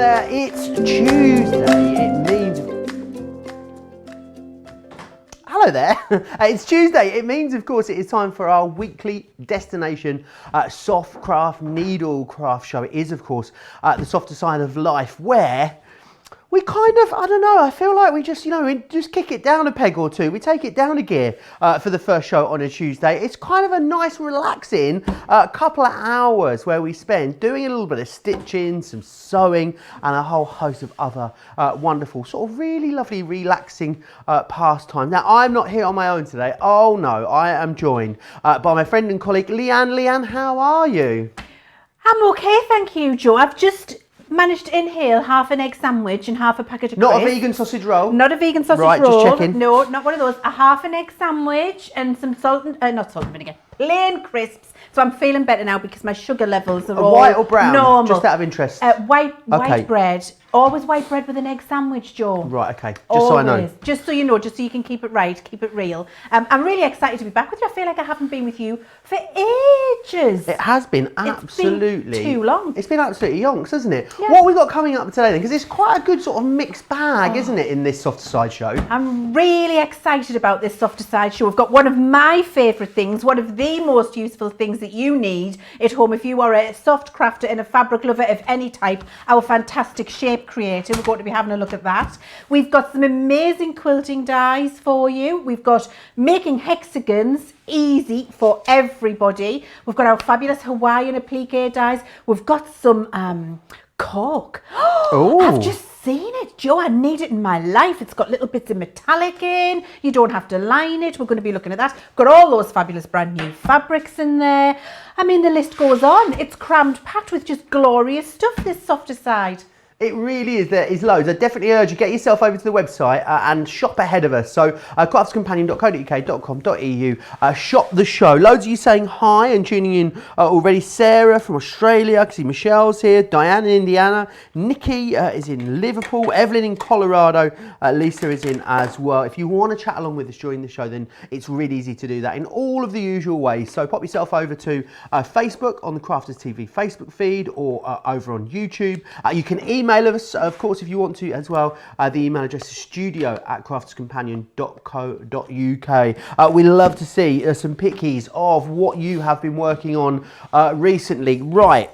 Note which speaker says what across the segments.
Speaker 1: there, it's Tuesday. It means... Hello there, it's Tuesday. It means, of course, it is time for our weekly destination soft craft, needle craft show. It is, of course, the softer side of life where we kind of, I don't know, I feel like we just, we just kick it down a peg or two. We take it down a gear for the first show on a Tuesday. It's kind of a nice, relaxing couple of hours where we spend doing a little bit of stitching, some sewing, and a whole host of other wonderful, sort of really lovely, relaxing pastime. Now, I'm not here on my own today. Oh no, I am joined by my friend and colleague, Leanne. Leanne, how are you?
Speaker 2: I'm okay, thank you, Joe. I've just managed to inhale half an egg sandwich and half a packet of crisps.
Speaker 1: Not a vegan sausage roll?
Speaker 2: Not a vegan sausage roll.
Speaker 1: Right, just checking.
Speaker 2: No, not one of those. A half an egg sandwich and some not salt and vinegar, plain crisps. So I'm feeling better now because my sugar levels are all
Speaker 1: white or brown?
Speaker 2: Normal.
Speaker 1: Just out of interest.
Speaker 2: White bread. Always white bread with an egg sandwich, Joe.
Speaker 1: Right, okay. Just
Speaker 2: Always.
Speaker 1: so I know.
Speaker 2: Just so you know, just so you can keep it right, keep it real. I'm really excited to be back with you. I feel like I haven't been with you for ages.
Speaker 1: It has been absolutely...
Speaker 2: It's been too long.
Speaker 1: It's been absolutely yonks, hasn't it?
Speaker 2: Yeah.
Speaker 1: What have we got coming up today then? Because it's quite a good sort of mixed bag, isn't it, in this softer side show?
Speaker 2: I'm really excited about this softer side show. We've got one of my favourite things, one of the most useful things that you need at home if you are a soft crafter and a fabric lover of any type. Our fantastic shape creator. We're going to be having a look at that. We've got some amazing quilting dies for you. We've got making hexagons easy for everybody. We've got our fabulous Hawaiian applique dies. We've got some cork. Oh, I've just seen it, Joe. I need it in my life. It's got little bits of metallic in. You don't have to line it. We're going to be looking at that. Got all those fabulous brand new fabrics in there. I mean, the list goes on. It's crammed packed with just glorious stuff, this softer side.
Speaker 1: It really is. There is loads. I definitely urge you, get yourself over to the website and shop ahead of us. So craftscompanion.co.uk.com.au, shop the show. Loads of you saying hi and tuning in already. Sarah from Australia, I can see Michelle's here, Diane in Indiana, Nikki is in Liverpool, Evelyn in Colorado, Lisa is in as well. If you want to chat along with us during the show, then it's really easy to do that in all of the usual ways. So pop yourself over to Facebook on the Crafters TV Facebook feed or over on YouTube. You can email us, of course, if you want to as well. The email address is studio@crafterscompanion.co.uk. We love to see some pickies of what you have been working on recently. Right.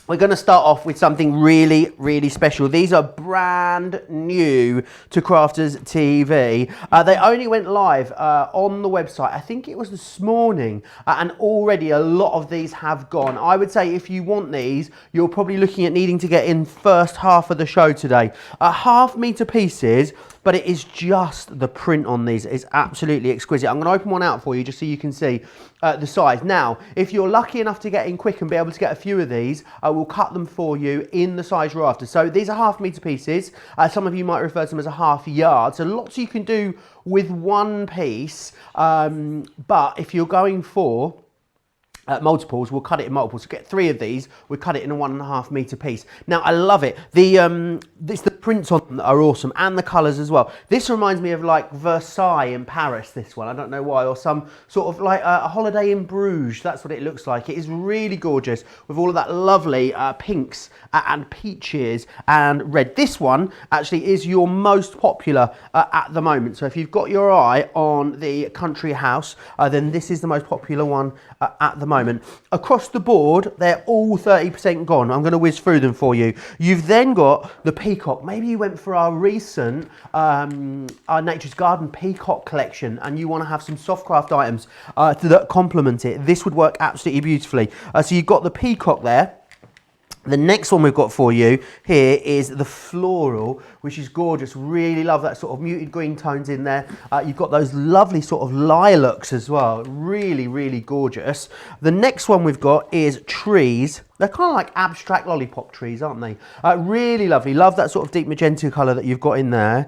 Speaker 1: We're going to start off with something really, really special. These are brand new to Crafters TV. They only went live on the website, I think it was this morning, and already a lot of these have gone. I would say if you want these, you're probably looking at needing to get in first half of the show today. 1/2 metre pieces, but it is just the print on these is absolutely exquisite. I'm going to open one out for you just so you can see the size. Now, if you're lucky enough to get in quick and be able to get a few of these, I will cut them for you in the size you're after. So these are 1/2 metre pieces. Some of you might refer to them as a 1/2 yard. So lots you can do with one piece. But if you're going for multiples, we'll cut it in multiples. So get 3 of these, we'll cut it in a 1.5 metre piece. Now I love it. The prints on them are awesome, and the colours as well. This reminds me of like Versailles in Paris, this one, I don't know why, or some sort of like a holiday in Bruges. That's what it looks like. It is really gorgeous with all of that lovely pinks and peaches and red. This one actually is your most popular at the moment. So if you've got your eye on the country house, then this is the most popular one at the moment. Across the board, they're all 30% gone. I'm going to whiz through them for you. You've then got the peacock. Maybe you went for our recent our Nature's Garden peacock collection and you want to have some soft craft items that complement it. This would work absolutely beautifully. So you've got the peacock there. The next one we've got for you here is the floral, which is gorgeous. Really love that sort of muted green tones in there. You've got those lovely sort of lilacs as well. Really, really gorgeous. The next one we've got is trees. They're kind of like abstract lollipop trees, aren't they? Really lovely. Love that sort of deep magenta colour that you've got in there.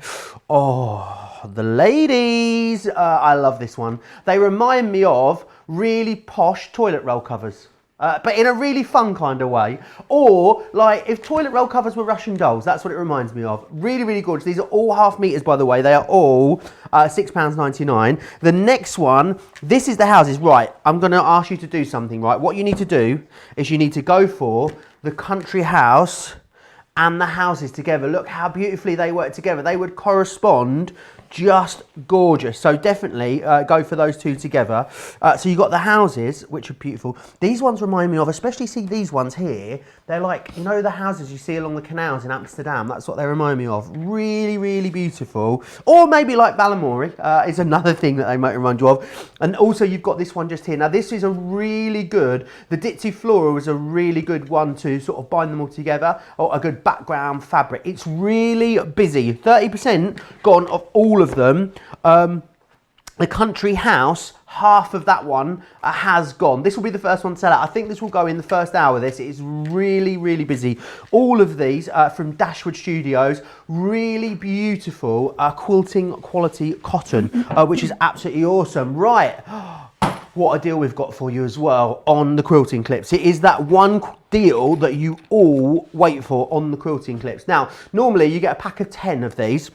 Speaker 1: Oh, the ladies. I love this one. They remind me of really posh toilet roll covers. But in a really fun kind of way. Or like if toilet roll covers were Russian dolls, that's what it reminds me of. Really, really gorgeous. These are all 1/2 meters, by the way. They are all £6.99. The next one, this is the houses. Right, I'm going to ask you to do something, right? What you need to do is you need to go for the country house and the houses together. Look how beautifully they work together. They would correspond just gorgeous. So definitely go for those two together. So you've got the houses, which are beautiful. These ones remind me of, especially see these ones here, they're like, you know, the houses you see along the canals in Amsterdam. That's what they remind me of. Really, really beautiful. Or maybe like Balamory is another thing that they might remind you of. And also you've got this one just here. Now this is a really good, the Ditzy Floral is a really good one to sort of bind them all together, or a good background fabric. It's really busy. 30% gone of all of them. The Country House, half of that one has gone. This will be the first one to sell out. I think this will go in the first hour of this. It is really, really busy. All of these from Dashwood Studios, really beautiful quilting quality cotton, which is absolutely awesome. Right, what a deal we've got for you as well on the quilting clips. It is that one deal that you all wait for on the quilting clips. Now, normally you get a pack of 10 of these.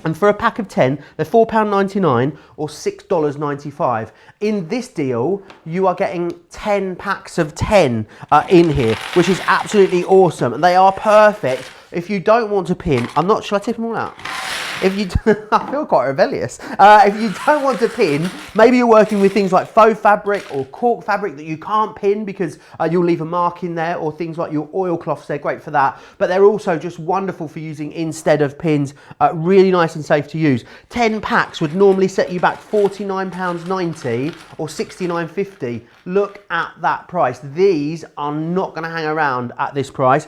Speaker 1: And for a pack of 10, they're £4.99 or $6.95. In this deal, you are getting 10 packs of 10 in here, which is absolutely awesome. And they are perfect if you don't want to pin. Shall I tip them all out? If you, I feel quite rebellious. If you don't want to pin, maybe you're working with things like faux fabric or cork fabric that you can't pin because you'll leave a mark in there, or things like your oilcloths, they're great for that. But they're also just wonderful for using instead of pins. Really nice and safe to use. 10 packs would normally set you back £49.90 or $69.50. Look at that price. These are not going to hang around at this price.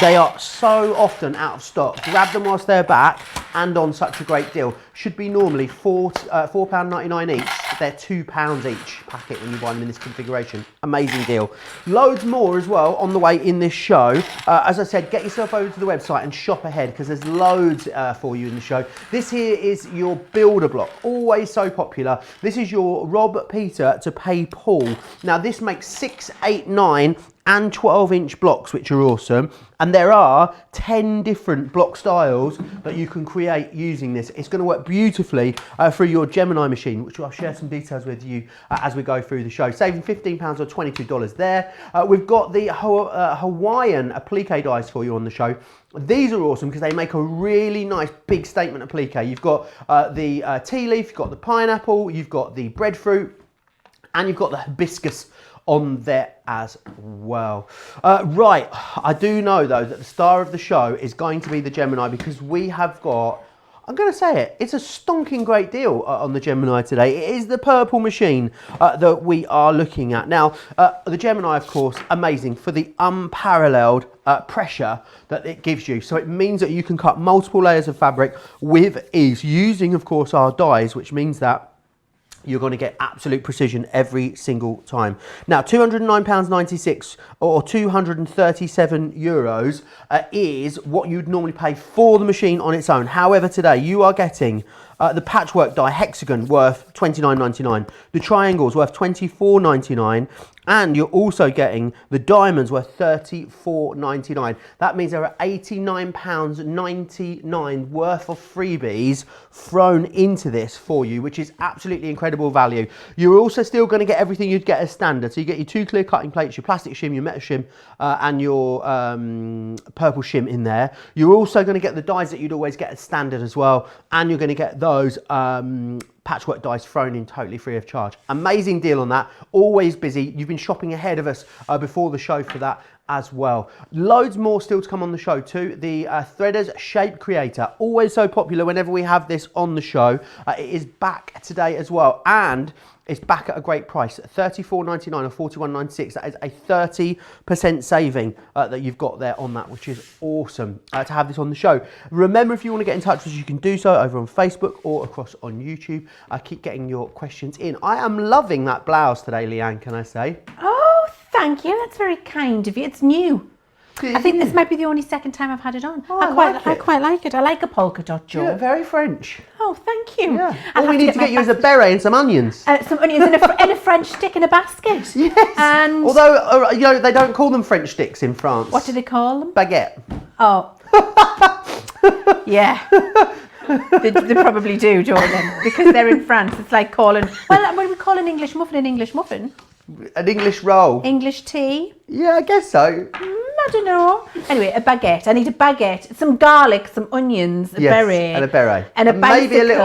Speaker 1: They are so often out of stock. Grab them whilst they're back and on such a great deal. Should be normally £4.99 each. They're £2 each packet when you buy them in this configuration. Amazing deal. Loads more as well on the way in this show. As I said, get yourself over to the website and shop ahead because there's loads for you in the show. This here is your builder block, always so popular. This is your Rob Peter to pay Paul. Now this makes 6, 8, 9 and 12-inch blocks, which are awesome. And there are 10 different block styles that you can create using this. It's going to work beautifully through your Gemini machine, which I'll share some details with you as we go through the show. Saving £15 or $22 there. We've got the Hawaiian applique dies for you on the show. These are awesome because they make a really nice big statement applique. You've got the tea leaf, you've got the pineapple, you've got the breadfruit, and you've got the hibiscus on there as well. Right, I do know though that the star of the show is going to be the Gemini because we have got, I'm going to say it, it's a stonking great deal on the Gemini today. It is the purple machine that we are looking at. Now, the Gemini, of course, amazing for the unparalleled pressure that it gives you. So it means that you can cut multiple layers of fabric with ease using, of course, our dies, which means that you're going to get absolute precision every single time. Now, £209.96 or €237 is what you'd normally pay for the machine on its own. However, today you are getting the patchwork die hexagon worth £29.99, the triangles worth £24.99, and you're also getting the diamonds worth £34.99. That means there are £89.99 worth of freebies thrown into this for you, which is absolutely incredible value. You're also still going to get everything you'd get as standard. So you get your 2 clear cutting plates, your plastic shim, your metal shim, and your purple shim in there. You're also going to get the dies that you'd always get as standard as well, and you're going to get those patchwork dies thrown in totally free of charge. Amazing deal on that. Always busy. You've been shopping ahead of us before the show for that as well. Loads more still to come on the show too. The Threaders Shape Creator, always so popular whenever we have this on the show. It is back today as well, and it's back at a great price, $34.99 or $41.96. That is a 30% saving that you've got there on that, which is awesome to have this on the show. Remember, if you want to get in touch with us, you can do so over on Facebook or across on YouTube. Keep getting your questions in. I am loving that blouse today, Leanne, can I say?
Speaker 2: Oh, thank you. That's very kind of you. It's new. I think this might be the only second time I've had it on.
Speaker 1: Oh,
Speaker 2: I quite like it. I like a polka dot, Joe.
Speaker 1: Yeah, very French.
Speaker 2: Oh, thank you.
Speaker 1: Yeah. All we need to get you is a beret and some onions.
Speaker 2: Some onions and a French stick in a basket.
Speaker 1: Yes.
Speaker 2: And
Speaker 1: although, you know, they don't call them French sticks in France.
Speaker 2: What do they call them?
Speaker 1: Baguette.
Speaker 2: Oh. Yeah. They probably do, Jordan, because they're in France. It's like calling, well, what do we call an English muffin? An English muffin?
Speaker 1: An English roll.
Speaker 2: English tea?
Speaker 1: Yeah, I guess so.
Speaker 2: I I don't know. Anyway, a baguette. I need a baguette, some garlic, some onions, a beret.
Speaker 1: And a beret.
Speaker 2: And a bicycle.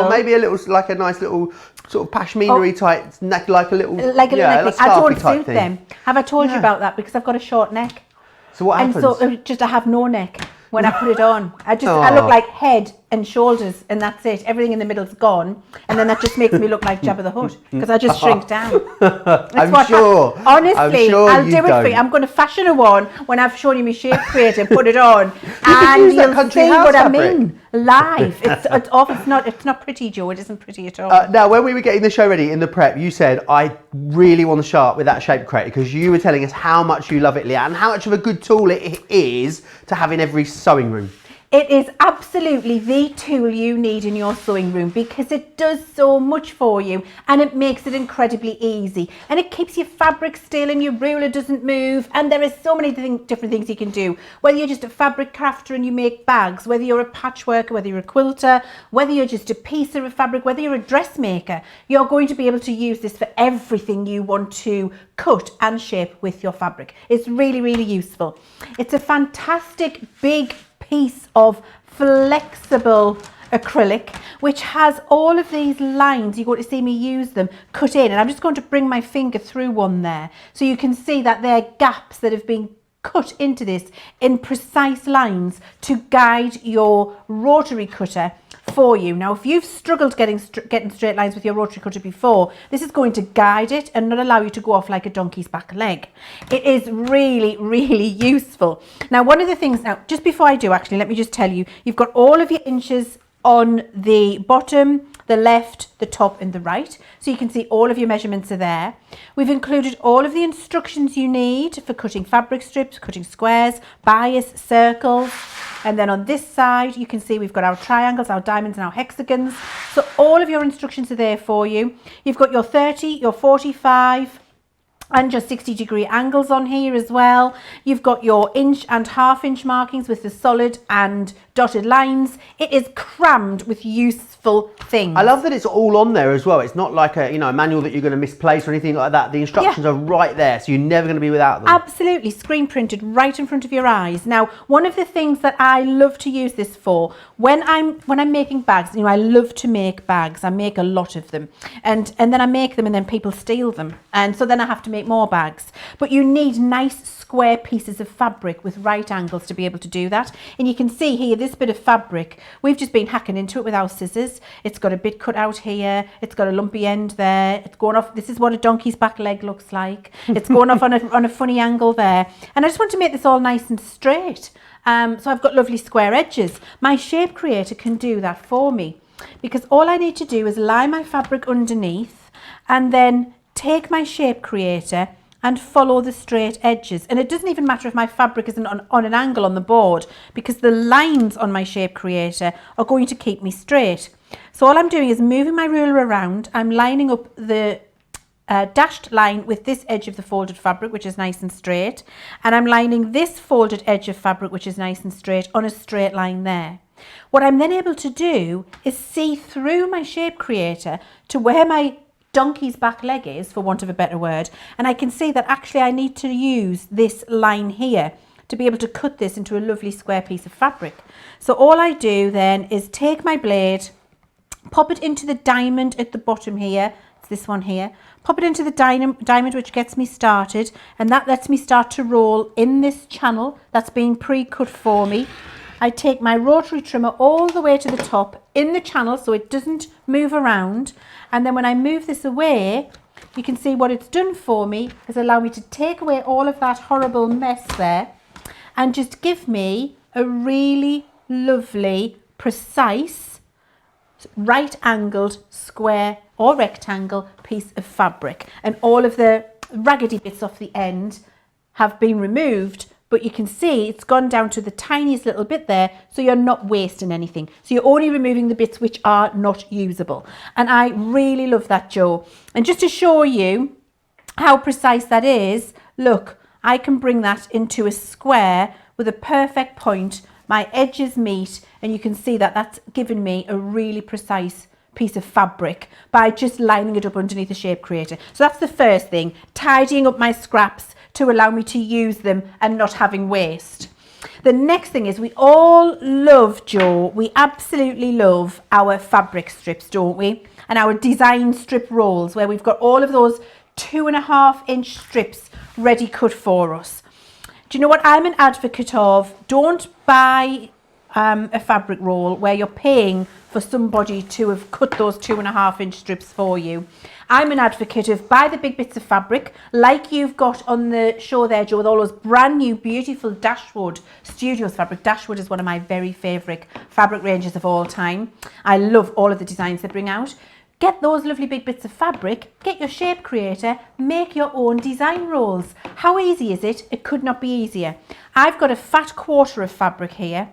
Speaker 1: Maybe a little, like a nice little sort of pashmina-y type neck, like a little,
Speaker 2: like a little neck. I don't suit
Speaker 1: thing.
Speaker 2: them. Have I told you about that? Because I've got a short neck.
Speaker 1: So what happens?
Speaker 2: And so I have no neck when I put it on. I look like head and shoulders, and that's it. Everything in the middle's gone, and then that just makes me look like Jabba the Hutt because I just shrink down.
Speaker 1: I'm sure.
Speaker 2: Honestly, I'll do it for you. I'm going to fashion a one when I've shown you my shape creator, put it on, and you'll see what I mean live. It's off. It's not pretty, Joe. It isn't pretty at all.
Speaker 1: Now, when we were getting the show ready in the prep, you said I really want to start with that shape creator because you were telling us how much you love it, Leanne, and how much of a good tool it is to have in every sewing room.
Speaker 2: It is absolutely the tool you need in your sewing room because it does so much for you and it makes it incredibly easy and it keeps your fabric still and your ruler doesn't move, and there are so many different things you can do. Whether you're just a fabric crafter and you make bags, whether you're a patchworker, whether you're a quilter, whether you're just a piecer of fabric, whether you're a dressmaker, you're going to be able to use this for everything you want to cut and shape with your fabric. It's really, really useful. It's a fantastic big piece of flexible acrylic which has all of these lines. You're going to see me use them cut in, and I'm just going to bring my finger through one there so you can see that there are gaps that have been cut into this in precise lines to guide your rotary cutter for you. Now, if you've struggled getting straight lines with your rotary cutter before, this is going to guide it and not allow you to go off like a donkey's back leg. It is really, really useful. Now, one of the things, now, just before I do, actually, let me just tell you, you've got all of your inches on the bottom, the left, the top and the right. So you can see all of your measurements are there. We've included all of the instructions you need for cutting fabric strips, cutting squares, bias, circles. And then on this side, you can see we've got our triangles, our diamonds and our hexagons. So all of your instructions are there for you. You've got your 30, your 45, and your 60-degree angles on here as well. You've got your inch and half-inch markings with the solid and dotted lines. It is crammed with useful things.
Speaker 1: I love that it's all on there as well. It's not like a manual that you're going to misplace or anything like that. The instructions are right there, so you're never going to be without them.
Speaker 2: Absolutely, screen printed right in front of your eyes. Now, one of the things that I love to use this for when I'm making bags, I love to make bags. I make a lot of them, and then I make them, and then people steal them, and so then I have to make more bags. But you need nice square pieces of fabric with right angles to be able to do that. And you can see here this bit of fabric, we've just been hacking into it with our scissors. It's got a bit cut out here, it's got a lumpy end there, it's going off. This is what a donkey's back leg looks like. It's going off on a funny angle there, and I just want to make this all nice and straight. So I've got lovely square edges. My shape creator can do that for me because all I need to do is lie my fabric underneath and then take my shape creator and follow the straight edges. And it doesn't even matter if my fabric isn't on an angle on the board because the lines on my shape creator are going to keep me straight. So all I'm doing is moving my ruler around. I'm lining up the dashed line with this edge of the folded fabric, which is nice and straight. And I'm lining this folded edge of fabric, which is nice and straight, on a straight line there. What I'm then able to do is see through my shape creator to where my donkey's back leg is, for want of a better word, and I can see that actually I need to use this line here to be able to cut this into a lovely square piece of fabric. So all I do then is take my blade, pop it into the diamond at the bottom here, it's this one here, pop it into the diamond which gets me started, and that lets me start to roll in this channel that's been pre-cut for me. I take my rotary trimmer all the way to the top in the channel so it doesn't move around, and then when I move this away, you can see what it's done for me is allow me to take away all of that horrible mess there and just give me a really lovely, precise, right-angled square or rectangle piece of fabric. And all of the raggedy bits off the end have been removed, but you can see it's gone down to the tiniest little bit there, so you're not wasting anything. So you're only removing the bits which are not usable. And I really love that, Joe. And just to show you how precise that is, look, I can bring that into a square with a perfect point. My edges meet, and you can see that that's given me a really precise piece of fabric by just lining it up underneath the shape creator. So that's the first thing, tidying up my scraps to allow me to use them and not having waste. The next thing is we all love, Joe, we absolutely love our fabric strips, don't we? And our design strip rolls where we've got all of those 2.5-inch strips ready cut for us. Do you know what I'm an advocate of? Don't buy a fabric roll where you're paying for somebody to have cut those 2.5-inch strips for you. I'm an advocate of buy the big bits of fabric like you've got on the show there, Joe, with all those brand new beautiful Dashwood Studios fabric. Dashwood is one of my very favourite fabric ranges of all time. I love all of the designs they bring out. Get those lovely big bits of fabric, get your shape creator, make your own design rolls. How easy is it? It could not be easier. I've got a fat quarter of fabric here.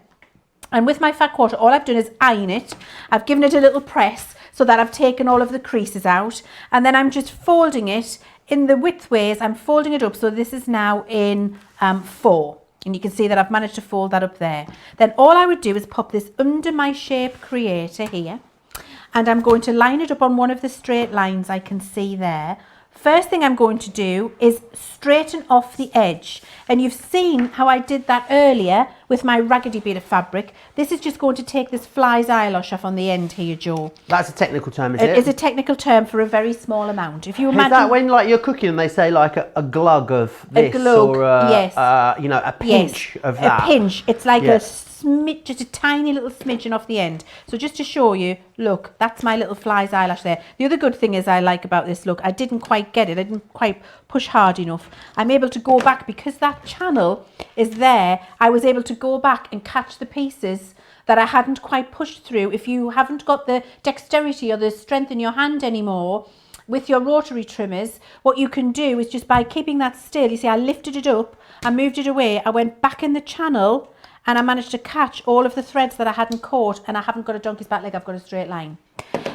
Speaker 2: And with my fat quarter, all I've done is iron it. I've given it a little press so that I've taken all of the creases out. And then I'm just folding it in the width ways. I'm folding it up. So this is now in 4. And you can see that I've managed to fold that up there. Then all I would do is pop this under my shape creator here. And I'm going to line it up on one of the straight lines I can see there. First thing I'm going to do is straighten off the edge. And you've seen how I did that earlier with my raggedy bit of fabric. This is just going to take this fly's eyelash off on the end here, Joe.
Speaker 1: That's a technical term, is it?
Speaker 2: It is a technical term for a very small amount. If you imagine...
Speaker 1: Is that when like you're cooking and they say like a glug of this or
Speaker 2: yes.
Speaker 1: You know, a pinch of that?
Speaker 2: A pinch. It's like a smidge, just a tiny little smidgen off the end. So just to show you, look, that's my little fly's eyelash there. The other good thing is I like about this look, I didn't quite get it. I didn't quite push hard enough. I'm able to go back because that channel is there. I was able to go back and catch the pieces that I hadn't quite pushed through. If you haven't got the dexterity or the strength in your hand anymore, with your rotary trimmers, what you can do is just by keeping that still, you see I lifted it up, I moved it away, I went back in the channel and I managed to catch all of the threads that I hadn't caught, and I haven't got a donkey's back leg, I've got a straight line.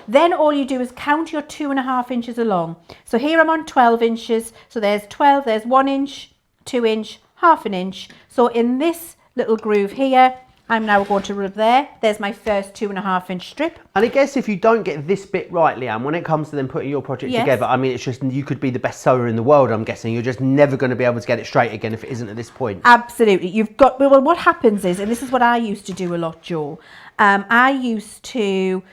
Speaker 2: Then all you do is count your 2.5 inches along. So here I'm on 12 inches, so there's 12, there's 1 inch, 2 inch, half an inch. So in this little groove here, I'm now going to rub there. There's my first 2.5 inch strip.
Speaker 1: And I guess if you don't get this bit right, Leanne, when it comes to then putting your project together, I mean, it's just, you could be the best sewer in the world, I'm guessing. You're just never going to be able to get it straight again if it isn't at this point.
Speaker 2: Absolutely. You've got, well, what happens is, and this is what I used to do a lot, Joe. I used to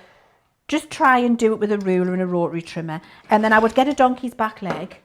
Speaker 2: just try and do it with a ruler and a rotary trimmer. And then I would get a donkey's back leg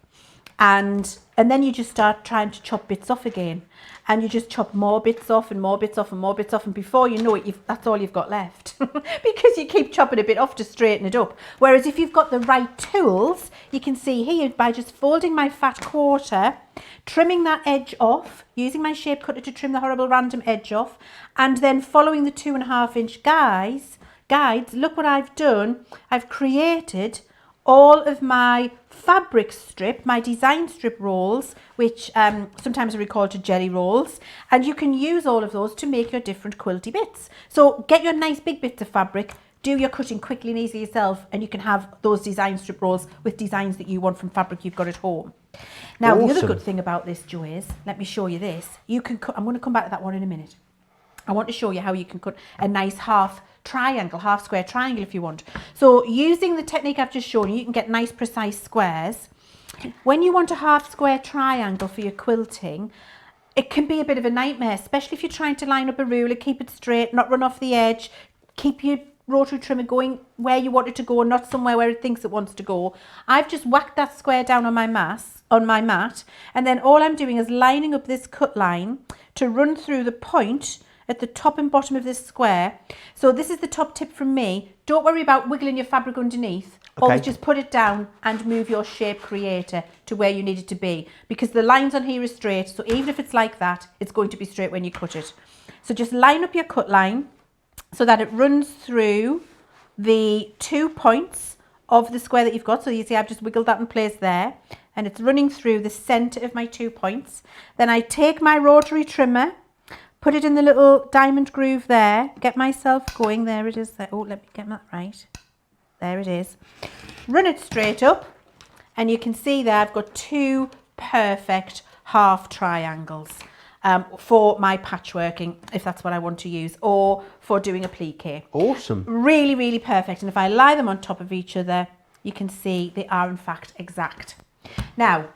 Speaker 2: and then you just start trying to chop bits off again. And you just chop more bits off and more bits off and more bits off. And before you know it, that's all you've got left. Because you keep chopping a bit off to straighten it up. Whereas if you've got the right tools, you can see here by just folding my fat quarter, trimming that edge off, using my shape cutter to trim the horrible random edge off, and then following the 2.5 inch guides, look what I've done. I've created all of my fabric strip, my design strip rolls, which sometimes are called to jelly rolls, and you can use all of those to make your different quilty bits. So get your nice big bits of fabric, do your cutting quickly and easily yourself, and you can have those design strip rolls with designs that you want from fabric you've got at home. Now, The other good thing about this, Joe, is, let me show you this. You can cut, I'm going to come back to that one in a minute. I want to show you how you can cut a nice half square triangle if you want. So using the technique I've just shown you, you can get nice precise squares. When you want a half square triangle for your quilting, it can be a bit of a nightmare, especially if you're trying to line up a ruler, keep it straight, not run off the edge, keep your rotary trimmer going where you want it to go and not somewhere where it thinks it wants to go. I've just whacked that square down on my mat, and then all I'm doing is lining up this cut line to run through the point at the top and bottom of this square. So this is the top tip from me. Don't worry about wiggling your fabric underneath. Okay. Always just put it down and move your shape creator to where you need it to be, because the lines on here are straight. So even if it's like that, it's going to be straight when you cut it. So just line up your cut line so that it runs through the 2 points of the square that you've got. So you see I've just wiggled that in place there, and it's running through the center of my 2 points. Then I take my rotary trimmer, put it in the little diamond groove there, get myself going. There it is. Oh, let me get that right. There it is. Run it straight up, and you can see there I've got 2 perfect half triangles. for my patchworking, if that's what I want to use, or for doing applique.
Speaker 1: Awesome.
Speaker 2: Really, really perfect. And if I lie them on top of each other, you can see they are in fact exact. Now,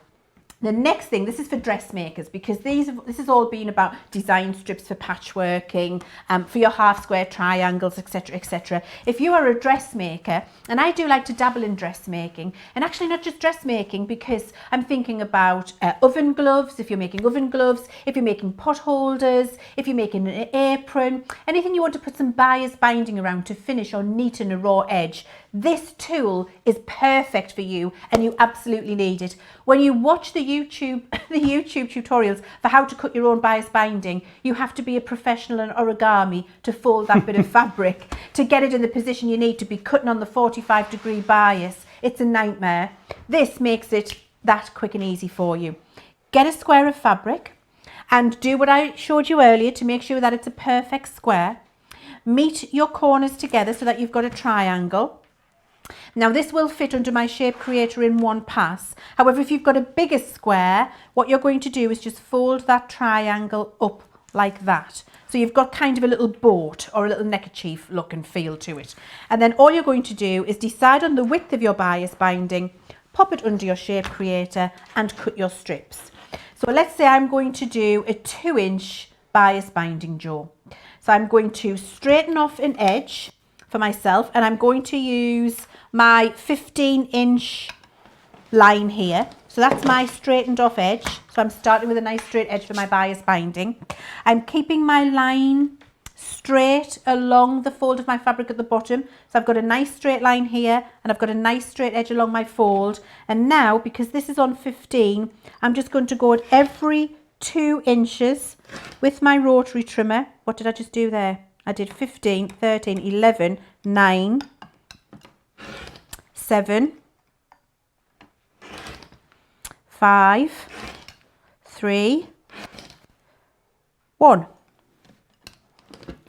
Speaker 2: the next thing, this is for dressmakers, because this has all been about design strips for patchworking, for your half square triangles, etc, etc. If you are a dressmaker, and I do like to dabble in dressmaking, and actually not just dressmaking, because I'm thinking about oven gloves, if you're making oven gloves, if you're making pot holders, if you're making an apron, anything you want to put some bias binding around to finish or neaten a raw edge, this tool is perfect for you, and you absolutely need it. When you watch the YouTube tutorials for how to cut your own bias binding, you have to be a professional in origami to fold that bit of fabric to get it in the position you need to be cutting on the 45-degree bias. It's a nightmare. This makes it that quick and easy for you. Get a square of fabric and do what I showed you earlier to make sure that it's a perfect square. Meet your corners together so that you've got a triangle. Now this will fit under my shape creator in one pass. However, if you've got a bigger square, what you're going to do is just fold that triangle up like that. So you've got kind of a little boat or a little neckerchief look and feel to it. And then all you're going to do is decide on the width of your bias binding, pop it under your shape creator and cut your strips. So let's say I'm going to do a 2-inch bias binding, Joe. So I'm going to straighten off an edge for myself, and I'm going to use my 15-inch line here. So that's my straightened off edge. So I'm starting with a nice straight edge for my bias binding. I'm keeping my line straight along the fold of my fabric at the bottom. So I've got a nice straight line here, and I've got a nice straight edge along my fold. And now, because this is on 15, I'm just going to go at every 2 inches with my rotary trimmer. What did I just do there? I did 15, 13, 11, 9, 7, 5, 3, 1.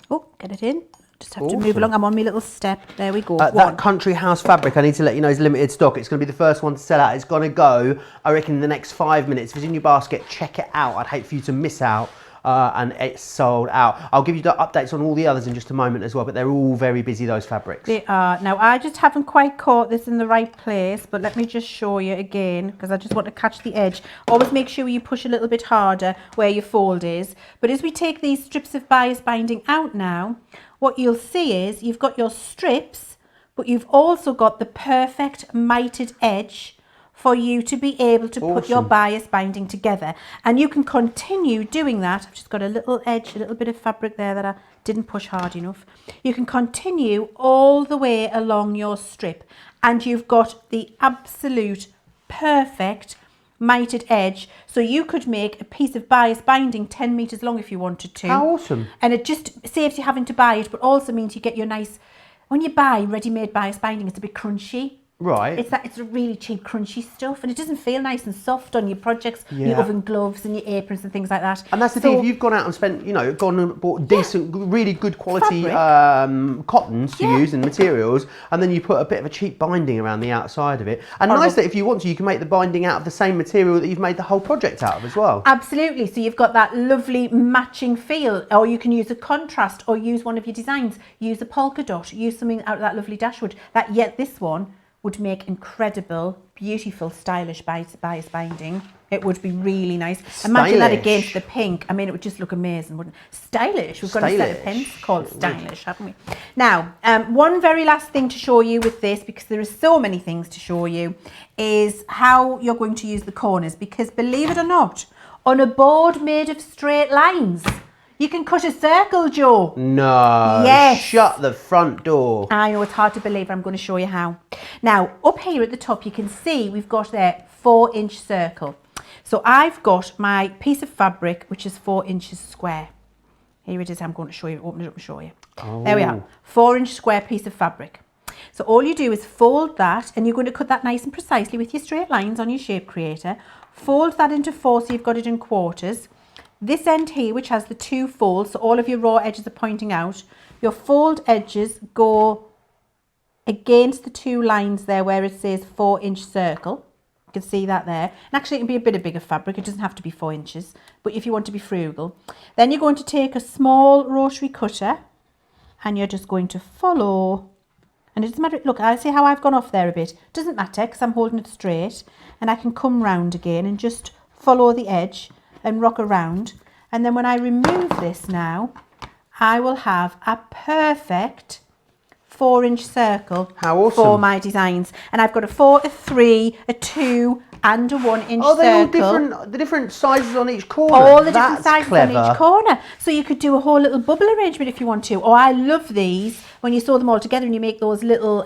Speaker 2: Oh, get it in. Just have to move along. I'm on my little step. There we go.
Speaker 1: That country house fabric, I need to let you know, is limited stock. It's going to be the first one to sell out. It's going to go, I reckon, in the next 5 minutes. If it's in your basket, check it out. I'd hate for you to miss out. And it's sold out. I'll give you the updates on all the others in just a moment as well, but they're all very busy, those fabrics.
Speaker 2: They are. Now, I just haven't quite caught this in the right place, but let me just show you again, because I just want to catch the edge. Always make sure you push a little bit harder where your fold is. But as we take these strips of bias binding out now, what you'll see is you've got your strips, but you've also got the perfect mitered edge for you to be able to put your bias binding together. And you can continue doing that. I've just got a little edge, a little bit of fabric there that I didn't push hard enough. You can continue all the way along your strip, and you've got the absolute perfect mitered edge. So you could make a piece of bias binding 10 meters long if you wanted to.
Speaker 1: How awesome.
Speaker 2: And it just saves you having to buy it, but also means you get your nice, when you buy ready-made bias binding, it's a bit crunchy.
Speaker 1: Right.
Speaker 2: It's a really cheap, crunchy stuff, and it doesn't feel nice and soft on your projects, your oven gloves and your aprons and things like that.
Speaker 1: And that's the thing, if you've gone out and spent, gone and bought decent, really good quality cottons to use and materials, and then you put a bit of a cheap binding around the outside of it. And nice that if you want to, you can make the binding out of the same material that you've made the whole project out of as well. Absolutely.
Speaker 2: So you've got that lovely matching feel, or you can use a contrast, or use one of your designs, use a polka dot, use something out of that lovely dashwood. This one would make incredible, beautiful, stylish bias binding. It would be really nice. Stylish. Imagine that against the pink. I mean, it would just look amazing, wouldn't it? Stylish. We've got a set of pens called Stylish, haven't we? Now, one very last thing to show you with this, because there are so many things to show you, is how you're going to use the corners. Because believe it or not, on a board made of straight lines, you can cut a circle, Joe.
Speaker 1: No.
Speaker 2: Yes.
Speaker 1: Shut the front door.
Speaker 2: I know, it's hard to believe. I'm going to show you how. Now, up here at the top, you can see we've got there 4-inch circle. So I've got my piece of fabric, which is 4 inches square. Here it is. I'm going to show you. Open it up and show you. Oh. There we are. 4-inch square piece of fabric. So all you do is fold that, and you're going to cut that nice and precisely with your straight lines on your shape creator. Fold that into 4 so you've got it in quarters. This end here, which has the 2 folds, so all of your raw edges are pointing out, your fold edges go against the 2 lines there where it says 4-inch circle. You can see that there. And actually it can be a bit of bigger fabric. It doesn't have to be 4 inches, but if you want to be frugal. Then you're going to take a small rotary cutter and you're just going to follow. And it doesn't matter, look, I see how I've gone off there a bit. Doesn't matter because I'm holding it straight, and I can come round again and just follow the edge and rock around. And then when I remove this now, I will have a perfect 4-inch circle for my designs. And I've got a 4, a 3, a 2 and a 1-inch circle.
Speaker 1: They're all different, the different sizes on each corner.
Speaker 2: All the different sizes on each corner. So you could do a whole little bubble arrangement if you want to. Or I love these when you sew them all together and you make those little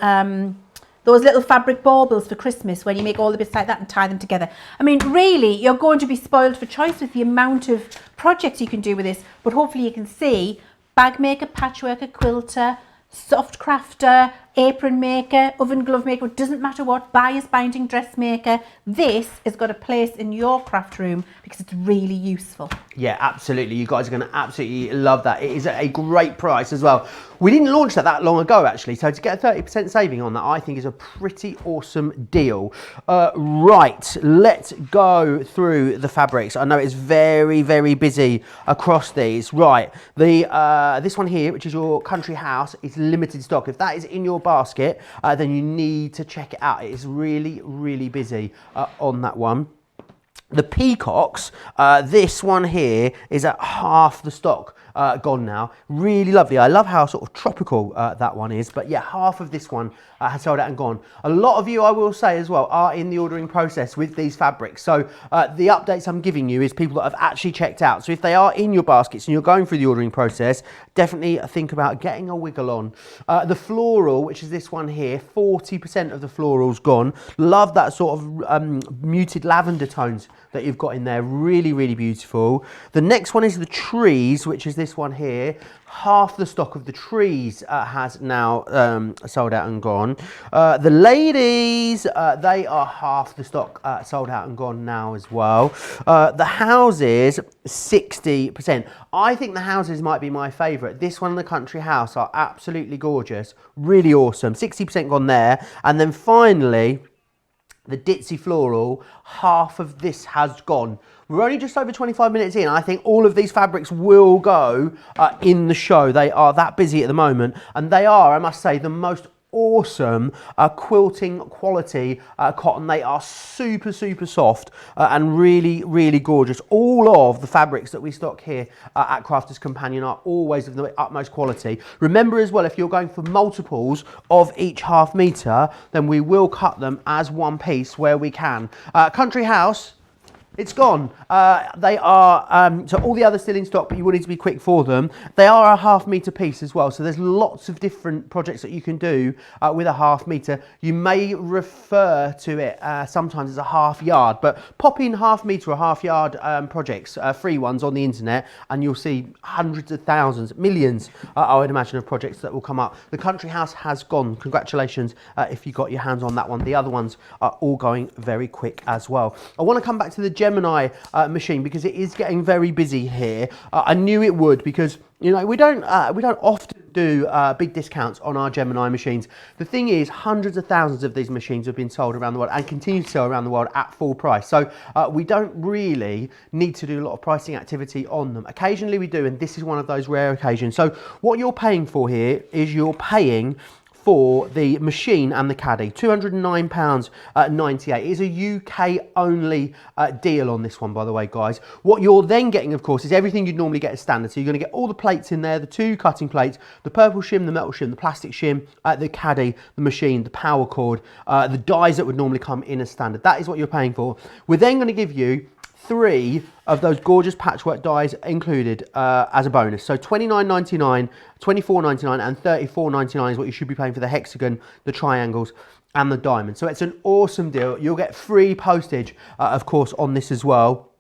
Speaker 2: fabric baubles for Christmas, when you make all the bits like that and tie them together. I mean, really, you're going to be spoiled for choice with the amount of projects you can do with this. But hopefully you can see bag maker, patchworker, quilter, soft crafter, apron maker, oven glove maker, it doesn't matter what, bias binding dressmaker. This has got a place in your craft room because it's really useful. Yeah, absolutely. You guys are going to absolutely love that. It is at a great price as well. We didn't launch that long ago, actually, so to get a 30% saving on that, I think is a pretty awesome deal. Right, let's go through the fabrics. I know it's very, very busy across these. Right, this one here, which is your country house, is limited stock. If that is in your basket, then you need to check it out. It is really, really busy on that one. The peacocks, this one here is at half the stock gone now. Really lovely. I love how sort of tropical that one is. But yeah, half of this one has sold out and gone. A lot of you, I will say as well, are in the ordering process with these fabrics. So the updates I'm giving you is people that have actually checked out. So if they are in your baskets and you're going through the ordering process, definitely think about getting a wiggle on. The floral, which is this one here, 40% of the floral's gone. Love that sort of muted lavender tones that you've got in there. Really, really beautiful. The next one is the trees, which is this one here. Half the stock of the trees has now sold out and gone. The ladies, they are half the stock sold out and gone now as well. The houses, 60%. I think the houses might be my favourite. This one and the country house are absolutely gorgeous. Really awesome. 60% gone there. And then finally, the ditzy floral, half of this has gone. We're only just over 25 minutes in. I think all of these fabrics will go in the show. They are that busy at the moment. And they are, I must say, the most awesome quilting quality cotton. They are super, super soft and really, really gorgeous. All of the fabrics that we stock here at Crafters Companion are always of the utmost quality. Remember as well, if you're going for multiples of each half metre, then we will cut them as one piece where we can. Country House, it's gone. They are, so all the others still in stock, but you will need to be quick for them. They are a half metre piece as well, so there's lots of different projects that you can do with a half metre. You may refer to it sometimes as a half yard, but pop in half metre or half yard projects, free ones on the internet, and you'll see hundreds of thousands, millions, I would imagine, of projects that will come up. The country house has gone. Congratulations if you got your hands on that one. The other ones are all going very quick as well. I want to come back to the Gemini machine because it is getting very busy here. I knew it would because, you know, we don't often do big discounts on our Gemini machines. The thing is, hundreds of thousands of these machines have been sold around the world and continue to sell around the world at full price. So we don't really need to do a lot of pricing activity on them. Occasionally we do, and this is one of those rare occasions. So what you're paying for here is you're paying for the machine and the caddy, £209.98. It is a UK only deal on this one, by the way, guys. What you're then getting, of course, is everything you'd normally get as standard. So you're going to get all the plates in there, the 2 cutting plates, the purple shim, the metal shim, the plastic shim, the caddy, the machine, the power cord, the dies that would normally come in as standard. That is what you're paying for. We're then going to give you 3 of those gorgeous patchwork dies included as a bonus. So £29.99, £24.99 and £34.99 is what you should be paying for the hexagon, the triangles and the diamond. So it's an awesome deal. You'll get free postage, of course, on this as well.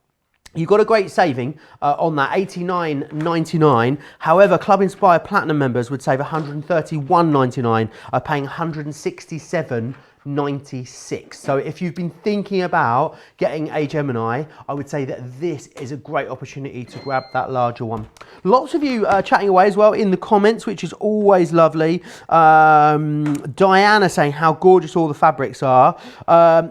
Speaker 2: You've got a great saving on that, $89.99. However, Club Inspire Platinum members would save $131.99, paying $167.99
Speaker 1: £1,996. So if you've been thinking about getting a Gemini, I would say that this is a great opportunity to grab that larger one. Lots of you chatting away as well in the comments, which is always lovely. Diana saying how gorgeous all the fabrics are.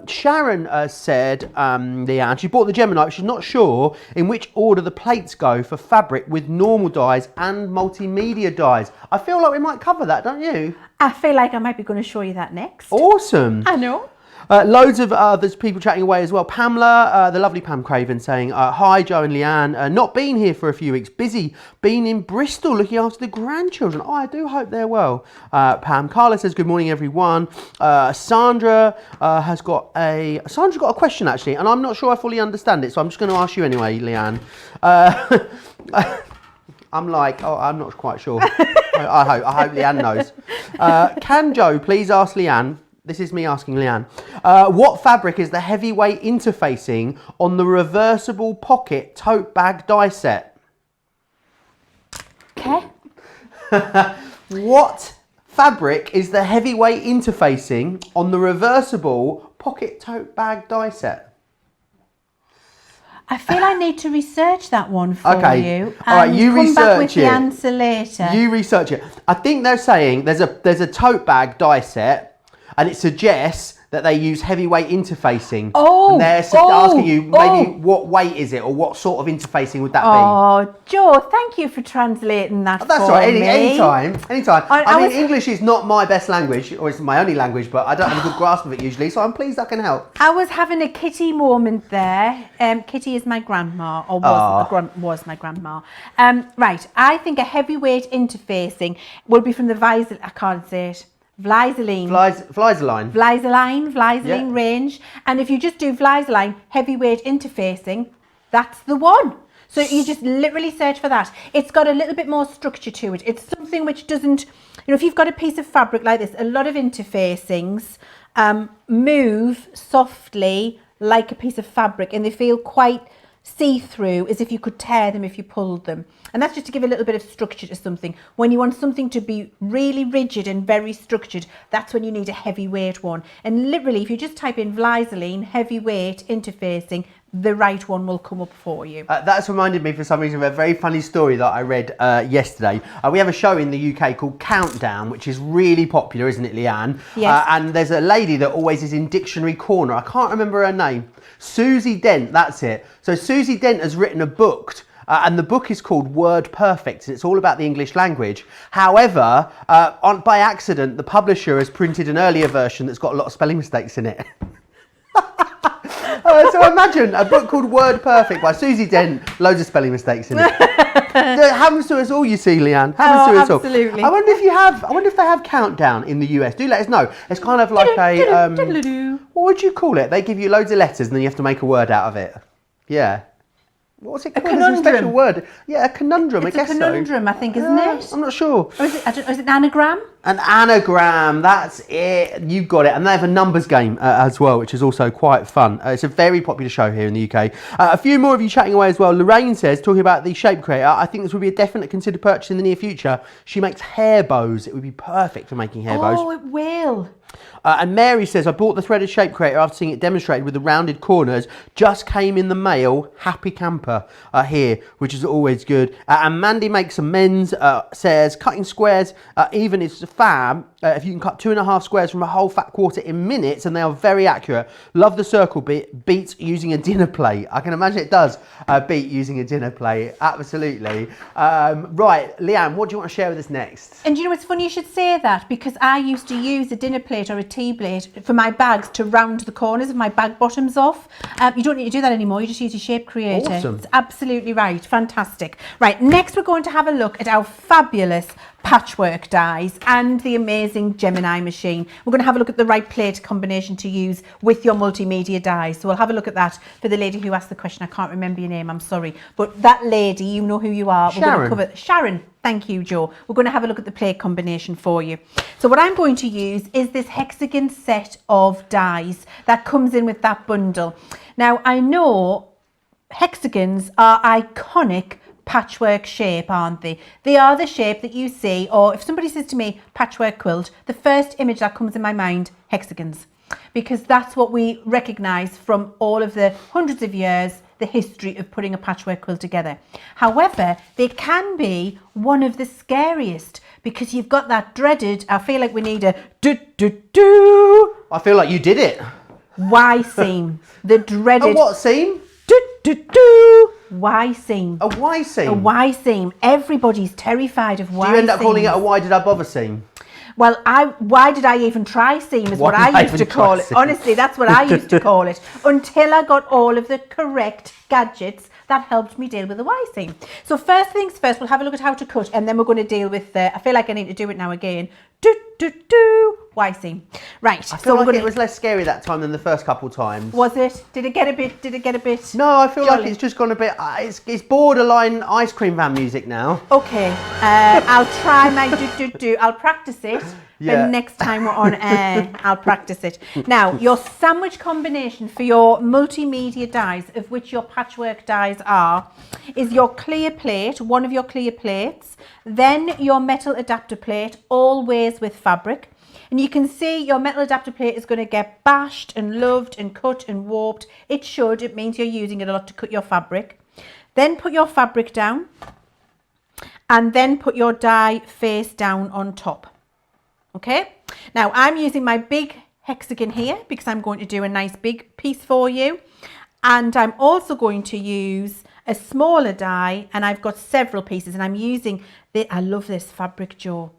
Speaker 1: Sharon said, Leanne, she bought the Gemini, but she's not sure in which order the plates go for fabric with normal dyes and multimedia dyes. I feel like we might cover that, don't you?
Speaker 2: I feel like I might be going to show you that next.
Speaker 1: Awesome.
Speaker 2: I know.
Speaker 1: Loads of others, people chatting away as well. Pamela, the lovely Pam Craven saying, hi Joe and Leanne, not been here for a few weeks, busy being in Bristol looking after the grandchildren. Oh, I do hope they're well. Pam. Carla says, good morning everyone. Sandra has got a question actually, and I'm not sure I fully understand it, so I'm just going to ask you anyway, Leanne. I'm like, oh, I'm not quite sure. I hope Leanne knows. Can Joe please ask Leanne, this is me asking Leanne, what fabric is the heavyweight interfacing on the reversible pocket tote bag die set?
Speaker 2: Okay.
Speaker 1: What fabric is the heavyweight interfacing on the reversible pocket tote bag die set?
Speaker 2: I feel I need to research that one for you.
Speaker 1: All right, you
Speaker 2: come back with
Speaker 1: research
Speaker 2: the
Speaker 1: it.
Speaker 2: answer later.
Speaker 1: You research it. I think they're saying there's a tote bag die set, and it suggests that they use heavyweight interfacing.
Speaker 2: Oh,
Speaker 1: and they're asking you maybe what weight is it, or what sort of interfacing would that be?
Speaker 2: Oh, Joe, thank you for translating that
Speaker 1: That's
Speaker 2: for
Speaker 1: all right.
Speaker 2: me.
Speaker 1: Anytime. I mean,
Speaker 2: was-
Speaker 1: English is not my best language, or it's my only language, but I don't have a good grasp of it usually, so I'm pleased I can help.
Speaker 2: I was having a Kitty moment there. Kitty is my grandma, or was my grandma. Right, I think a heavyweight interfacing will be from the Visaline, I can't say it, Visaline range. And if you just do Visaline heavyweight interfacing, that's the one. So you just literally search for that. It's got a little bit more structure to it. It's something which doesn't, if you've got a piece of fabric like this, a lot of interfacings move softly like a piece of fabric, and they feel quite see-through, as if you could tear them if you pulled them. And that's just to give a little bit of structure to something. When you want something to be really rigid and very structured, that's when you need a heavyweight one. And literally, if you just type in Visaline heavyweight interfacing, the right one will come up for you.
Speaker 1: That's reminded me for some reason of a very funny story that I read yesterday. We have a show in the UK called Countdown, which is really popular, isn't it, Leanne?
Speaker 2: Yes.
Speaker 1: And there's a lady that always is in Dictionary Corner. I can't remember her name. Susie Dent, that's it. So Susie Dent has written a book, and the book is called Word Perfect, and it's all about the English language. However, by accident, the publisher has printed an earlier version that's got a lot of spelling mistakes in it. So imagine a book called Word Perfect by Susie Dent, loads of spelling mistakes in it. It happens to us all, you see, Leanne. Happens to us all.
Speaker 2: Absolutely.
Speaker 1: I wonder if they have Countdown in the US. Do let us know. It's kind of like what would you call it? They give you loads of letters and then you have to make a word out of it. Yeah. What's it called?
Speaker 2: A conundrum.
Speaker 1: It's a special word. Yeah, a conundrum.
Speaker 2: It's
Speaker 1: I guess
Speaker 2: a conundrum, so. I think, isn't it?
Speaker 1: I'm not sure.
Speaker 2: Or is it an anagram?
Speaker 1: An anagram, that's it. You've got it. And they have a numbers game as well, which is also quite fun. It's a very popular show here in the UK. A few more of you chatting away as well. Lorraine says, talking about the shape creator, I think this would be a definite considered purchase in the near future. She makes hair bows. It would be perfect for making hair bows.
Speaker 2: Oh, it will.
Speaker 1: And Mary says, I bought the threaded shape creator after seeing it demonstrated with the rounded corners. Just came in the mail. Happy camper here, which is always good. And Mandy makes amends, says, cutting squares even is fab. If you can cut 2.5 squares from a whole fat quarter in minutes, and they are very accurate. Love the circle bit. Beats using a dinner plate. I can imagine it does beat using a dinner plate. Absolutely. Right, Leanne, what do you want to share with us next?
Speaker 2: And you know, it's funny you should say that, because I used to use a dinner plate or a tea plate for my bags to round the corners of my bag bottoms off. You don't need to do that anymore. You just use your shape creator.
Speaker 1: Awesome.
Speaker 2: It's absolutely right. Fantastic. Right, next we're going to have a look at our fabulous patchwork dies and the amazing Gemini machine. We're going to have a look at the right plate combination to use with your multimedia dies. So we'll have a look at that for the lady who asked the question. I can't remember your name, I'm sorry. But that lady, you know who you are.
Speaker 1: Sharon.
Speaker 2: We're going to cover Sharon. Thank you, Joe. We're going to have a look at the plate combination for you. So what I'm going to use is this hexagon set of dies that comes in with that bundle. Now, I know hexagons are iconic patchwork shape, aren't they? They are the shape that you see, or if somebody says to me patchwork quilt, the first image that comes in my mind, hexagons. because that's what we recognise from all of the hundreds of years, the history of putting a patchwork quilt together. However, they can be one of the scariest because you've got that dreaded, I feel like we need a do.
Speaker 1: I feel like you did it.
Speaker 2: Y seam. The dreaded.
Speaker 1: A what seam?
Speaker 2: Y seam.
Speaker 1: A Y seam?
Speaker 2: A Y seam. Everybody's terrified of Y seams.
Speaker 1: Do you end up calling it a why did I bother seam?
Speaker 2: Well, why did I even try seam is what I used to call it. Honestly, that's what I used to call it until I got all of the correct gadgets that helped me deal with the Y seam. So first things first, we'll have a look at how to cut, and then we're going to deal with the, I feel like I need to do it now again, Y seam. Right.
Speaker 1: I feel like it was less scary that time than the first couple times.
Speaker 2: Was it? Did it get a bit?
Speaker 1: No, I feel
Speaker 2: jolly?
Speaker 1: like it's just gone a bit, it's borderline ice cream van music now.
Speaker 2: Okay. I'll try my I'll practice it.
Speaker 1: Yeah.
Speaker 2: The next time we're on air, I'll practice it. Now, your sandwich combination for your multimedia dies, of which your patchwork dies are, is your clear plate, one of your clear plates, then your metal adapter plate, always with fabric. And you can see your metal adapter plate is going to get bashed and loved and cut and warped. It should. It means you're using it a lot to cut your fabric. Then put your fabric down and then put your die face down on top. Okay, now I'm using my big hexagon here because I'm going to do a nice big piece for you, and I'm also going to use a smaller die, and I've got several pieces, and I'm using I love this fabric, Joe.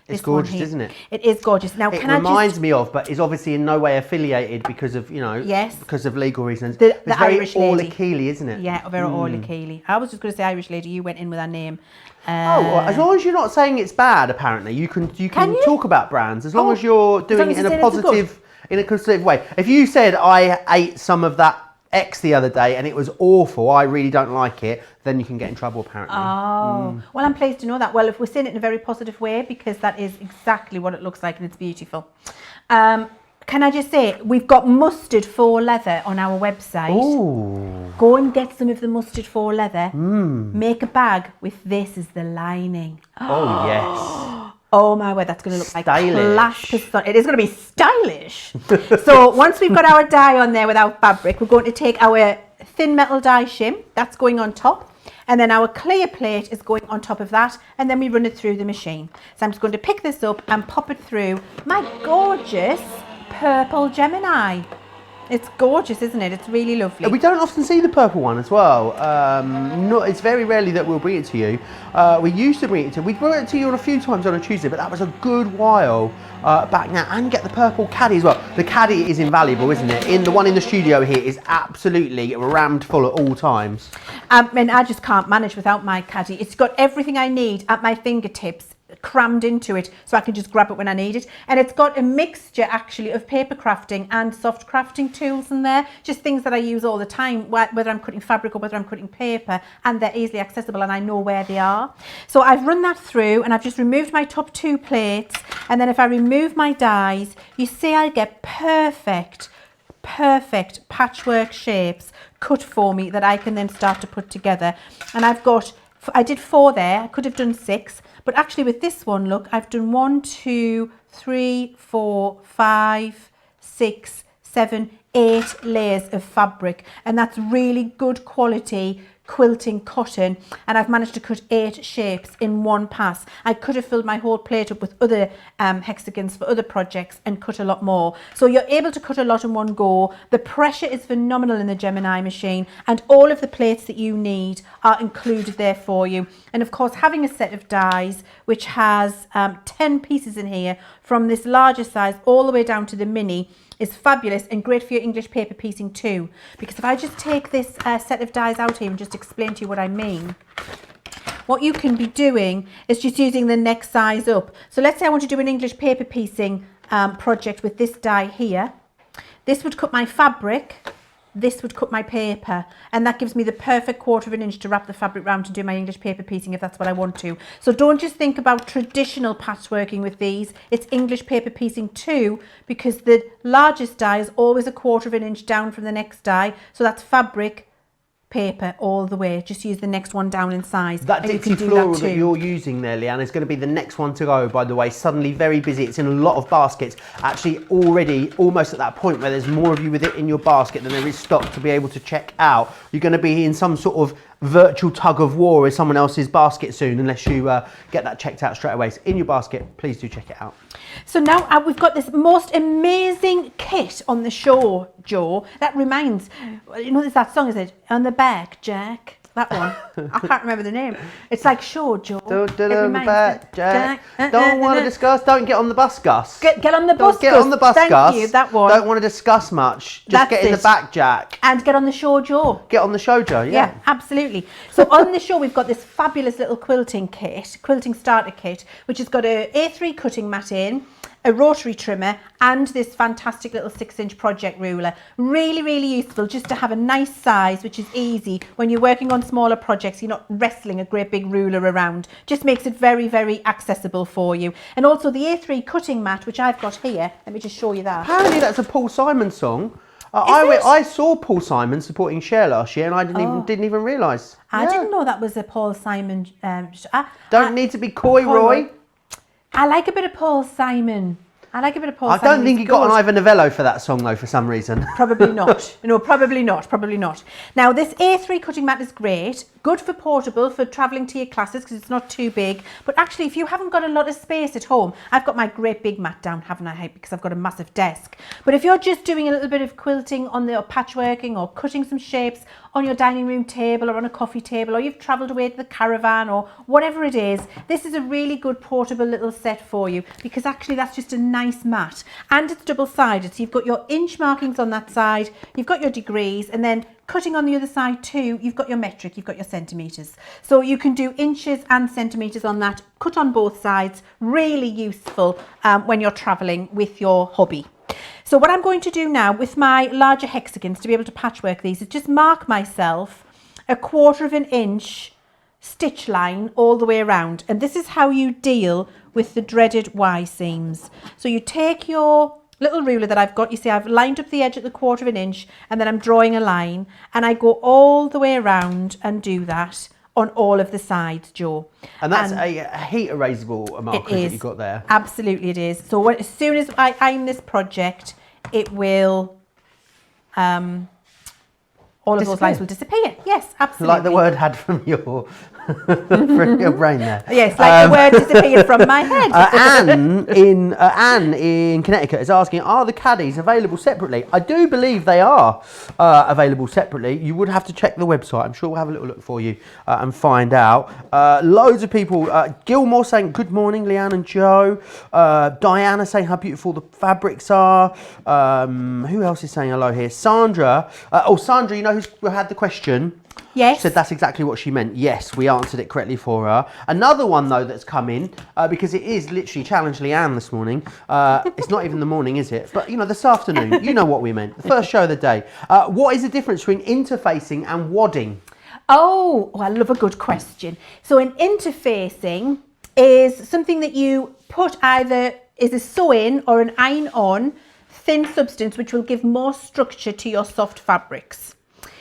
Speaker 1: It's gorgeous, isn't it?
Speaker 2: It is gorgeous. Now,
Speaker 1: it reminds me of, but is obviously in no way affiliated because of, you know,
Speaker 2: yes,
Speaker 1: because of legal reasons.
Speaker 2: The
Speaker 1: it's
Speaker 2: Irish
Speaker 1: very
Speaker 2: lady.
Speaker 1: Orla-Keely, isn't it?
Speaker 2: Yeah, very Orla-Keely. I was just going to say Irish lady. You went in with her name.
Speaker 1: As long as you're not saying it's bad, apparently you can talk about brands as long as you're doing it in a positive way. If you said I ate some of that X the other day and it was awful, I really don't like it, then you can get in trouble apparently.
Speaker 2: Well, I'm pleased to know that. Well, if we're saying it in a very positive way, because that is exactly what it looks like and it's beautiful. Can I just say, we've got mustard faux leather on our website.
Speaker 1: Ooh.
Speaker 2: Go and get some of the mustard faux leather. Make a bag with this as the lining.
Speaker 1: Oh, yes.
Speaker 2: Oh my word, that's going to look
Speaker 1: stylish.
Speaker 2: Like class. It is going to be stylish. So once we've got our die on there with our fabric, we're going to take our thin metal die shim. That's going on top. And then our clear plate is going on top of that. And then we run it through the machine. So I'm just going to pick this up and pop it through my gorgeous purple Gemini. It's gorgeous, isn't it? It's really lovely.
Speaker 1: We don't often see the purple one as well. It's very rarely that we'll bring it to you. We used to bring it to you. We brought it to you on a few times on a Tuesday, but that was a good while back now. And get the purple caddy as well. The caddy is invaluable, isn't it? The one in the studio here is absolutely rammed full at all times.
Speaker 2: And I just can't manage without my caddy. It's got everything I need at my fingertips, crammed into it, so I can just grab it when I need it. And it's got a mixture actually of paper crafting and soft crafting tools in there, just things that I use all the time, whether I'm cutting fabric or whether I'm cutting paper, and they're easily accessible and I know where they are. So I've run that through and I've just removed my top two plates, and then if I remove my dies, you see I get perfect patchwork shapes cut for me that I can then start to put together. And I did 4 there, I could have done 6, but actually with this one, look, I've done 1, 2, 3, 4, 5, 6, 7, 8 layers of fabric, and that's really good quality quilting cotton, and I've managed to cut 8 shapes in one pass. I could have filled my whole plate up with other hexagons for other projects and cut a lot more. So you're able to cut a lot in one go. The pressure is phenomenal in the Gemini machine, and all of the plates that you need are included there for you. And of course, having a set of dies which has 10 pieces in here, from this larger size all the way down to the mini, is fabulous and great for your English paper piecing too. Because if I just take this set of dies out here and just explain to you what I mean, what you can be doing is just using the next size up. So let's say I want to do an English paper piecing project with this die here. This would cut my fabric, this would cut my paper, and that gives me the perfect 1/4 inch to wrap the fabric round to do my English paper piecing if that's what I want to. So don't just think about traditional patchworking with these, it's English paper piecing too, because the largest die is always a 1/4 inch down from the next die, so that's fabric, paper all the way. Just use the next one down in size.
Speaker 1: That
Speaker 2: and you
Speaker 1: Dixie
Speaker 2: can do
Speaker 1: floral
Speaker 2: that
Speaker 1: that
Speaker 2: too.
Speaker 1: you're using there, Leanne, is going to be the next one to go, by the way. Suddenly very busy. It's in a lot of baskets. Actually, already almost at that point where there's more of you with it in your basket than there is stock to be able to check out. You're going to be in some sort of virtual tug of war with someone else's basket soon, unless you get that checked out straight away. So in your basket, please do check it out.
Speaker 2: So now we've got this most amazing kit on the show, Joe. That reminds, you know, there's that song, is it? On the back, Jack. That one. I can't remember the name. It's like show, Joe.
Speaker 1: Don't want to discuss. Don't get on the bus, Gus.
Speaker 2: Get on the bus,
Speaker 1: Get on the bus,
Speaker 2: Thank
Speaker 1: Gus.
Speaker 2: you, that one.
Speaker 1: Don't want to discuss much. Just
Speaker 2: That's
Speaker 1: get in the
Speaker 2: it.
Speaker 1: back, Jack.
Speaker 2: And get on the show, Joe.
Speaker 1: Get on the show, Joe.
Speaker 2: Yeah, absolutely. So on the show, we've got this fabulous little quilting kit, quilting starter kit, which has got a A3 cutting mat in, a rotary trimmer, and this fantastic little 6-inch project ruler. Really, really useful just to have a nice size, which is easy when you're working on smaller projects. You're not wrestling a great big ruler around. Just makes it very, very accessible for you. And also the A3 cutting mat, which I've got here. Let me just show you that.
Speaker 1: Apparently that's a Paul Simon song.
Speaker 2: it?
Speaker 1: I saw Paul Simon supporting Cher last year, and I didn't even realise.
Speaker 2: I didn't know that was a Paul Simon.
Speaker 1: Don't need to be coy, Roy.
Speaker 2: I like a bit of Paul Simon. I
Speaker 1: don't think you got an Ivan Novello for that song though, for some reason.
Speaker 2: Probably not. No, probably not. Now, this A3 cutting mat is great. Good for portable, for travelling to your classes, because it's not too big. But actually, if you haven't got a lot of space at home, I've got my great big mat down, haven't I? Because I've got a massive desk. But if you're just doing a little bit of quilting or patchworking or cutting some shapes on your dining room table or on a coffee table, or you've travelled away to the caravan or whatever it is, this is a really good portable little set for you, because actually that's just a nice mat. And it's double-sided, so you've got your inch markings on that side, you've got your degrees, and then cutting on the other side too, you've got your metric, you've got your centimetres. So you can do inches and centimetres on that, cut on both sides. Really useful when you're travelling with your hobby. So what I'm going to do now with my larger hexagons to be able to patchwork these is just mark myself 1/4 of an inch stitch line all the way around. And this is how you deal with the dreaded Y seams. So you take your little ruler that I've got, you see I've lined up the edge at the 1/4 of an inch, and then I'm drawing a line, and I go all the way around and do that on all of the sides, Joe.
Speaker 1: And that's a heat erasable marker that you've got there.
Speaker 2: Absolutely it is. So as soon as I aim this project, it will, all of those lines will disappear. Yes, absolutely.
Speaker 1: Like the word had from your from your brain there.
Speaker 2: Yes, like the word disappeared from my head.
Speaker 1: Anne in Connecticut is asking, are the caddies available separately? I do believe they are available separately. You would have to check the website. I'm sure we'll have a little look for you and find out. Loads of people. Gilmore saying, good morning, Leanne and Joe. Diana saying how beautiful the fabrics are. Who else is saying hello here? Sandra. Sandra, you know who had the question?
Speaker 2: Yes.
Speaker 1: Said that's exactly what she meant. Yes, we answered it correctly for her. Another one, though, that's come in, because it is literally Challenge Leanne this morning. It's not even the morning, is it? But, you know, this afternoon, you know what we meant. The first show of the day. What is the difference between interfacing and wadding?
Speaker 2: Oh, I love a good question. So an interfacing is something that you put either is a sew-in or an iron-on thin substance, which will give more structure to your soft fabrics.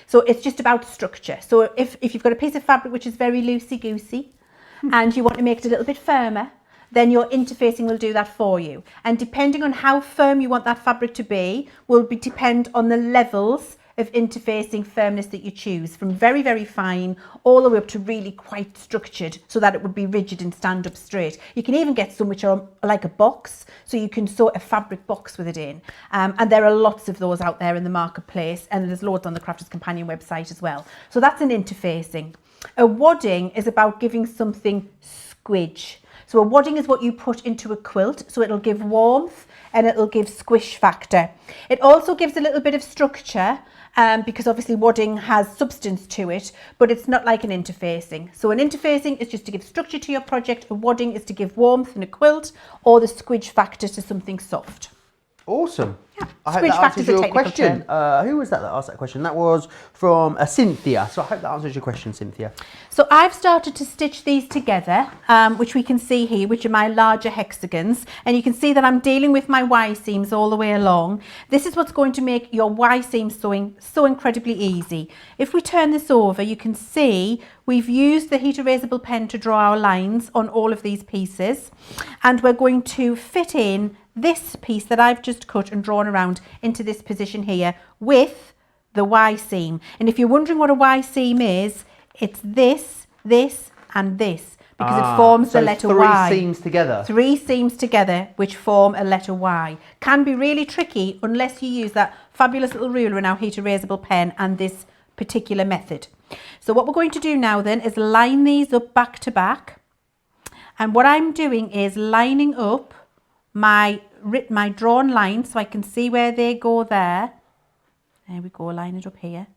Speaker 2: So it's just about structure. So if you've got a piece of fabric which is very loosey-goosey and you want to make it a little bit firmer, then your interfacing will do that for you. And depending on how firm you want that fabric to be, will depend on the levels of interfacing firmness that you choose, from very, very fine all the way up to really quite structured, so that it would be rigid and stand up straight. You can even get some which are like a box, so you can sew a fabric box with it in. And there are lots of those out there in the marketplace, and there's loads on the Crafters Companion website as well. So that's an interfacing. A wadding is about giving something squidge. So a wadding is what you put into a quilt, so it'll give warmth and it'll give squish factor. It also gives a little bit of structure, because obviously wadding has substance to it, but it's not like an interfacing. So an interfacing is just to give structure to your project. A wadding is to give warmth in a quilt, or the squidge factor to something soft.
Speaker 1: Awesome.
Speaker 2: Yeah.
Speaker 1: I hope
Speaker 2: Switch
Speaker 1: that
Speaker 2: back to
Speaker 1: answers
Speaker 2: the
Speaker 1: your
Speaker 2: technical
Speaker 1: question. Who was that asked that question? That was from Cynthia. So I hope that answers your question, Cynthia.
Speaker 2: So I've started to stitch these together, which we can see here, which are my larger hexagons. And you can see that I'm dealing with my Y seams all the way along. This is what's going to make your Y seam sewing so incredibly easy. If we turn this over, you can see we've used the heat erasable pen to draw our lines on all of these pieces. And we're going to fit in this piece that I've just cut and drawn around into this position here with the Y seam. And if you're wondering what a Y seam is, it's this, this and this, because it forms the letter Y.
Speaker 1: 3 seams together.
Speaker 2: 3 seams together which form a letter Y. Can be really tricky unless you use that fabulous little ruler in our heat erasable pen and this particular method. So what we're going to do now then is line these up back to back. And what I'm doing is lining up my drawn line so I can see where they go there. There we go, line it up here.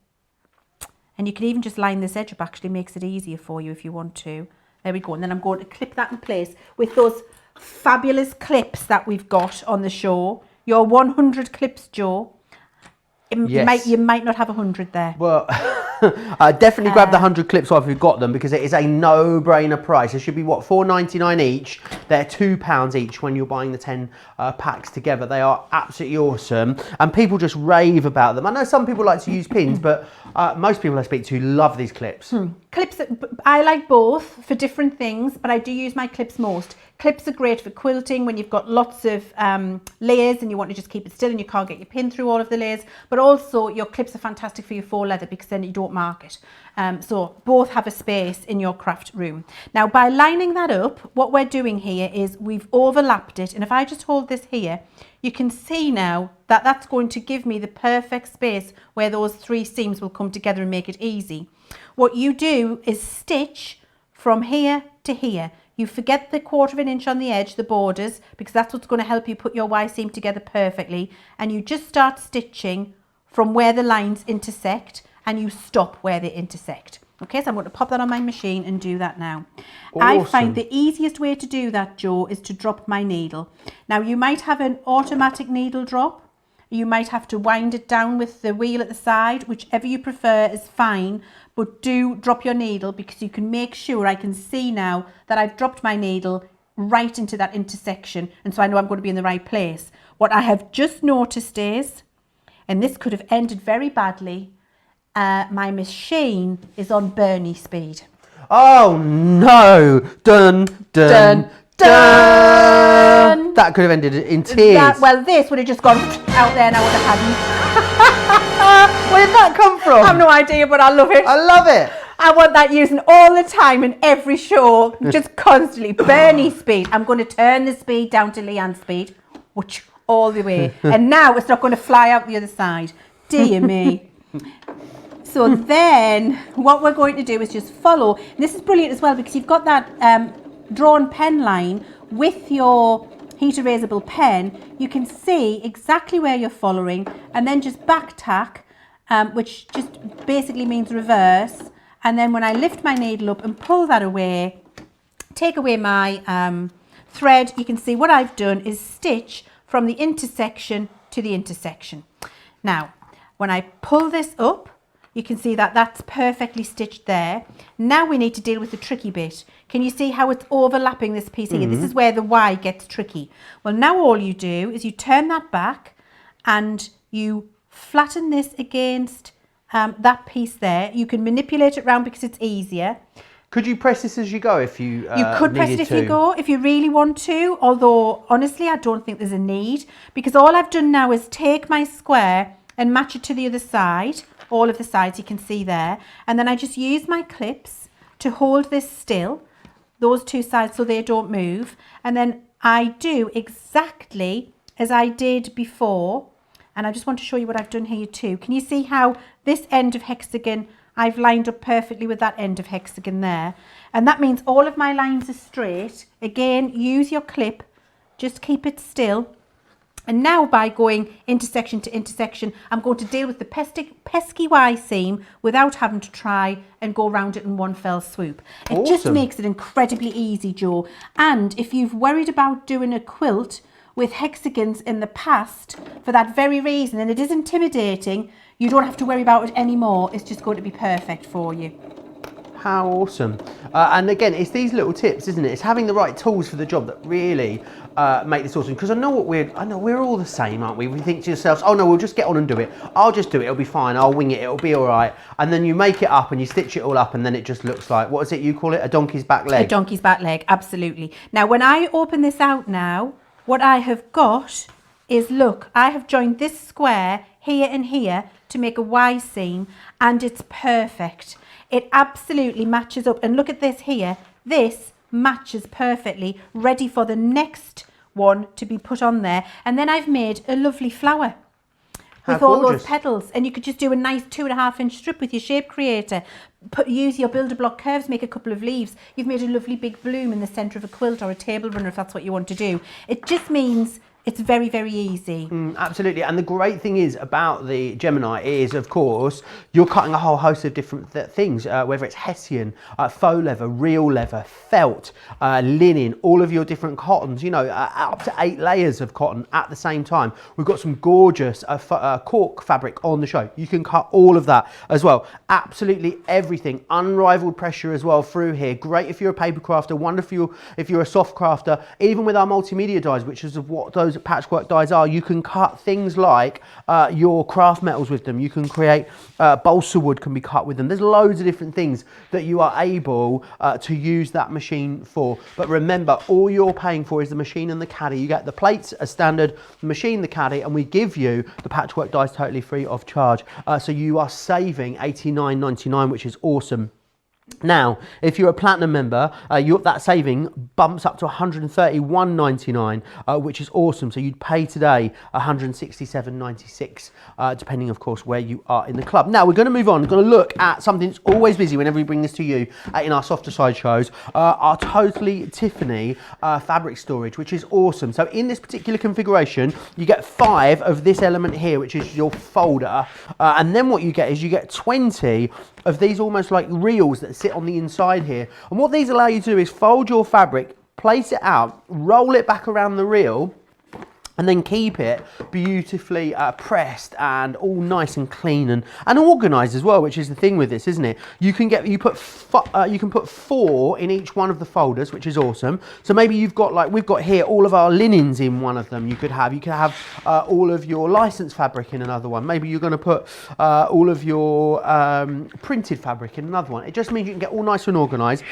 Speaker 2: And you can even just line this edge up, actually makes it easier for you if you want to. There we go, and then I'm going to clip that in place with those fabulous clips that we've got on the show. Your 100 clips, Joe.
Speaker 1: Yes.
Speaker 2: You might not have 100 there.
Speaker 1: Well, definitely grab the 100 clips while you've got them, because it is a no-brainer price. It should be, what, $4.99 each. They're £2 each when you're buying the 10 packs together. They are absolutely awesome, and people just rave about them. I know some people like to use pins, but most people I speak to love these clips.
Speaker 2: Clips, I like both for different things, but I do use my clips most. Clips are great for quilting when you've got lots of layers and you want to just keep it still and you can't get your pin through all of the layers. But also your clips are fantastic for your faux leather because then you don't mark it. So both have a space in your craft room. Now by lining that up, what we're doing here is we've overlapped it. And if I just hold this here, you can see now that that's going to give me the perfect space where those 3 seams will come together and make it easy. What you do is stitch from here to here. You forget the 1/4 inch on the edge, the borders, because that's what's going to help you put your Y seam together perfectly. And you just start stitching from where the lines intersect and you stop where they intersect. Okay, so I'm going to pop that on my machine and do that now.
Speaker 1: Awesome.
Speaker 2: I find the easiest way to do that, Joe, is to drop my needle. Now you might have an automatic needle drop. You might have to wind it down with the wheel at the side, whichever you prefer is fine, but do drop your needle because you can make sure I can see now that I've dropped my needle right into that intersection, and so I know I'm going to be in the right place. What I have just noticed is, and this could have ended very badly, my machine is on Bernie speed.
Speaker 1: Oh no! Dun, dun, dun, dun. That could have ended in tears.
Speaker 2: Well, this would have just gone out there and I would have hadn't.
Speaker 1: Where did that come from?
Speaker 2: I have no idea, but I love it.
Speaker 1: I love it.
Speaker 2: I want that using all the time in every show, just constantly. Bernie speed. I'm going to turn the speed down to Leanne's speed, which all the way. And now it's not going to fly out the other side. Dear me. So then what we're going to do is just follow. And this is brilliant as well because you've got that drawn pen line with your heat erasable pen. You can see exactly where you're following and then just back tack, which just basically means reverse. And then when I lift my needle up and pull that away, take away my thread, you can see what I've done is stitch from the intersection to the intersection. Now, when I pull this up, you can see that that's perfectly stitched there. Now we need to deal with the tricky bit. Can you see how it's overlapping this piece here? This is where the Y gets tricky. Well, now all you do is you turn that back and you flatten this against that piece there. You can manipulate it around because it's easier.
Speaker 1: Could you press this as you go if you
Speaker 2: You could press it if you go, if you really want to, although honestly I don't think there's a need because all I've done now is take my square and match it to the other side, all of the sides you can see there, and then I just use my clips to hold this still, those two sides so they don't move, and then I do exactly as I did before, and I just want to show you what I've done here too. Can you see how this end of hexagon I've lined up perfectly with that end of hexagon there, and that means all of my lines are straight. Again, use your clip, just keep it still. And now by going intersection to intersection, I'm going to deal with the pesky Y seam without having to try and go around it in one fell swoop. It
Speaker 1: Awesome.
Speaker 2: just makes it incredibly easy, Joe. And if you've worried about doing a quilt with hexagons in the past for that very reason, and it is intimidating. You don't have to worry about it anymore. It's just going to be perfect for you.
Speaker 1: How awesome. And again, it's these little tips, isn't it? It's having the right tools for the job that really make this awesome. Because I know we're all the same, aren't we? We think to yourselves, oh no, we'll just get on and do it. I'll just do it, it'll be fine, I'll wing it, it'll be all right. And then you make it up and you stitch it all up and then it just looks like, what is it you call it? A donkey's back leg?
Speaker 2: A donkey's back leg, absolutely. Now, when I open this out now, what I have got is, look, I have joined this square here and here to make a Y seam, and it's perfect. It absolutely matches up. And look at this here. This matches perfectly, ready for the next one to be put on there. And then I've made a lovely flower with all those petals. And you could just do a nice 2.5 inch strip with your shape creator. Use your builder block curves, make a couple of leaves. You've made a lovely big bloom in the centre of a quilt or a table runner if that's what you want to do. It just means it's very, very easy.
Speaker 1: Absolutely. And the great thing is about the Gemini is, of course, you're cutting a whole host of different things, whether it's Hessian, faux leather, real leather, felt, linen, all of your different cottons, you know, up to 8 layers of cotton at the same time. We've got some gorgeous cork fabric on the show. You can cut all of that as well. Absolutely everything. Unrivaled pressure as well through here. Great if you're a paper crafter, wonderful if you're a soft crafter. Even with our multimedia dies, which is what those patchwork dies are, you can cut things like your craft metals with them. You can create balsa wood can be cut with them. There's loads of different things that you are able to use that machine for. But remember, all you're paying for is the machine and the caddy. You get the plates as standard, the machine, the caddy, and we give you the patchwork dies totally free of charge. So you are saving $89.99, which is awesome. Now, if you're a platinum member, that saving bumps up to $131.99, which is awesome. So you'd pay today $167.96, depending, of course, where you are in the club. Now, we're going to move on. We're going to look at something that's always busy whenever we bring this to you in our softer side shows, our Totally Tiffany fabric storage, which is awesome. So in this particular configuration, you get 5 of this element here, which is your folder. And then what you get is you get 20 of these almost like reels that sit on the inside here. And what these allow you to do is fold your fabric, place it out, roll it back around the reel, and then keep it beautifully pressed and all nice and clean and organised as well, which is the thing with this, isn't it? You can put 4 in each one of the folders, which is awesome. So maybe you've got, like we've got here, all of our linens in one of them. You could have all of your licensed fabric in another one. Maybe you're going to put all of your printed fabric in another one. It just means you can get all nice and organised.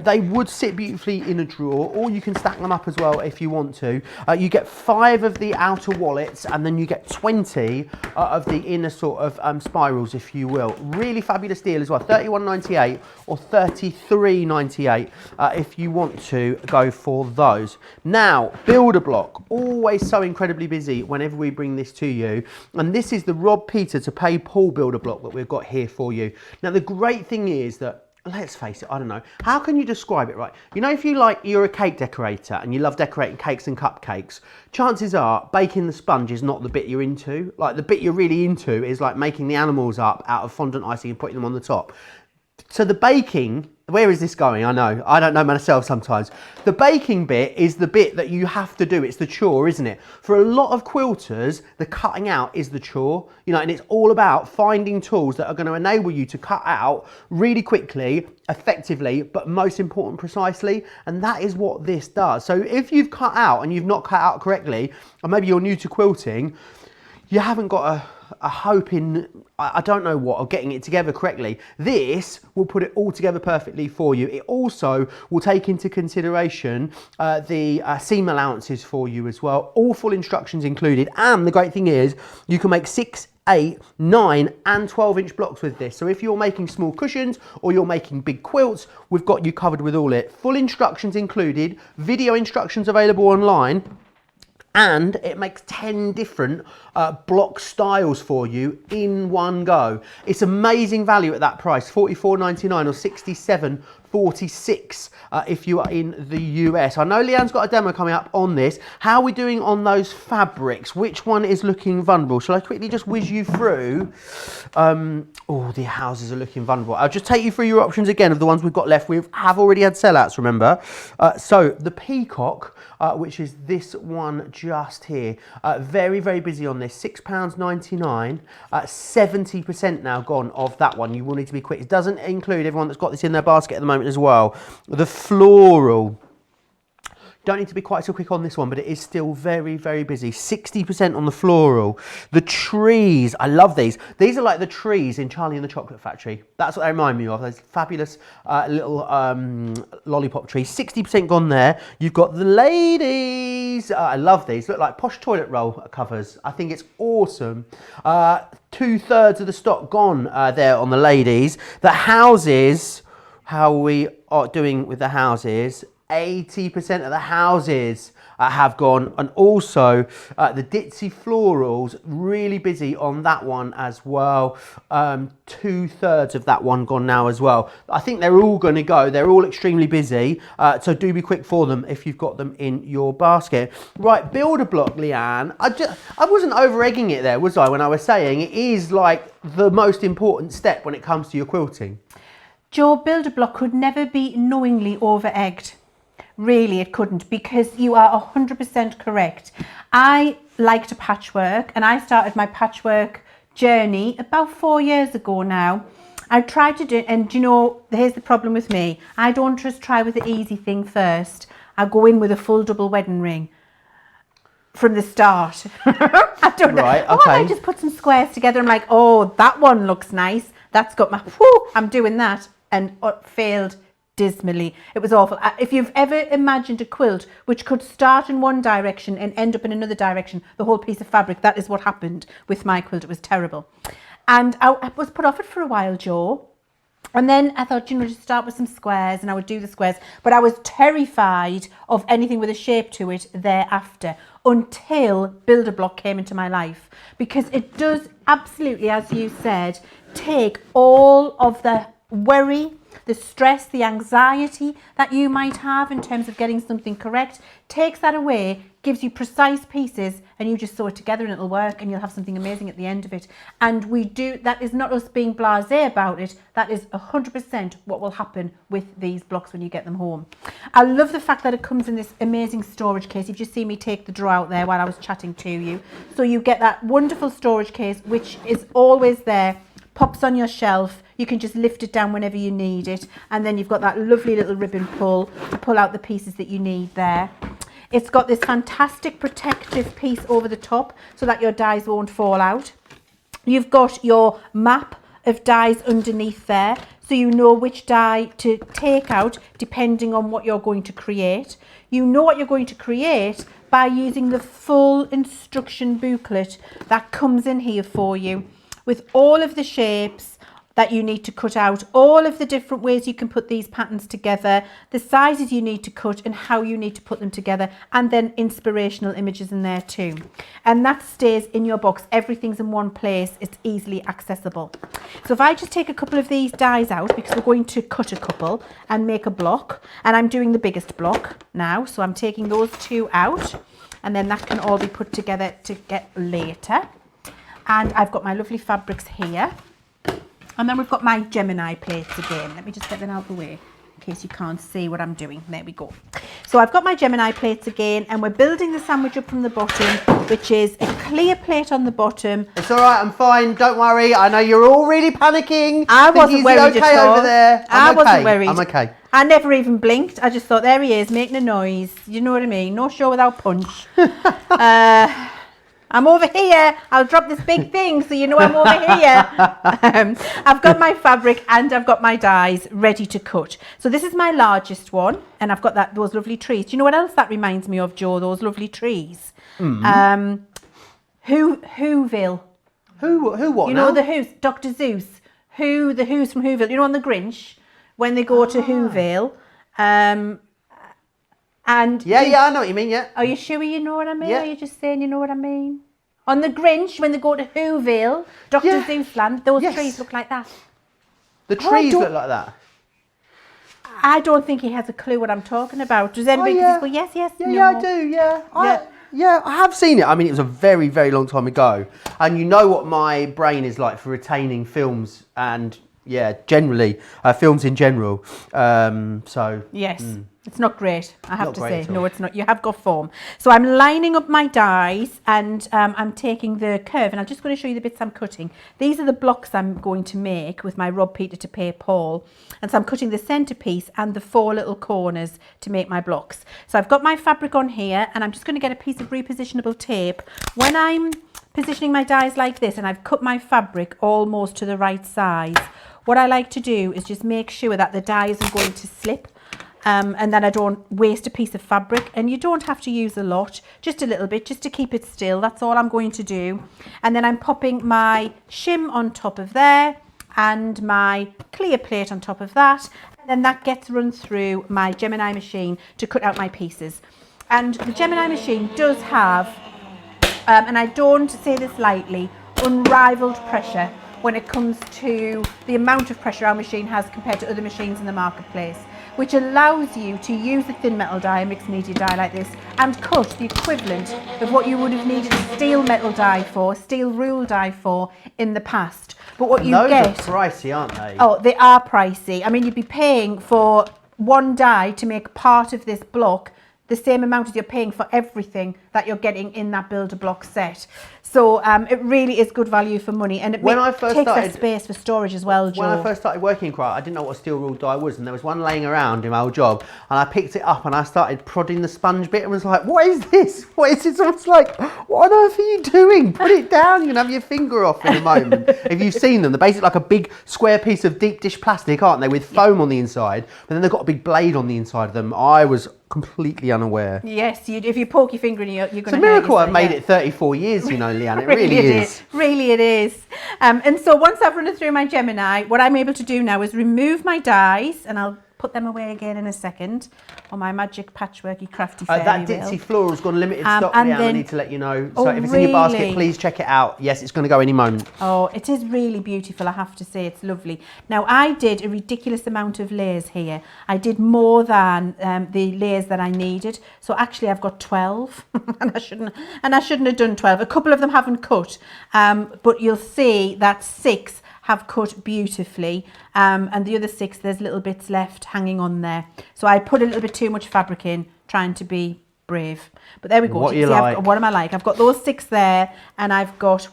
Speaker 1: They would sit beautifully in a drawer, or you can stack them up as well if you want to. You get 5 of the outer wallets, and then you get 20 of the inner sort of spirals, if you will. Really fabulous deal as well. $31.98 or $33.98 if you want to go for those. Now, builder block, always so incredibly busy whenever we bring this to you, and this is the Rob Peter to Pay Paul builder block that we've got here for you. Now, the great thing is that, let's face it, I don't know, how can you describe it, right? You know, if you're a cake decorator and you love decorating cakes and cupcakes, chances are baking the sponge is not the bit you're into. Like, the bit you're really into is like making the animals up out of fondant icing and putting them on the top. So the baking, where is this going? I know, I don't know myself sometimes. The baking bit is the bit that you have to do. It's the chore, isn't it? For a lot of quilters, the cutting out is the chore, you know, and it's all about finding tools that are going to enable you to cut out really quickly, effectively, but most important, precisely. And that is what this does. So if you've cut out and you've not cut out correctly, or maybe you're new to quilting, you haven't got a hope in, I don't know what, of getting it together correctly. This will put it all together perfectly for you. It also will take into consideration the seam allowances for you as well. All full instructions included. And the great thing is you can make 6, 8, 9 and 12-inch blocks with this. So if you're making small cushions or you're making big quilts, we've got you covered with all it. Full instructions included, video instructions available online, and it makes 10 different block styles for you in one go. It's amazing value at that price, $44.99 or $146 if you are in the US. I know Leanne's got a demo coming up on this. How are we doing on those fabrics? Which one is looking vulnerable? Shall I quickly just whiz you through? Oh, the houses are looking vulnerable. I'll just take you through your options again of the ones we've got left. We have already had sellouts, remember. So the peacock, which is this one just here. Very, very busy on this. £6.99. 70% now gone of that one. You will need to be quick. It doesn't include everyone that's got this in their basket at the moment as well. The floral. Don't need to be quite so quick on this one, but it is still very, very busy. 60% on the floral. The trees, I love these. These are like the trees in Charlie and the Chocolate Factory. That's what they remind me of. Those fabulous little lollipop trees. 60% gone there. You've got the ladies. I love these. Look like posh toilet roll covers. I think it's awesome. 2/3 of the stock gone there on the ladies. The houses, how we are doing with the houses. 80% of the houses have gone, and also the ditzy florals, really busy on that one as well. 2/3 of that one gone now as well. I think they're all going to go. They're all extremely busy, so do be quick for them if you've got them in your basket. Right, build a block, Leanne. I wasn't over egging it there, was I, when I was saying it is like the most important step when it comes to your quilting?
Speaker 2: Joe, build a block could never be knowingly over egged. Really, it couldn't, because you are 100% correct. I like to patchwork, and I started my patchwork journey about 4 years ago now. I tried to do it, and you know, here's the problem with me. I don't just try with the easy thing first. I go in with a full double wedding ring from the start. I don't know.
Speaker 1: Right,
Speaker 2: Oh, I just put some squares together. I'm like, oh, that one looks nice. That's got my, whoo, I'm doing that, and failed dismally. It was awful. If you've ever imagined a quilt which could start in one direction and end up in another direction, the whole piece of fabric, that is what happened with my quilt. It was terrible. And I was put off it for a while, Joe. And then I thought, you know, just start with some squares, and I would do the squares. But I was terrified of anything with a shape to it thereafter, until Builder Block came into my life. Because it does absolutely, as you said, take all of the worry, the stress, the anxiety that you might have in terms of getting something correct, takes that away, gives you precise pieces, and you just sew it together and it'll work, and you'll have something amazing at the end of it. And we do, that is not us being blasé about it, that is 100% what will happen with these blocks when you get them home. I love the fact that it comes in this amazing storage case. You've just seen me take the drawer out there while I was chatting to you. So you get that wonderful storage case, which is always there, pops on your shelf. You can just lift it down whenever you need it, and then you've got that lovely little ribbon pull to pull out the pieces that you need there. It's got this fantastic protective piece over the top so that your dies won't fall out. You've got your map of dies underneath there, so you know which die to take out depending on what you're going to create. You know what you're going to create by using the full instruction booklet that comes in here for you, with all of the shapes that you need to cut out, all of the different ways you can put these patterns together, the sizes you need to cut and how you need to put them together, and then inspirational images in there too. And that stays in your box. Everything's in one place. It's easily accessible. So if I just take a couple of these dies out, because we're going to cut a couple and make a block, and I'm doing the biggest block now, so I'm taking those two out, and then that can all be put together to get later. And I've got my lovely fabrics here. And then we've got my Gemini plates again. Let me just get them out of the way in case you can't see what I'm doing. There we go. So I've got my Gemini plates again, and we're building the sandwich up from the bottom, which is a clear plate on the bottom.
Speaker 1: It's all right, I'm fine. Don't worry. I know you're all really panicking.
Speaker 2: I wasn't worried
Speaker 1: okay
Speaker 2: at all.
Speaker 1: Over there?
Speaker 2: I wasn't worried.
Speaker 1: I'm okay.
Speaker 2: I never even blinked. I just thought, there he is, making a noise. You know what I mean? No show without punch. I'm over here. I'll drop this big thing so you know I'm over here. I've got my fabric and I've got my dies ready to cut. So this is my largest one, and I've got those lovely trees. Do you know what else that reminds me of, Joe? Those lovely trees. Whoville.
Speaker 1: Who what
Speaker 2: You
Speaker 1: now?
Speaker 2: know the Who's, Dr. Zeus. The Who's from Whoville. You know on the Grinch, when they go to Whoville. And
Speaker 1: yeah, I know what you mean, yeah.
Speaker 2: Are you sure you know what I mean?
Speaker 1: Yeah.
Speaker 2: Or are you just saying you know what I mean? On the Grinch, when they go to Whoville, Dr. Zeus land, those trees look like that.
Speaker 1: The trees look like that.
Speaker 2: I don't think he has a clue what I'm talking about. Does anybody just go, yes, yes,
Speaker 1: yeah,
Speaker 2: no?
Speaker 1: yeah, I do, yeah. Yeah, I have seen it. I mean, it was a very, very long time ago. And you know what my brain is like for retaining films and, generally, films in general.
Speaker 2: Yes, it's not great, I have to say.
Speaker 1: at all.
Speaker 2: No, it's not. You have got form. So I'm lining up my dies and I'm taking the curve, and I'm just going to show you the bits I'm cutting. These are the blocks I'm going to make with my Rob Peter to pay Paul. And so I'm cutting the centerpiece and the 4 little corners to make my blocks. So I've got my fabric on here, and I'm just going to get a piece of repositionable tape. When I'm positioning my dies like this and I've cut my fabric almost to the right size, what I like to do is just make sure that the die isn't going to slip. And then I don't waste a piece of fabric, and you don't have to use a lot, just a little bit, just to keep it still. That's all I'm going to do. And then I'm popping my shim on top of there and my clear plate on top of that, and then that gets run through my Gemini machine to cut out my pieces. And the Gemini machine does have, and I don't say this lightly, unrivaled pressure when it comes to the amount of pressure our machine has compared to other machines in the marketplace, which allows you to use a thin metal die, a mixed media die like this, and cut the equivalent of what you would have needed a steel metal die for, steel rule die for in the past. But what you get...
Speaker 1: Those are pricey, aren't they?
Speaker 2: Oh, they are pricey. I mean, you'd be paying for one die to make part of this block the same amount as you're paying for everything that you're getting in that builder block set. So it really is good value for money, and it takes that space for storage as well, Joe.
Speaker 1: When I first started working in Cork, I didn't know what a steel ruled die was, and there was one laying around in my old job, and I picked it up and I started prodding the sponge bit and was like, what is this? What is this? I was like, what on earth are you doing? Put it down, you're gonna have your finger off in a moment. If you've seen them, they're basically like a big square piece of deep dish plastic, aren't they, with foam on the inside, but then they've got a big blade on the inside of them. I was completely unaware.
Speaker 2: Yes, if you poke your finger in, you're going to.
Speaker 1: It's a miracle I've made it 34 years, you know, Leanne. It really is.
Speaker 2: Really it is. And so once I've run it through my Gemini, what I'm able to do now is remove my dies, and I'll put them away again in a second on my magic patchworky crafty fairy
Speaker 1: that
Speaker 2: wheel.
Speaker 1: Ditsy floral's gone limited stock, Leanne, I need to let you know. So if it's in your basket, please check it out. Yes, it's going to go any moment.
Speaker 2: Oh, it is really beautiful, I have to say. It's lovely. Now, I did a ridiculous amount of layers here. I did more than the layers that I needed. So actually, I've got 12, and I shouldn't have done 12. A couple of them haven't cut, but you'll see that 6 have cut beautifully, and the other 6, there's little bits left hanging on there. So I put a little bit too much fabric in, trying to be brave. But there we go.
Speaker 1: What
Speaker 2: am I like? I've got those 6 there, and I've got 6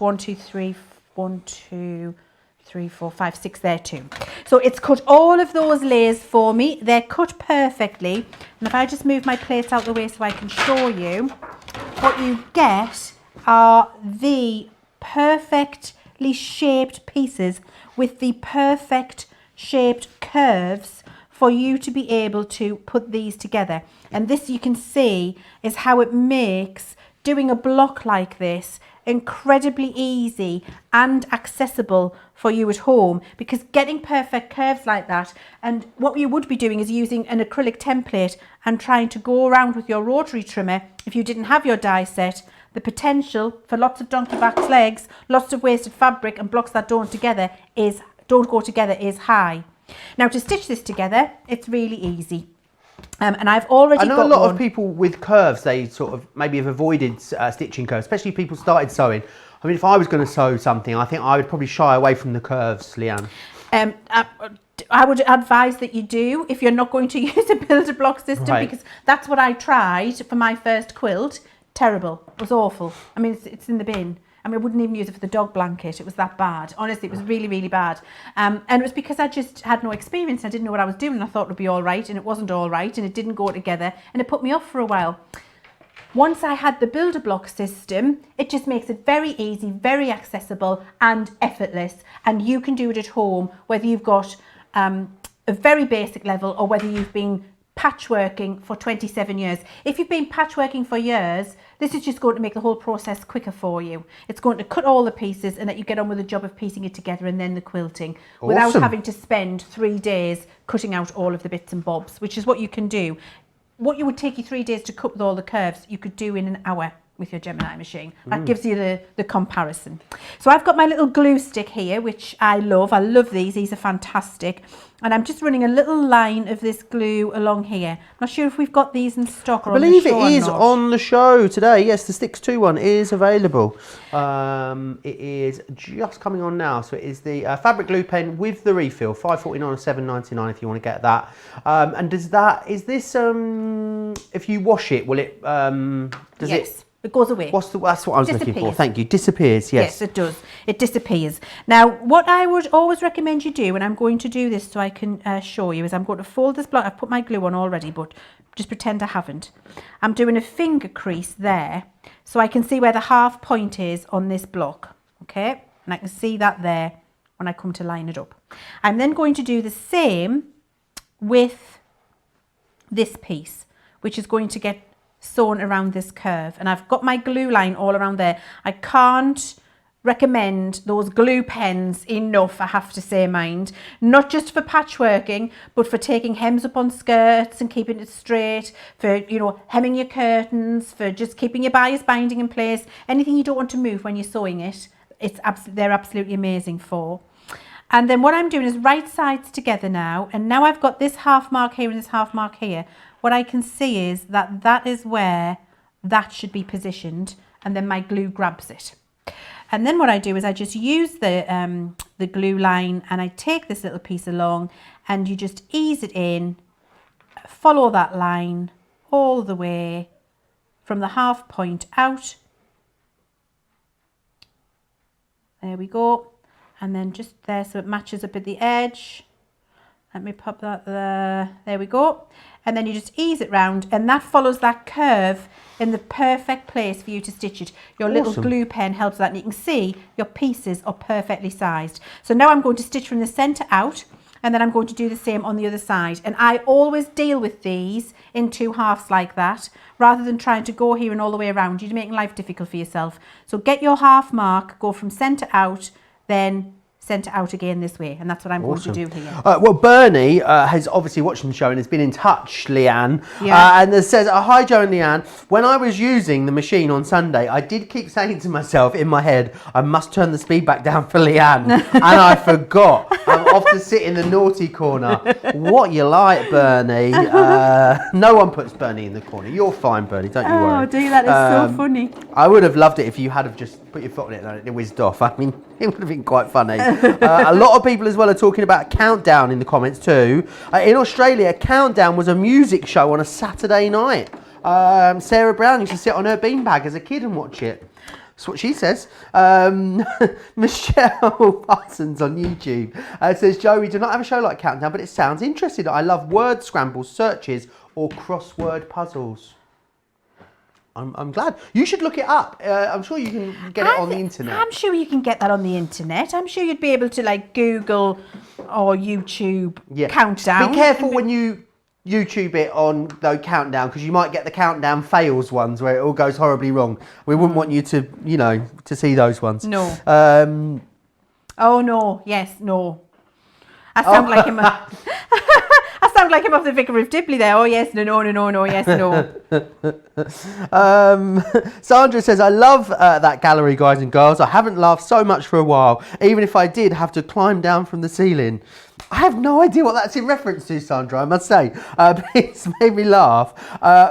Speaker 2: there too. So it's cut all of those layers for me. They're cut perfectly. And if I just move my plates out the way so I can show you, what you get are the perfectly shaped pieces with the perfect shaped curves for you to be able to put these together. And this, you can see, is how it makes doing a block like this incredibly easy and accessible for you at home, because getting perfect curves like that, and what you would be doing is using an acrylic template and trying to go around with your rotary trimmer if you didn't have your die set. The potential for lots of donkey backs legs, lots of wasted fabric, and blocks that don't go together is high. Now, to stitch this together, it's really easy. And I've already got
Speaker 1: I know a lot of people with curves, they sort of maybe have avoided stitching curves, especially if people started sewing. I mean, if I was going to sew something, I think I would probably shy away from the curves, Leanne.
Speaker 2: I would advise that you do if you're not going to use a builder block system, because that's what I tried for my first quilt. Terrible. It was awful. I mean, it's in the bin. I mean, I wouldn't even use it for the dog blanket. It was that bad. Honestly, it was really, really bad. And it was because I just had no experience. I didn't know what I was doing, and I thought it would be all right, and it wasn't all right, and it didn't go together, and it put me off for a while. Once I had the builder block system, it just makes it very easy, very accessible, and effortless. And you can do it at home, whether you've got a very basic level or whether you've been patchworking for 27 years. If you've been patchworking for years, this is just going to make the whole process quicker for you. It's going to cut all the pieces and let you get on with the job of piecing it together and then the quilting without having to spend 3 days cutting out all of the bits and bobs, which is what you can do. What you would take you 3 days to cut with all the curves, you could do in an hour. with your Gemini machine. That gives you the comparison. So I've got my little glue stick here, which I love. I love these. These are fantastic. And I'm just running a little line of this glue along here. I'm not sure if we've got these in stock or
Speaker 1: I believe
Speaker 2: on the show
Speaker 1: it is on the show today. Yes, the Sticks 2 one is available. It is just coming on now. So it is the fabric glue pen with the refill, $5.49 or $7.99 if you want to get that. And is this if you wash it, will it does
Speaker 2: yes. It goes away.
Speaker 1: That's what I was looking for. Thank you. Disappears, yes.
Speaker 2: Yes, it does. It disappears. Now, what I would always recommend you do, and I'm going to do this so I can show you, is I'm going to fold this block. I've put my glue on already, but just pretend I haven't. I'm doing a finger crease there so I can see where the half point is on this block, okay? And I can see that there when I come to line it up. I'm then going to do the same with this piece, which is going to get sewn around this curve, and I've got my glue line all around there. I can't recommend those glue pens enough, I have to say, mind, not just for patchworking, but for taking hems up on skirts and keeping it straight, for, you know, hemming your curtains, for just keeping your bias binding in place, anything you don't want to move when you're sewing it. They're absolutely amazing for. And then what I'm doing is right sides together now, and now I've got this half mark here and this half mark here. What I can see is that is where that should be positioned, and then my glue grabs it. And then what I do is I just use the glue line, and I take this little piece along, and you just ease it in, follow that line all the way from the half point out. There we go. And then just there so it matches up at the edge. Let me pop that there. There we go. And then you just ease it round, and that follows that curve in the perfect place for you to stitch it. Your little glue pen helps that, and you can see your pieces are perfectly sized. So now I'm going to stitch from the centre out, and then I'm going to do the same on the other side. And I always deal with these in two halves like that, rather than trying to go here and all the way around. You're making life difficult for yourself. So get your half mark, go from centre out, then centre out again this way, and that's what I'm going to do here.
Speaker 1: Well, Bernie has obviously watched the show and has been in touch, Leanne, and it says, hi Joe and Leanne, when I was using the machine on Sunday, I did keep saying to myself in my head, I must turn the speed back down for Leanne, and I forgot. I'm off to sit in the naughty corner. What you like, Bernie? No one puts Bernie in the corner. You're fine, Bernie, don't you worry.
Speaker 2: Oh, do that is so funny.
Speaker 1: I would have loved it if you had have just put your foot on it and it whizzed off. I mean, it would have been quite funny. A lot of people as well are talking about Countdown in the comments too. In Australia, Countdown was a music show on a Saturday night. Sarah Brown used to sit on her beanbag as a kid and watch it. That's what she says. Michelle Parsons on YouTube says, Joe, we do not have a show like Countdown, but it sounds interesting. I love word scrambles, searches, or crossword puzzles. I'm glad. You should look it up. I'm sure you can get it on the internet.
Speaker 2: I'm sure you can get that on the internet. I'm sure you'd be able to like Google or YouTube Countdown.
Speaker 1: Be careful when you YouTube it on the Countdown, because you might get the Countdown fails ones where it all goes horribly wrong. We wouldn't want you to, you know, to see those ones.
Speaker 2: No. Oh no. Yes. No. I sound like him. I sound like him off the Vicar of Dibley there. Oh yes, no, yes, no.
Speaker 1: Sandra says, I love that gallery, guys and girls. I haven't laughed so much for a while, even if I did have to climb down from the ceiling. I have no idea what that's in reference to, Sandra, I must say. But it's made me laugh.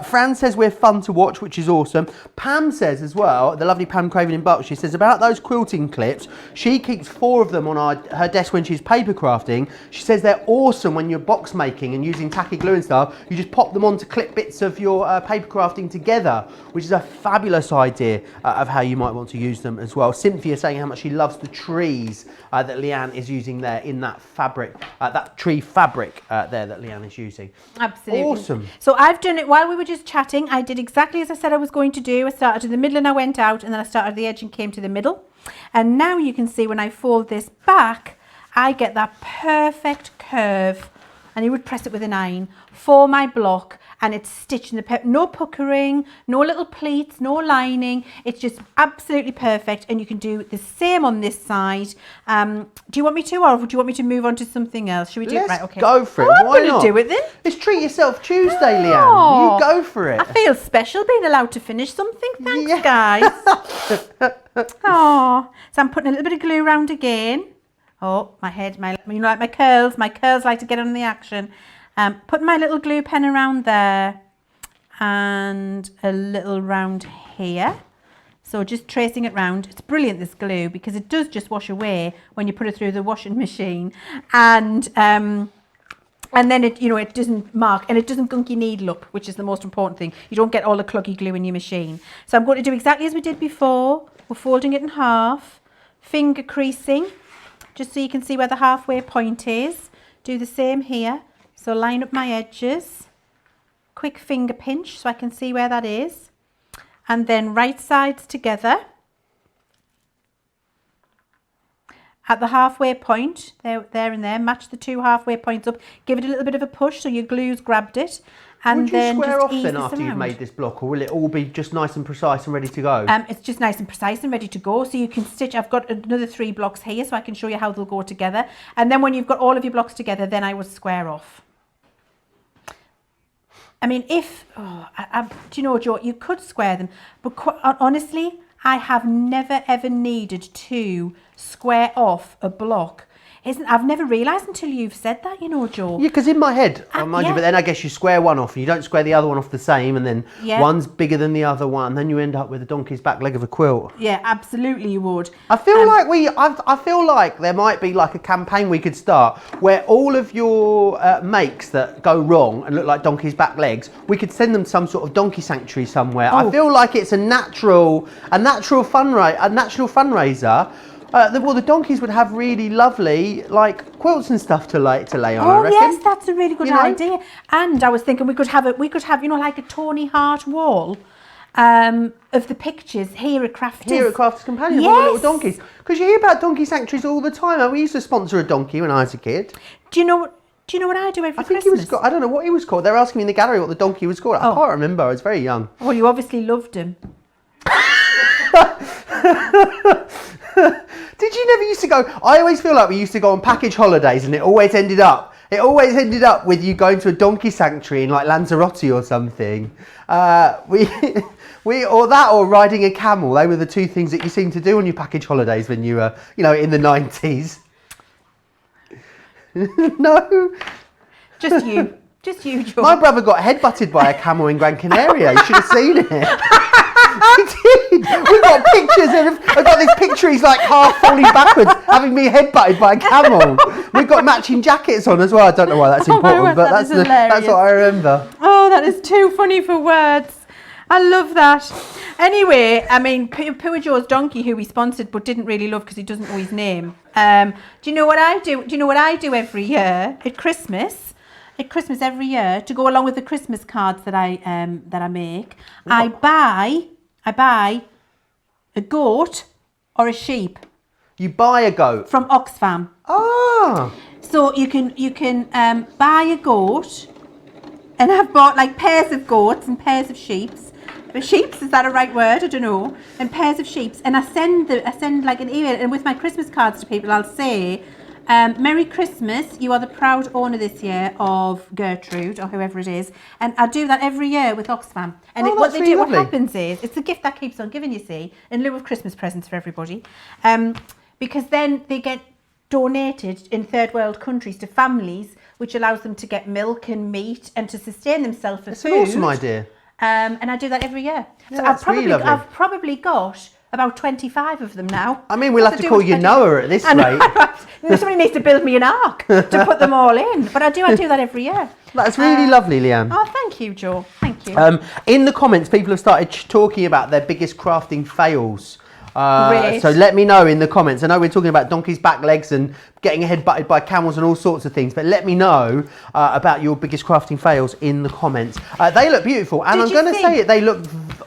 Speaker 1: Fran says we're fun to watch, which is awesome. Pam says as well, the lovely Pam Craven in Bucks, she says about those quilting clips, she keeps 4 of them on her desk when she's paper crafting. She says they're awesome when you're box making and using tacky glue and stuff. You just pop them on to clip bits of your paper crafting together, which is a fabulous idea of how you might want to use them as well. Cynthia saying how much she loves the trees that Leanne is using there in that fabric, that tree fabric there that Leanne is using.
Speaker 2: Absolutely.
Speaker 1: Awesome.
Speaker 2: So I've done it while we were just chatting. I did exactly as I said I was going to do. I started in the middle and I went out, and then I started at the edge and came to the middle. And now you can see when I fold this back, I get that perfect curve, and you would press it with an iron for my block. and it's stitched in the no puckering, no little pleats, no lining. It's just absolutely perfect, and you can do the same on this side. Do you want me to, or do you want me to move on to something else? Should we do it? Right, okay.
Speaker 1: Go for it.
Speaker 2: Oh,
Speaker 1: Why
Speaker 2: I'm
Speaker 1: not?
Speaker 2: going to do it then.
Speaker 1: It's Treat Yourself Tuesday, Leanne.
Speaker 2: Oh,
Speaker 1: You go for it.
Speaker 2: I feel special being allowed to finish something. Thanks, guys. Oh, so I'm putting a little bit of glue around again. Oh, my head, you know, like my curls. My curls like to get on the action. Putting my little glue pen around there and a little round here. So just tracing it round. It's brilliant, this glue, because it does just wash away when you put it through the washing machine. And then it, you know, it doesn't mark, and it doesn't gunk your needle up, which is the most important thing. You don't get all the cluggy glue in your machine. So I'm going to do exactly as we did before. We're folding it in half, finger creasing, just so you can see where the halfway point is. Do the same here. So line up my edges, quick finger pinch so I can see where that is. And then right sides together. At the halfway point, there and there, match the two halfway points up. Give it a little bit of a push so your glue's grabbed it. And
Speaker 1: Would you
Speaker 2: then
Speaker 1: square
Speaker 2: just
Speaker 1: off
Speaker 2: ease
Speaker 1: then
Speaker 2: this
Speaker 1: after you've
Speaker 2: around.
Speaker 1: made this block, or will it all be just nice and precise and ready to go?
Speaker 2: It's just nice and precise and ready to go. So you can stitch, I've got another 3 blocks here so I can show you how they'll go together. And then when you've got all of your blocks together, then I would square off. I mean, if, do you know, Joe, you could square them, but honestly, I have never ever needed to square off a block. I've never realised until you've said that, you know, Joe.
Speaker 1: Yeah, because in my head, mind you, but then I guess you square one off and you don't square the other one off the same, and then one's bigger than the other one, and then you end up with a donkey's back leg of a quilt.
Speaker 2: Yeah, absolutely you would.
Speaker 1: I feel like I feel like there might be like a campaign we could start where all of your makes that go wrong and look like donkey's back legs, we could send them to some sort of donkey sanctuary somewhere. I feel like it's a natural fundraiser. The donkeys would have really lovely like quilts and stuff to lay on. I reckon.
Speaker 2: Yes, that's a really good idea. And I was thinking we could have you know, like a Tony Hart wall of the pictures here at Crafters.
Speaker 1: Here at Crafters Companion,
Speaker 2: yes.
Speaker 1: All the little donkeys. Because you hear about donkey sanctuaries all the time. We used to sponsor a donkey when I was a kid.
Speaker 2: Do you know what I do every Christmas?
Speaker 1: He was called, I don't know what he was called. They were asking me in the gallery what the donkey was called. I can't remember. I was very young.
Speaker 2: Well, you obviously loved him.
Speaker 1: Did you never used to go? I always feel like we used to go on package holidays, and it always ended up with you going to a donkey sanctuary in like Lanzarote or something. Or riding a camel. They were the two things that you seemed to do on your package holidays when you were, you know, in the 90s. No,
Speaker 2: just you, Joe.
Speaker 1: My brother got headbutted by a camel in Gran Canaria. You should have seen it. He did. We've got pictures. I've got this picture. He's like half falling backwards, having me headbutted by a camel. We've got matching jackets on as well. I don't know why that's important, but that's what I remember.
Speaker 2: Oh, that is too funny for words. I love that. Anyway, I mean, poor Joe's donkey, who we sponsored but didn't really love because he doesn't know his name. Do you know what I do? Do you know what I do every year at Christmas? At Christmas every year, to go along with the Christmas cards that I make, I buy a goat or a sheep.
Speaker 1: You buy a goat
Speaker 2: from Oxfam.
Speaker 1: Oh.
Speaker 2: So you can buy a goat, and I've bought like pairs of goats and pairs of sheeps. Sheeps, is that a right word? I don't know. And pairs of sheeps, and I send like an email, and with my Christmas cards to people, I'll say, Merry Christmas, you are the proud owner this year of Gertrude, or whoever it is. And I do that every year with Oxfam. And what happens is, it's the gift that keeps on giving, you see, in lieu of Christmas presents for everybody. Because then they get donated in third world countries to families, which allows them to get milk and meat and to sustain themselves with food.
Speaker 1: It's an awesome idea.
Speaker 2: And I do that every year.
Speaker 1: Yeah,
Speaker 2: so
Speaker 1: I've
Speaker 2: probably got about 25 of them now.
Speaker 1: I mean, we'll have to call you Noah at this rate.
Speaker 2: Somebody needs to build me an ark to put them all in. But I do that every year.
Speaker 1: That's really lovely, Leanne.
Speaker 2: Oh, thank you, Joe. Thank you.
Speaker 1: In the comments, people have started talking about their biggest crafting fails. So let me know in the comments. I know we're talking about donkey's back legs and getting headbutted by camels and all sorts of things, but let me know about your biggest crafting fails in the comments. They look beautiful, and I'm going to say it, they look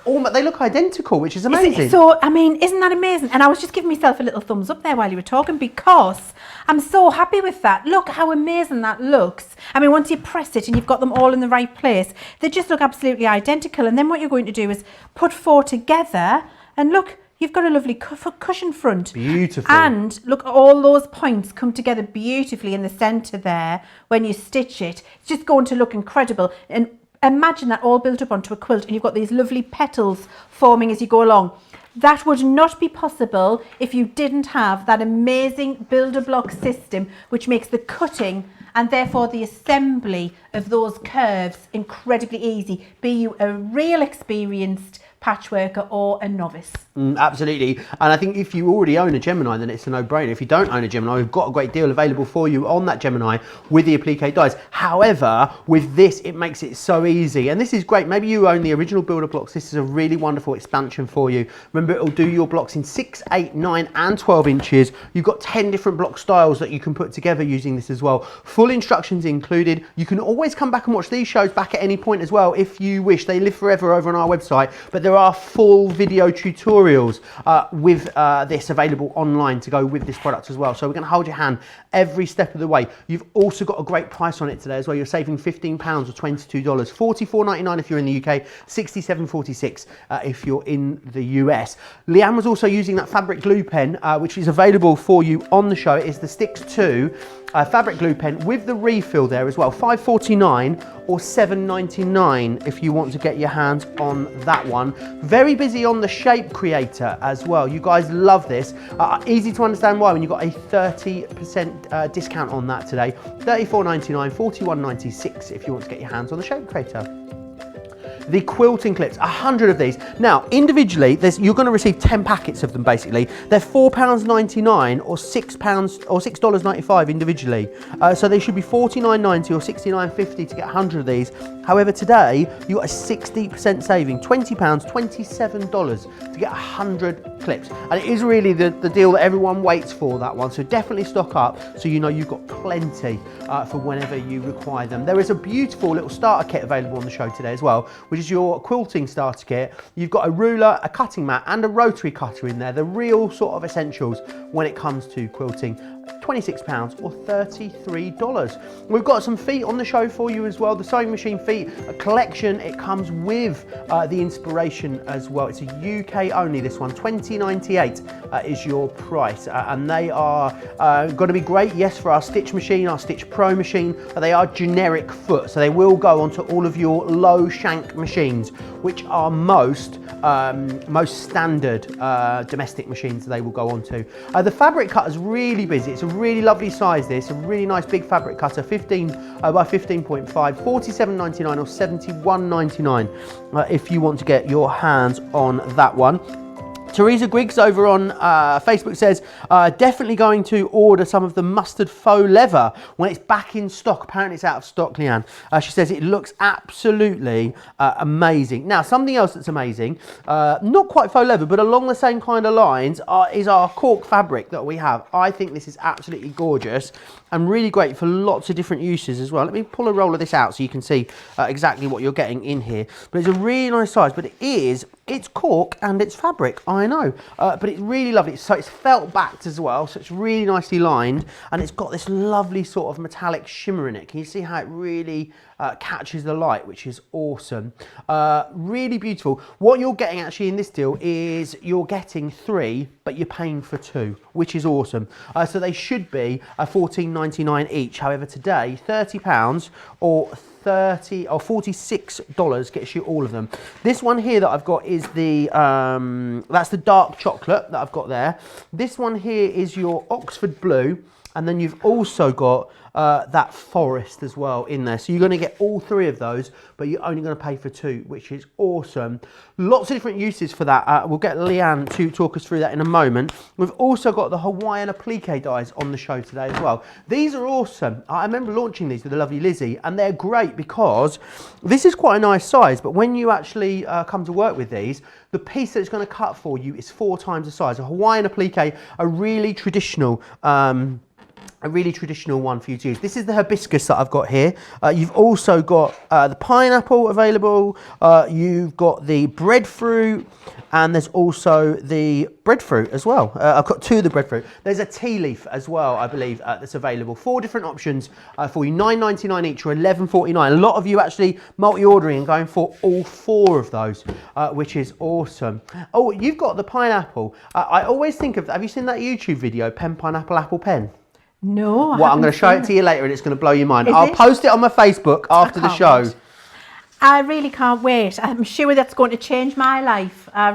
Speaker 1: they look identical, which is amazing.
Speaker 2: So, I mean, isn't that amazing? And I was just giving myself a little thumbs up there while you were talking, because I'm so happy with that. Look how amazing that looks. I mean, once you press it and you've got them all in the right place, they just look absolutely identical. And then what you're going to do is put 4 together, and look, you've got a lovely cushion front.
Speaker 1: Beautiful.
Speaker 2: And look, all those points come together beautifully in the centre there when you stitch it. It's just going to look incredible. And imagine that all built up onto a quilt, and you've got these lovely petals forming as you go along. That would not be possible if you didn't have that amazing builder block system, which makes the cutting and therefore the assembly of those curves incredibly easy, be you a real experienced patchworker or a novice.
Speaker 1: Absolutely. And I think if you already own a Gemini, then it's a no-brainer. If you don't own a Gemini, we've got a great deal available for you on that Gemini with the applique dies. However, with this, it makes it so easy. And this is great. Maybe you own the original builder blocks. This is a really wonderful expansion for you. Remember, it'll do your blocks in 6, 8, 9 and 12 inches. You've got 10 different block styles that you can put together using this as well. Full instructions included. You can always come back and watch these shows back at any point as well if you wish. They live forever over on our website, but there are full video tutorials with this available online to go with this product as well. So we're going to hold your hand every step of the way. You've also got a great price on it today as well. You're saving £15 or $22. $44.99 if you're in the UK, $67.46 if you're in the US. Leanne was also using that fabric glue pen, which is available for you on the show. It is the Sticks 2 fabric glue pen with the refill there as well. $5.49 or $7.99 if you want to get your hands on that one. Very busy on the Shape Creator as well. You guys love this. Easy to understand why when you've got a 30% discount on that today. $34.99, $41.96 if you want to get your hands on the Shape Creator. The quilting clips, 100 of these. Now, individually, you're going to receive 10 packets of them, basically. They're £4.99 or $6.95 individually. So they should be $49.90 or $69.50 to get 100 of these. However, today, you got a 60% saving, £20, $27 to get 100 clips. And it is really the deal that everyone waits for, that one. So definitely stock up so you know you've got plenty for whenever you require them. There is a beautiful little starter kit available on the show today as well, which is your quilting starter kit. You've got a ruler, a cutting mat and a rotary cutter in there, the real sort of essentials when it comes to quilting. £26 or $33. We've got some feet on the show for you as well. The sewing machine feet, a collection. It comes with the inspiration as well. It's a UK only, this one. $20.98 is your price. And they are going to be great, yes, for our Stitch machine, our Stitch Pro machine. But they are generic foot, so they will go onto all of your low shank machines, which are most standard domestic machines they will go onto. The fabric cutter is really busy. It's a really lovely size, this, a really nice big fabric cutter, 15 by 15.5, $47.99 or $71.99 if you want to get your hands on that one. Teresa Griggs over on Facebook says, definitely going to order some of the mustard faux leather when it's back in stock. Apparently it's out of stock, Leanne. She says it looks absolutely amazing. Now, something else that's amazing, not quite faux leather, but along the same kind of lines is our Cork fabric that we have. I think this is absolutely gorgeous and really great for lots of different uses as well. Let me pull a roll of this out so you can see exactly what you're getting in here. But it's a really nice size, but it's cork and it's fabric, I know, but it's really lovely. So it's felt backed as well, so it's really nicely lined, and it's got this lovely sort of metallic shimmer in it. Can you see how it really catches the light, which is awesome. Really beautiful. What you're getting actually in this deal is you're getting 3, but you're paying for 2, which is awesome. So they should be $14.99 each. However, today, £30 or $46 gets you all of them. This one here that I've got is the that's the dark chocolate that I've got there. This one here is your Oxford blue, and then you've also got that forest as well in there. So you're going to get all 3 of those, but you're only going to pay for 2, which is awesome. Lots of different uses for that. We'll get Leanne to talk us through that in a moment. We've also got the Hawaiian applique dies on the show today as well. These are awesome. I remember launching these with the lovely Lizzie, and they're great because this is quite a nice size, but when you actually come to work with these, the piece that it's going to cut for you is 4 times the size. A Hawaiian applique, a really traditional a really traditional one for you to use. This is the hibiscus that I've got here. You've also got the pineapple available. You've got the breadfruit, and there's also the breadfruit as well. I've got 2 of the breadfruit. There's a tea leaf as well, I believe, that's available. 4 different options for you, $9.99 each or $11.49. A lot of you actually multi-ordering and going for all 4 of those, which is awesome. Oh, you've got the pineapple. I always think of, have you seen that YouTube video, pen, pineapple, apple, pen?
Speaker 2: No.
Speaker 1: Well, I'm going to show it to you later and it's going to blow your mind.
Speaker 2: Is
Speaker 1: I'll
Speaker 2: it?
Speaker 1: post it on my Facebook after the show.
Speaker 2: Wait. I really can't wait. I'm sure that's going to change my life. I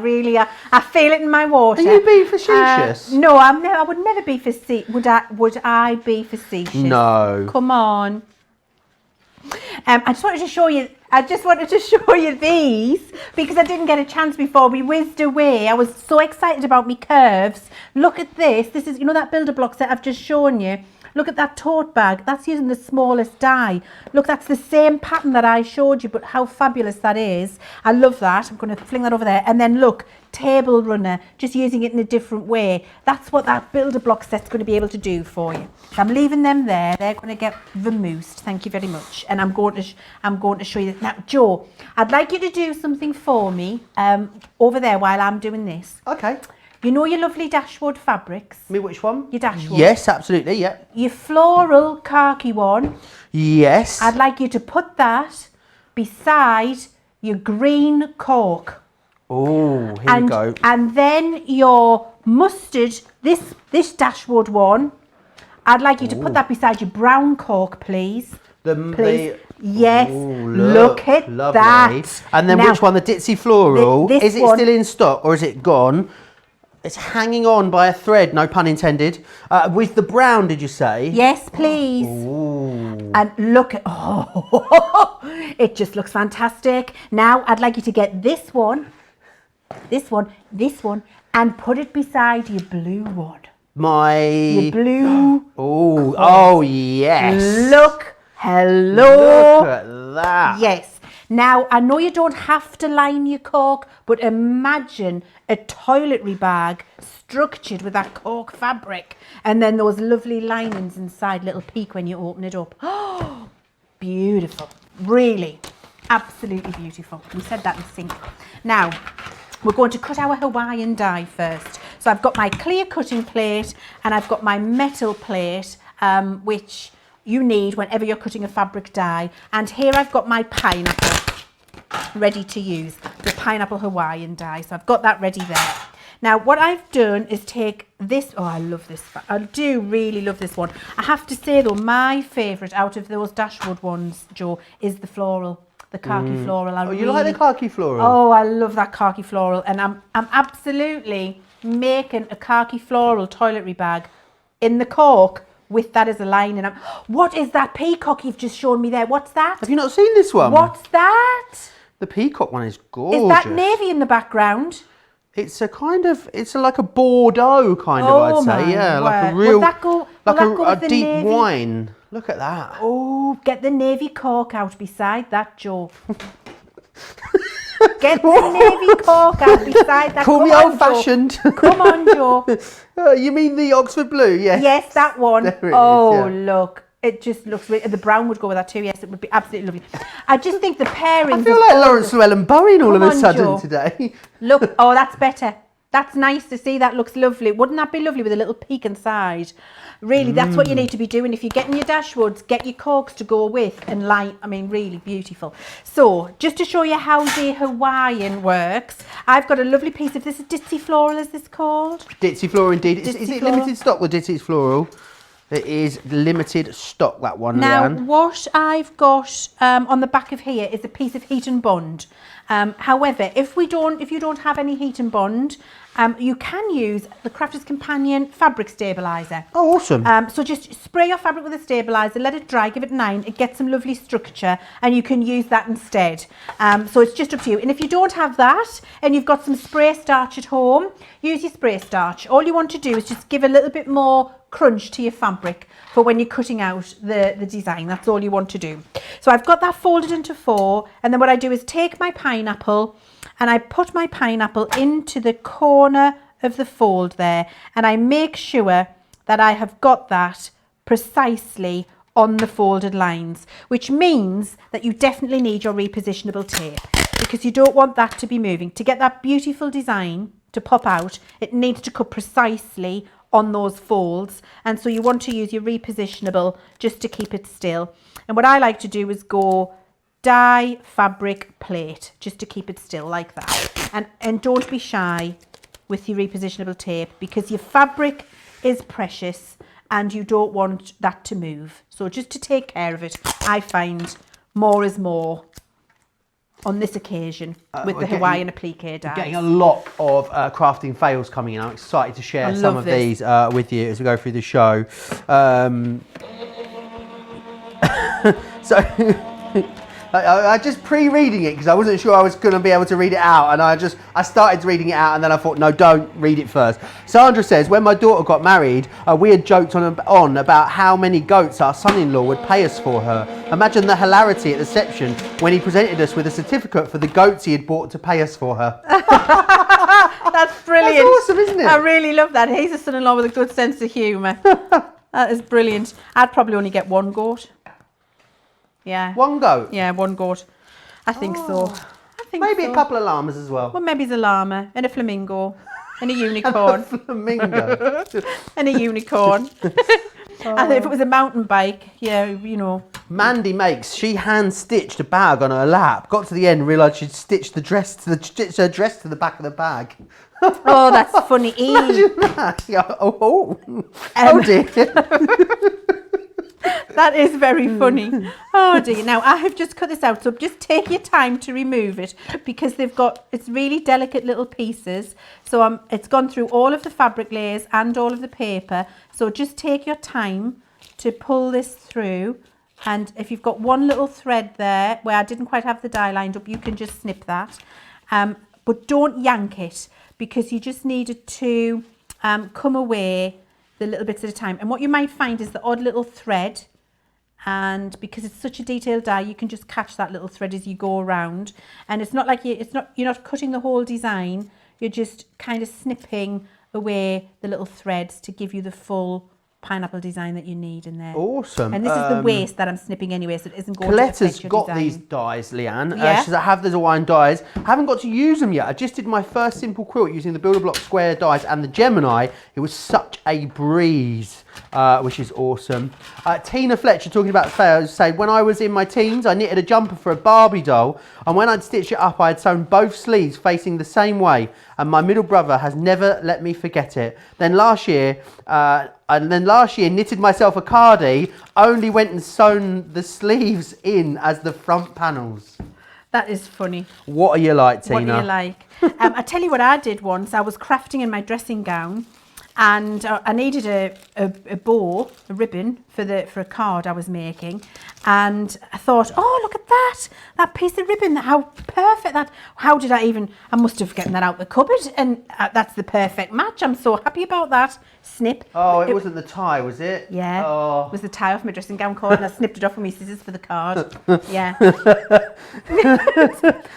Speaker 2: feel it in my water.
Speaker 1: Are you being facetious?
Speaker 2: No, I would never be facetious. Would I be facetious?
Speaker 1: No.
Speaker 2: Come on. I just wanted to show you these because I didn't get a chance before we whizzed away. I was so excited about me curves. Look at this. This is, you know, that builder block set I've just shown you. Look at that tote bag. That's using the smallest die. Look, that's the same pattern that I showed you, but how fabulous that is. I love that. I'm going to fling that over there. And then look, table runner, just using it in a different way. That's what that builder block set's going to be able to do for you. So I'm leaving them there. They're going to get vamoosed. Thank you very much. And I'm going to show you. Now, Joe, I'd like you to do something for me over there while I'm doing this.
Speaker 1: Okay.
Speaker 2: You know your lovely dashwood fabrics?
Speaker 1: Me, which one?
Speaker 2: Your dashwood.
Speaker 1: Yes, absolutely, yeah.
Speaker 2: Your floral khaki one.
Speaker 1: Yes.
Speaker 2: I'd like you to put that beside your green cork.
Speaker 1: Oh, here we go.
Speaker 2: And then your mustard, this dashwood one, I'd like you to put that beside your brown cork, please. Please. Yes,
Speaker 1: ooh,
Speaker 2: look at
Speaker 1: lovely.
Speaker 2: that.
Speaker 1: And then
Speaker 2: now,
Speaker 1: which one? The ditzy floral. Is it
Speaker 2: one,
Speaker 1: still in stock or is it gone? It's hanging on by a thread, no pun intended. With the brown, did you say?
Speaker 2: Yes, please.
Speaker 1: Ooh.
Speaker 2: And look at, it just looks fantastic. Now, I'd like you to get this one, and put it beside your blue one. Your blue.
Speaker 1: Oh, yes.
Speaker 2: Look, hello.
Speaker 1: Look at that.
Speaker 2: Yes. Now, I know you don't have to line your cork, but imagine a toiletry bag structured with that cork fabric and then those lovely linings inside, little peak when you open it up. Oh, beautiful. Really, absolutely beautiful. We said that in sync. Now, we're going to cut our Hawaiian die first. So I've got my clear cutting plate and I've got my metal plate, which you need whenever you're cutting a fabric die. And here I've got my pineapple ready to use, the pineapple Hawaiian die. So I've got that ready there. Now what I've done is take this, I love this, I do really love this one. I have to say though, my favourite out of those dashwood ones, Joe, is the floral. The khaki floral.
Speaker 1: You like the khaki floral?
Speaker 2: Oh, I love that khaki floral. And I'm absolutely making a khaki floral toiletry bag in the cork with that as a line. And what is that peacock you've just shown me there? What's that?
Speaker 1: Have you not seen this one?
Speaker 2: What's that?
Speaker 1: The peacock one is gorgeous.
Speaker 2: Is that navy in the background?
Speaker 1: It's a kind of, it's like a Bordeaux kind of, I'd say. Yeah, like a real, like a deep navy? Wine. Look at that.
Speaker 2: Oh, get the navy cork out beside that, Joe. Get the navy cork out beside that.
Speaker 1: Call me old-fashioned.
Speaker 2: Come on, Joe.
Speaker 1: You mean the Oxford blue? Yes.
Speaker 2: Yes, that one.
Speaker 1: There it is,
Speaker 2: yeah.
Speaker 1: Look.
Speaker 2: It just looks really, the brown would go with that too. Yes, it would be absolutely lovely. I just think the pairing.
Speaker 1: I feel like Lawrence Llewellyn Bowen all of a sudden Joe. Today.
Speaker 2: Look, oh, that's better. That's nice to see. That looks lovely. Wouldn't that be lovely with a little peak inside? Really, that's what you need to be doing. If you're getting your dashwoods, get your corks to go with and line. I mean, really beautiful. So, just to show you how the Hawaiian works, I've got a lovely piece of this. Ditzy floral, is this called?
Speaker 1: Ditzy floral, indeed. Is it limited stock, the Ditzy floral? It is limited stock, that one,
Speaker 2: Now,
Speaker 1: Leanne.
Speaker 2: what I've got on the back of here is a piece of heat and bond. However, if you don't have any heat and bond, you can use the Crafter's Companion fabric stabilizer.
Speaker 1: Oh, awesome.
Speaker 2: So just spray your fabric with a stabilizer, let it dry, give it 9, it gets some lovely structure, and you can use that instead. So it's just up to you. And if you don't have that, and you've got some spray starch at home, use your spray starch. All you want to do is just give a little bit more crunch to your fabric for when you're cutting out the design. That's all you want to do. So I've got that folded into 4, and then what I do is take my pineapple and I put my pineapple into the corner of the fold there, and I make sure that I have got that precisely on the folded lines, which means that you definitely need your repositionable tape, because you don't want that to be moving. To get that beautiful design to pop out, it needs to cut precisely on those folds, and so you want to use your repositionable just to keep it still. And what I like to do is go dye fabric plate, just to keep it still like that. And don't be shy with your repositionable tape, because your fabric is precious and you don't want that to move. So just to take care of it, I find more is more on this occasion with the Hawaiian applique dyes.
Speaker 1: Getting a lot of crafting fails coming in. I'm excited to share some of these with you as we go through the show. I just pre-reading it because I wasn't sure I was going to be able to read it out, and I started reading it out, and then I thought, no, don't read it first. Sandra says, when my daughter got married, we had joked on about how many goats our son-in-law would pay us for her. Imagine the hilarity at the reception when he presented us with a certificate for the goats he had bought to pay us for her.
Speaker 2: That's brilliant.
Speaker 1: That's awesome, isn't it?
Speaker 2: I really love that. He's a son-in-law with a good sense of humour. That is brilliant. I'd probably only get one goat. Yeah.
Speaker 1: One goat?
Speaker 2: Yeah, one goat. I think so. I think
Speaker 1: maybe
Speaker 2: so.
Speaker 1: a couple of llamas as well.
Speaker 2: Well, maybe it's a llama and a flamingo and a unicorn.
Speaker 1: A flamingo.
Speaker 2: And a unicorn. And if it was a mountain bike, yeah, you know.
Speaker 1: Mandy makes, she hand stitched a bag on her lap. Got to the end, realised she'd stitched her dress to the back of the bag.
Speaker 2: Oh, that's funny.
Speaker 1: Imagine that. Yeah, oh dear.
Speaker 2: That is very funny. Oh dear. Now I have just cut this out, so just take your time to remove it, because it's really delicate little pieces. So it's gone through all of the fabric layers and all of the paper. So just take your time to pull this through. And if you've got one little thread there where I didn't quite have the dye lined up, you can just snip that. But don't yank it, because you just need it to come away the little bits at a time. And what you might find is the odd little thread, and because it's such a detailed dye, you can just catch that little thread as you go around. And it's not like you're not cutting the whole design, you're just kind of snipping away the little threads to give you the full pineapple design that you need in there.
Speaker 1: Awesome.
Speaker 2: And this is the waist that I'm snipping anyway, so it isn't going
Speaker 1: Colette's
Speaker 2: to affect your
Speaker 1: got
Speaker 2: design.
Speaker 1: these dyes, Leanne.
Speaker 2: Yeah.
Speaker 1: She says, I have the Hawaiian dyes. I haven't got to use them yet. I just did my first simple quilt using the Builder Block Square dyes and the Gemini. It was such a breeze, which is awesome. Tina Fletcher, talking about fails, say, when I was in my teens, I knitted a jumper for a Barbie doll, and when I'd stitched it up, I had sewn both sleeves facing the same way, and my middle brother has never let me forget it. Then last year, knitted myself a cardi, only went and sewn the sleeves in as the front panels.
Speaker 2: That is funny.
Speaker 1: What are you like, Tina?
Speaker 2: What are you like? I tell you what I did once. I was crafting in my dressing gown, and I needed a bow, a ribbon for a card I was making, and I thought, oh, look at that piece of ribbon, how perfect that. How did I must have gotten that out the cupboard, and that's the perfect match. I'm so happy about that. Snip.
Speaker 1: Oh, it wasn't the tie, was it?
Speaker 2: Yeah.
Speaker 1: Oh.
Speaker 2: It was the tie off my dressing gown cord, and I snipped it off with my scissors for the card. Yeah.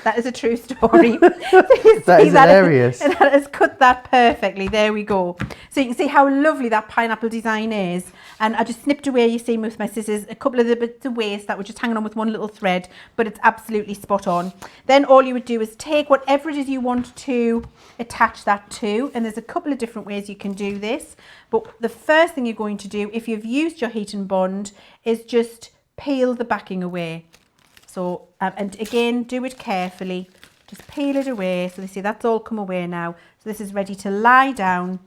Speaker 2: That is a true story.
Speaker 1: That is hilarious.
Speaker 2: And that has cut that perfectly. There we go. So you can see how lovely that pineapple design is. And I just snipped away, you see, with my scissors, a couple of the bits of waist that were just hanging on with one little thread, but it's absolutely spot on. Then all you would do is take whatever it is you want to attach that to, and there's a couple of different ways you can do this. But the first thing you're going to do, if you've used your heat and bond, is just peel the backing away. So, and again, do it carefully. Just peel it away. So you see that's all come away now. So this is ready to lie down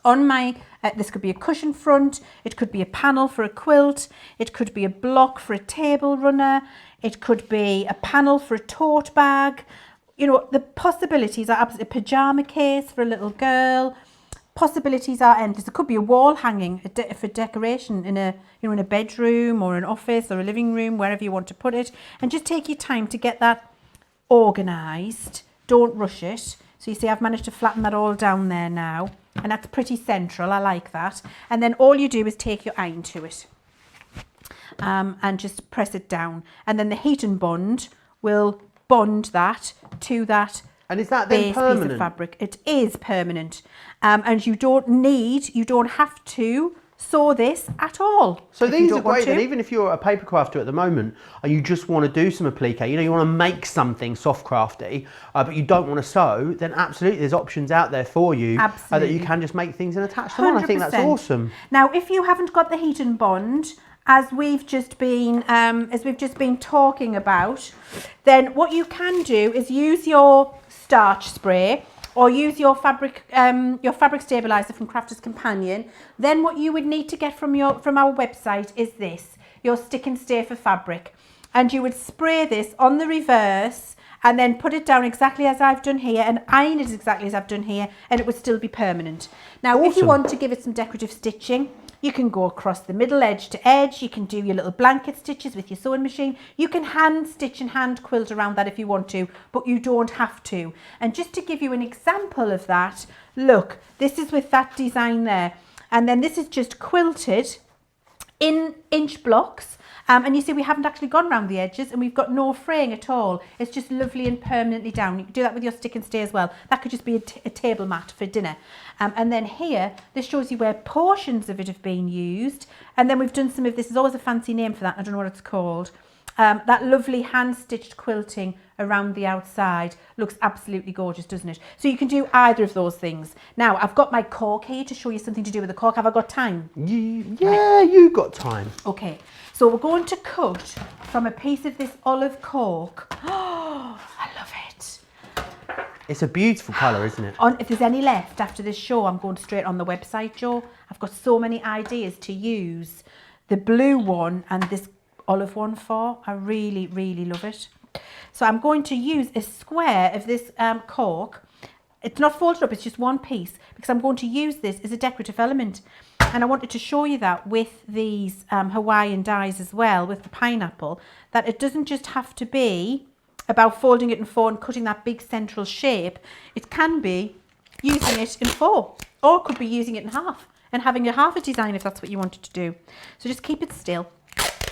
Speaker 2: on my, this could be a cushion front, it could be a panel for a quilt, it could be a block for a table runner, it could be a panel for a tote bag. You know, the possibilities are absolutely, a pyjama case for a little girl. Possibilities are endless. It could be a wall hanging for decoration in a bedroom or an office or a living room, wherever you want to put it. And just take your time to get that organised. Don't rush it. So you see I've managed to flatten that all down there now, and that's pretty central. I like that. And then all you do is take your iron to it and just press it down. And then the heat and bond will bond that to that.
Speaker 1: And is that then permanent?
Speaker 2: Piece of fabric. It is permanent. And you don't have to sew this at all.
Speaker 1: So these are great, and even if you're a paper crafter at the moment and you just want to do some applique, you know, you want to make something soft crafty, but you don't want to sew, then absolutely there's options out there for you that you can just make things and attach them on. I think that's awesome.
Speaker 2: Now, if you haven't got the heat and bond, as we've just been talking about, then what you can do is use your starch spray or use your fabric stabilizer from Crafter's Companion. Then what you would need to get from our website is this, your stick and stay for fabric, and you would spray this on the reverse and then put it down exactly as I've done here and iron it exactly as I've done here, and it would still be permanent. Now, if you want to give it some decorative stitching, you can go across the middle edge to edge. You can do your little blanket stitches with your sewing machine. You can hand stitch and hand quilt around that if you want to, but you don't have to. And just to give you an example of that, look, this is with that design there. And then this is just quilted in inch blocks. And you see we haven't actually gone around the edges, and we've got no fraying at all. It's just lovely and permanently down. You can do that with your stick and stay as well. That could just be a table mat for dinner. And then here, this shows you where portions of it have been used. And then we've done some of this. There's always a fancy name for that. I don't know what it's called. That lovely hand-stitched quilting around the outside looks absolutely gorgeous, doesn't it? So you can do either of those things. Now, I've got my cork here to show you something to do with the cork. Have I got time?
Speaker 1: Yeah, you've got time.
Speaker 2: Okay, so we're going to cut from a piece of this olive cork. Oh, I love it.
Speaker 1: It's a beautiful colour, isn't it?
Speaker 2: If there's any left after this show, I'm going straight on the website, Joe. I've got so many ideas to use the blue one and this olive one for. I really, really love it. So I'm going to use a square of this cork. It's not folded up, it's just one piece, because I'm going to use this as a decorative element. And I wanted to show you that with these Hawaiian dies as well, with the pineapple, that it doesn't just have to be about folding it in four and cutting that big central shape. It can be using it in four, or it could be using it in half and having a half a design if that's what you wanted to do. So just keep it still,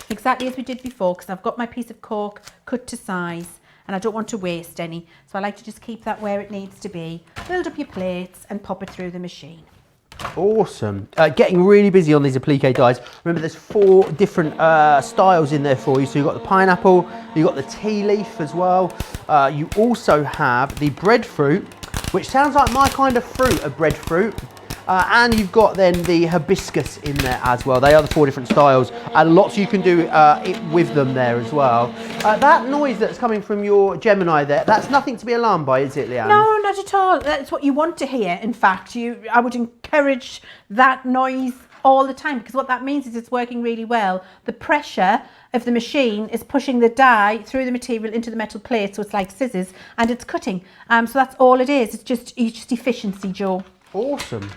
Speaker 2: exactly as we did before, because I've got my piece of cork cut to size and I don't want to waste any. So I like to just keep that where it needs to be, build up your plates and pop it through the machine.
Speaker 1: Awesome. Getting really busy on these applique dies. Remember, there's 4 different styles in there for you. So you've got the pineapple, you've got the tea leaf as well. You also have the breadfruit, which sounds like my kind of fruit, a breadfruit. And you've got then the hibiscus in there as well. They are the 4 different styles, and lots you can do with them there as well. That noise that's coming from your Gemini there, that's nothing to be alarmed by, is it, Leanne?
Speaker 2: No, not at all. That's what you want to hear. In fact, I would encourage that noise all the time, because what that means is it's working really well. The pressure of the machine is pushing the die through the material into the metal plate, so it's like scissors, and it's cutting. So that's all it is. It's just efficiency, Joe.
Speaker 1: Awesome.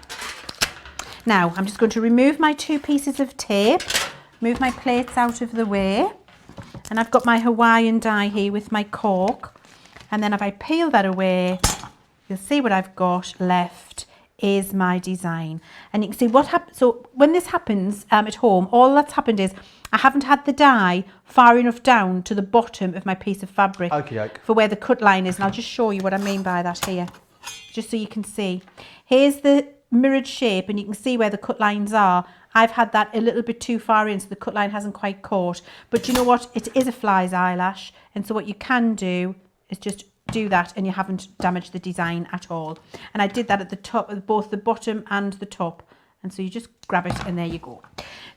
Speaker 2: Now, I'm just going to remove my 2 pieces of tape, move my plates out of the way, and I've got my Hawaiian die here with my cork, and then if I peel that away, you'll see what I've got left is my design. And you can see what happens. So when this happens at home, all that's happened is I haven't had the die far enough down to the bottom of my piece of fabric for where the cut line is, and I'll just show you what I mean by that here, just so you can see. Here's the mirrored shape, and you can see where the cut lines are. I've had that a little bit too far in, so the cut line hasn't quite caught. But you know what? It is a fly's eyelash, and so what you can do is just do that, and you haven't damaged the design at all. And I did that at the top, of both the bottom and the top. And so you just grab it, and there you go.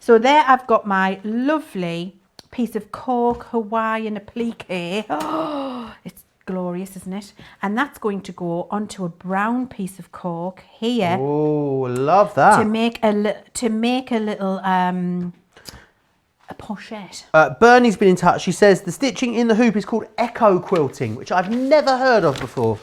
Speaker 2: So there I've got my lovely piece of cork Hawaiian applique. Oh, it's glorious, isn't it? And that's going to go onto a brown piece of cork here.
Speaker 1: Oh, love that.
Speaker 2: To make a little a pochette.
Speaker 1: Bernie's been in touch. She says the stitching in the hoop is called echo quilting, which I've never heard of before.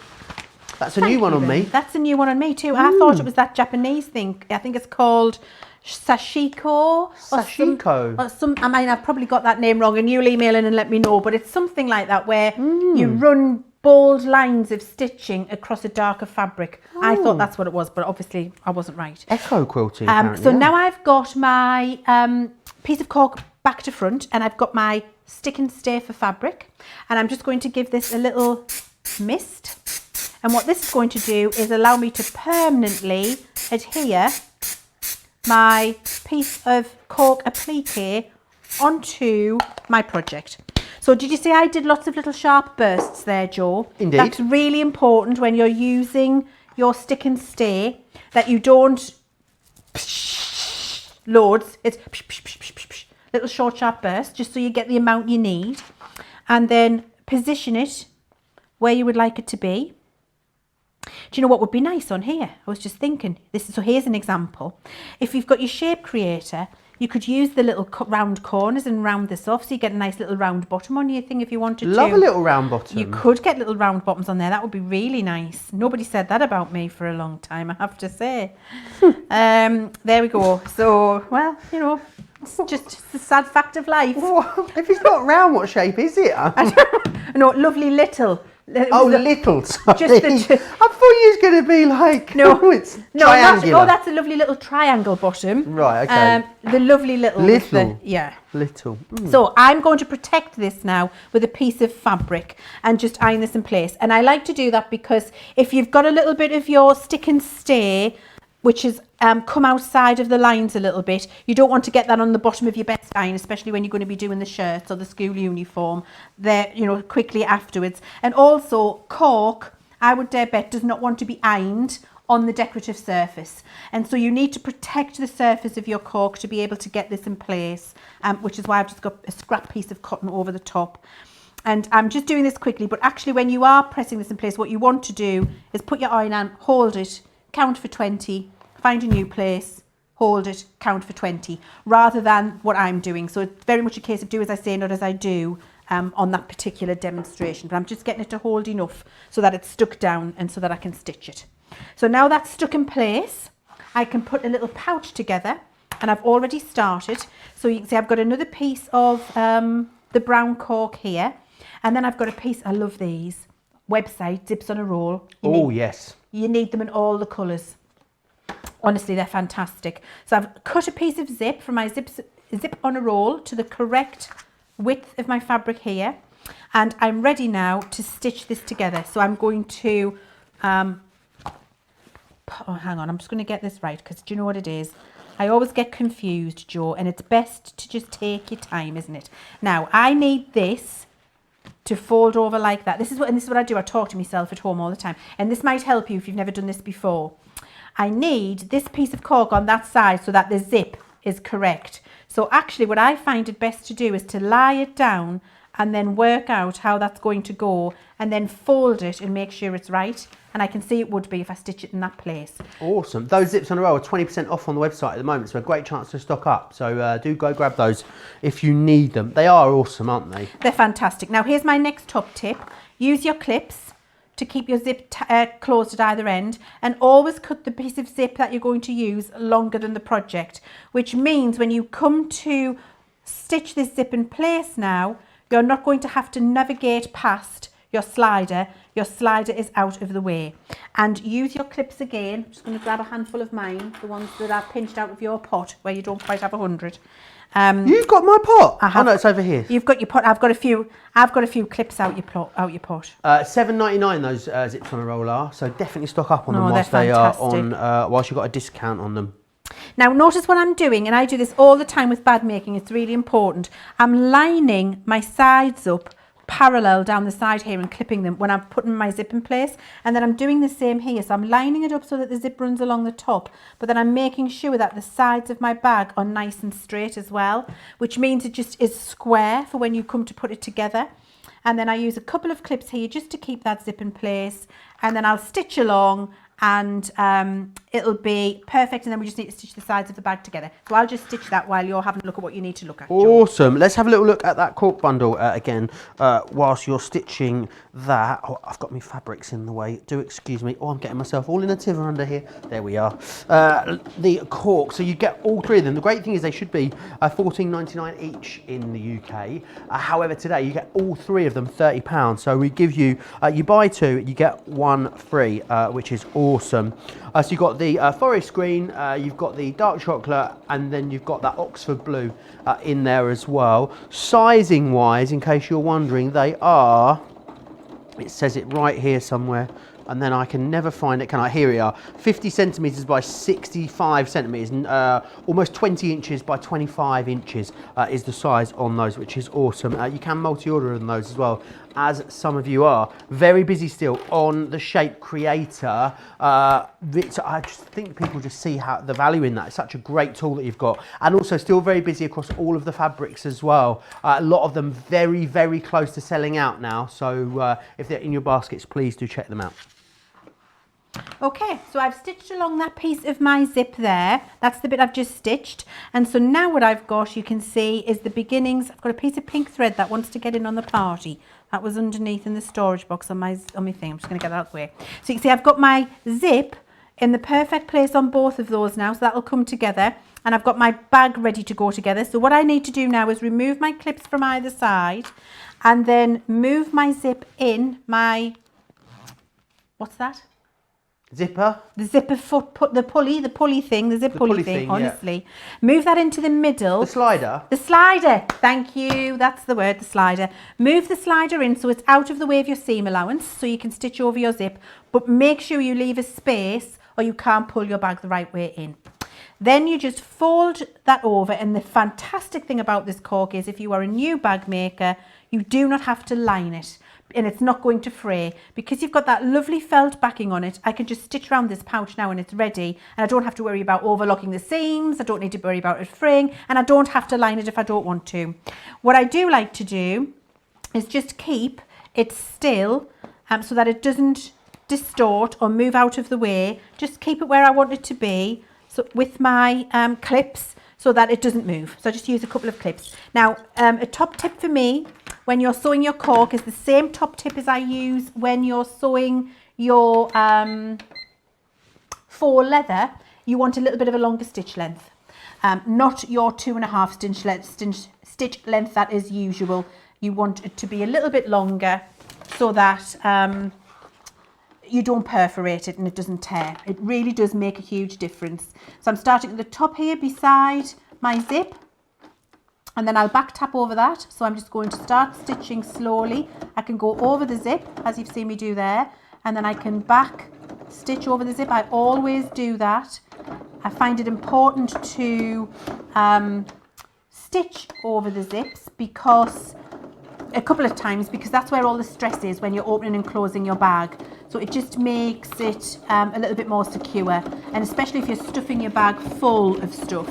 Speaker 1: That's a new one on me.
Speaker 2: That's a new one on me too. I thought it was that Japanese thing. I think it's called sashiko.
Speaker 1: Sashiko.
Speaker 2: I mean, I've probably got that name wrong, and you'll email in and let me know. But it's something like that, where you run bold lines of stitching across a darker fabric. I thought that's what it was, but obviously I wasn't right.
Speaker 1: Echo quilting.
Speaker 2: So now I've got my piece of cork back to front, and I've got my stick and stay for fabric, and I'm just going to give this a little mist. And what this is going to do is allow me to permanently adhere my piece of cork applique onto my project. So did you see I did lots of little sharp bursts there, Joe?
Speaker 1: Indeed.
Speaker 2: That's really important when you're using your stick and stay, that you don't loads. It's little short sharp bursts, just so you get the amount you need, and then position it where you would like it to be. Do you know what would be nice on here? I was just thinking, so here's an example. If you've got your shape creator, you could use the little round corners and round this off, so you get a nice little round bottom on your thing if you wanted to.
Speaker 1: Love a little round bottom.
Speaker 2: You could get little round bottoms on there. That would be really nice. Nobody said that about me for a long time, I have to say. There we go. So, well, you know, it's just the sad fact of life.
Speaker 1: If it's not round, what shape is it?
Speaker 2: No, lovely little.
Speaker 1: Little. Sorry.
Speaker 2: Just
Speaker 1: I thought you was going to be like, it's triangular.
Speaker 2: That's a lovely little triangle bottom.
Speaker 1: Right, okay.
Speaker 2: The lovely little.
Speaker 1: Little.
Speaker 2: Little. So I'm going to protect this now with a piece of fabric and just iron this in place. And I like to do that because if you've got a little bit of your stick and stay, which has come outside of the lines a little bit, you don't want to get that on the bottom of your best iron, especially when you're going to be doing the shirts or the school uniform there, you know, quickly afterwards. And also cork, I would dare bet, does not want to be ironed on the decorative surface, and so you need to protect the surface of your cork to be able to get this in place, which is why I've just got a scrap piece of cotton over the top. And I'm just doing this quickly, but actually when you are pressing this in place, what you want to do is put your iron on, hold it, count for 20, find a new place, hold it, count for 20, rather than what I'm doing. So it's very much a case of do as I say, not as I do on that particular demonstration. But I'm just getting it to hold enough so that it's stuck down and so that I can stitch it. So now that's stuck in place, I can put a little pouch together, and I've already started. So you can see I've got another piece of the brown cork here, and then I've got a piece, I love these, website, zips on a roll.
Speaker 1: Yes.
Speaker 2: You need them in all the colours. Honestly, they're fantastic. So I've cut a piece of zip from my zip on a roll to the correct width of my fabric here. And I'm ready now to stitch this together. So I'm going to, hang on, I'm just going to get this right, because do you know what it is? I always get confused, Joe, and it's best to just take your time, isn't it? Now, I need this to fold over like that. This is what I do. I talk to myself at home all the time, and this might help you if you've never done this before. I need this piece of cork on that side so that the zip is correct. So actually what I find it best to do is to lie it down and then work out how that's going to go, and then fold it and make sure it's right. And I can see it would be if I stitch it in that place. Awesome.
Speaker 1: Those zips on a roll are 20% off on the website at the moment, so a great chance to stock up. So do go grab those if you need them. They are awesome, aren't they?
Speaker 2: They're fantastic. Now here's my next top tip. Use your clips to keep your zip closed at either end, and always cut the piece of zip that you're going to use longer than the project, which means when you come to stitch this zip in place now, you're not going to have to navigate past your slider. Your slider is out of the way. And use your clips again. I'm just going to grab a handful of mine, the ones that I've pinched out of your pot where you don't quite have 100.
Speaker 1: You've got my pot. Oh no, it's over here.
Speaker 2: You've got your pot. I've got a few clips out your pot.
Speaker 1: $7.99 those zips on a roll are. So definitely stock up on them whilst they are on. Whilst you've got a discount on them.
Speaker 2: Now notice what I'm doing, and I do this all the time with bag making. It's really important. I'm lining my sides up parallel down the side here and clipping them when I'm putting my zip in place, and then I'm doing the same here. So I'm lining it up so that the zip runs along the top, but then I'm making sure that the sides of my bag are nice and straight as well, which means it just is square for when you come to put it together. And then I use a couple of clips here just to keep that zip in place, and then I'll stitch along, and it'll be perfect, and then we just need to stitch the sides of the bag together. So I'll just stitch that while you're having a look at what you need to look at.
Speaker 1: Awesome. Let's have a little look at that cork bundle again whilst you're stitching that. Oh, I've got my fabrics in the way. Do excuse me. Oh, I'm getting myself all in a tiver under here. There we are. The cork. So you get all three of them. The great thing is they should be $14.99 each in the UK. However, today you get all three of them £30. So we give you, you buy two, you get one free, which is awesome. So you've got the forest green, you've got the dark chocolate, and then you've got that Oxford blue in there as well. Sizing wise, in case you're wondering, they are, it says it right here somewhere, and then I can never find it. Can I? Here we are. 50 centimetres by 65 centimetres, almost 20 inches by 25 inches is the size on those, which is awesome. You can multi-order on those as well, as some of you are. Very busy still on the Shape Creator. I just think people just see how the value in that. It's such a great tool that you've got, and also still very busy across all of the fabrics as well. A lot of them very, very close to selling out now, so if they're in your baskets, please do check them out.
Speaker 2: Okay, so I've stitched along that piece of my zip there. That's the bit I've just stitched. And so now what I've got, you can see, is the beginnings. I've got a piece of pink thread that wants to get in on the party. That was underneath in the storage box on my thing. I'm just going to get that out of the way. So you can see I've got my zip in the perfect place on both of those now, so that'll come together. And I've got my bag ready to go together. So what I need to do now is remove my clips from either side and then move my zip in my, what's that?
Speaker 1: Zipper?
Speaker 2: The zipper foot, the pulley thing, the zip pulley thing, honestly. Yeah. Move that into the middle.
Speaker 1: The slider?
Speaker 2: The slider, thank you, that's the word, the slider. Move the slider in so it's out of the way of your seam allowance so you can stitch over your zip, but make sure you leave a space or you can't pull your bag the right way in. Then you just fold that over, and the fantastic thing about this cork is if you are a new bag maker, you do not have to line it. And it's not going to fray because you've got that lovely felt backing on it. I can just stitch around this pouch now and it's ready, and I don't have to worry about overlocking the seams. I don't need to worry about it fraying, and I don't have to line it if I don't want to. What I do like to do is just keep it still so that it doesn't distort or move out of the way. Just keep it where I want it to be, so with my clips, so that it doesn't move. So I just use a couple of clips. Now, a top tip for me when you're sewing your cork is the same top tip as I use when you're sewing your faux leather. You want a little bit of a longer stitch length, not your 2.5 stitch length that is usual. You want it to be a little bit longer so that you don't perforate it and it doesn't tear. It really does make a huge difference. So I'm starting at the top here beside my zip, and then I'll back tap over that. So I'm just going to start stitching slowly. I can go over the zip as you've seen me do there, and then I can back stitch over the zip. I always do that. I find it important to stitch over the zips because a couple of times, because that's where all the stress is when you're opening and closing your bag. So it just makes it a little bit more secure, and especially if you're stuffing your bag full of stuff,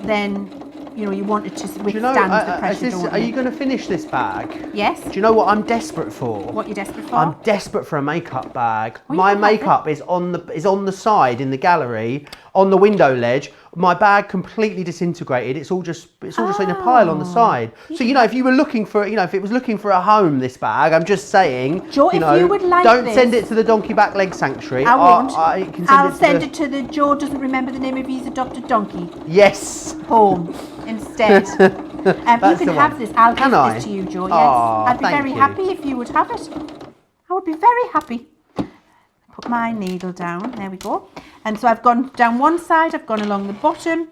Speaker 2: then you know you want it to withstand the pressure.
Speaker 1: Are you going to finish this bag?
Speaker 2: Yes.
Speaker 1: Do you know what I'm desperate for?
Speaker 2: What you're desperate for?
Speaker 1: I'm desperate for a makeup bag.
Speaker 2: Oh,
Speaker 1: my makeup is on the side in the gallery on the window ledge. My bag completely disintegrated. It's all just in a pile on the side. So if you were looking for, if it was looking for a home, this bag, I'm just saying,
Speaker 2: Joe, if you would like
Speaker 1: don't send it to the Donkey Back Leg Sanctuary.
Speaker 2: I won't.
Speaker 1: I'll
Speaker 2: send it to the Joe doesn't remember the name of his adopted donkey.
Speaker 1: Yes.
Speaker 2: Home instead. You can have this. I'll give this to you, Joe. Yes. I'd be very happy if you would have it. I would be very happy. Put my needle down. There we go. And so I've gone down one side. I've gone along the bottom.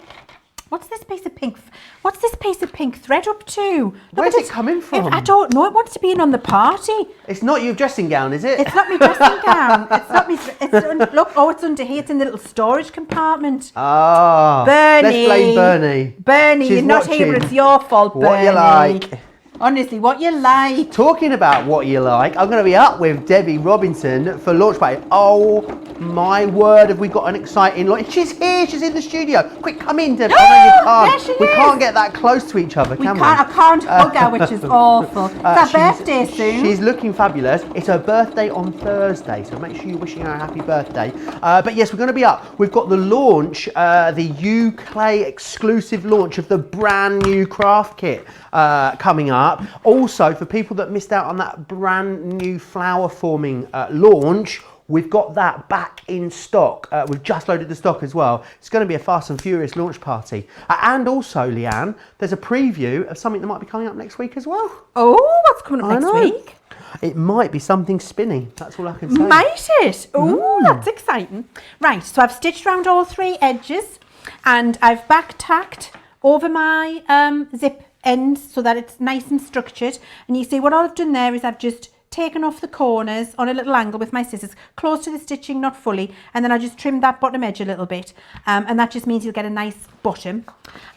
Speaker 2: What's this piece of pink? What's this piece of pink thread up to?
Speaker 1: Where's it coming from?
Speaker 2: I don't know. It wants to be in on the party.
Speaker 1: It's not your dressing gown, is it?
Speaker 2: It's not my dressing gown. It's not me. Look, it's under here. It's in the little storage compartment.
Speaker 1: Ah,
Speaker 2: Bernie.
Speaker 1: Let's blame Bernie.
Speaker 2: Bernie, you're not here, but it's your fault, Bernie.
Speaker 1: What you like.
Speaker 2: Honestly, what you like.
Speaker 1: Talking about what you like, I'm going to be up with Debbie Robinson for launch party. Oh my word, have we got an exciting launch? She's here, she's in the studio. Quick, come in, Debbie. We can't get that close to each other, can we?
Speaker 2: I can't hug her, which is awful. It's her birthday soon.
Speaker 1: She's looking fabulous. It's her birthday on Thursday, so make sure you're wishing her a happy birthday. But yes, we're going to be up. We've got the launch, the UK exclusive launch of the brand new craft kit coming up. Also, for people that missed out on that brand new flower forming launch, we've got that back in stock. We've just loaded the stock as well. It's going to be a Fast and Furious launch party. And also, Leanne, there's a preview of something that might be coming up next week as well.
Speaker 2: Oh, what's coming up next week?
Speaker 1: It might be something spinning. That's all I can say.
Speaker 2: Might it? Oh, that's exciting. Right, so I've stitched around all three edges and I've back tacked over my zip ends so that it's nice and structured. And you see what I've done there is I've just taken off the corners on a little angle with my scissors, close to the stitching, not fully, and then I just trimmed that bottom edge a little bit, and that just means you'll get a nice bottom.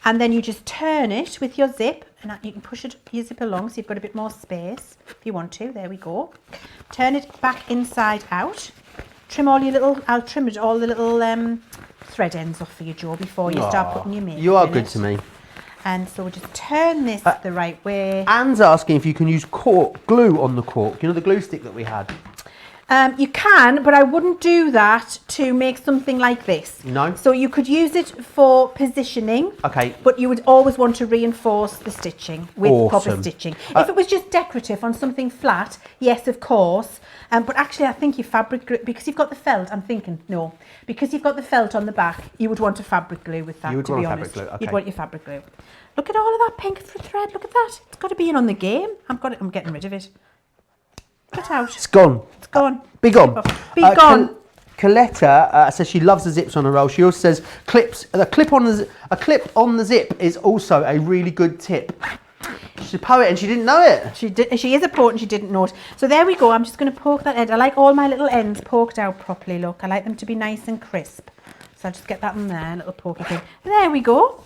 Speaker 2: And then you just turn it with your zip, and you can push your zip along so you've got a bit more space if you want to. There we go. Turn it back inside out. Trim all your little, I'll trim all the little thread ends off for you, Joe, before you start putting your makeup.
Speaker 1: You are
Speaker 2: in
Speaker 1: good
Speaker 2: it.
Speaker 1: to me.
Speaker 2: And so we'll just turn this the right way.
Speaker 1: Anne's asking if you can use cork glue on the cork. You know, the glue stick that we had.
Speaker 2: You can, but I wouldn't do that to make something like this.
Speaker 1: No.
Speaker 2: So you could use it for positioning.
Speaker 1: Okay.
Speaker 2: But you would always want to reinforce the stitching with proper stitching. If it was just decorative on something flat, yes, of course. But actually, I think your fabric glue, because you've got the felt, I'm thinking, no. Because you've got the felt on the back, you would want a fabric glue with that, to be honest.
Speaker 1: Fabric glue, okay.
Speaker 2: You'd want your fabric glue. Look at all of that pink thread, look at that. It's got to be in on the game. I'm getting rid of it. Get out.
Speaker 1: It's gone.
Speaker 2: It's gone.
Speaker 1: Be gone.
Speaker 2: Be gone.
Speaker 1: Coletta says she loves the zips on a roll. She also says a clip on the zip is also a really good tip. She's a poet and she didn't know it.
Speaker 2: She is a poet and she didn't know it. So there we go. I'm just going to poke that end. I like all my little ends poked out properly. Look, I like them to be nice and crisp. So I'll just get that in there, little pokey thing. There we go.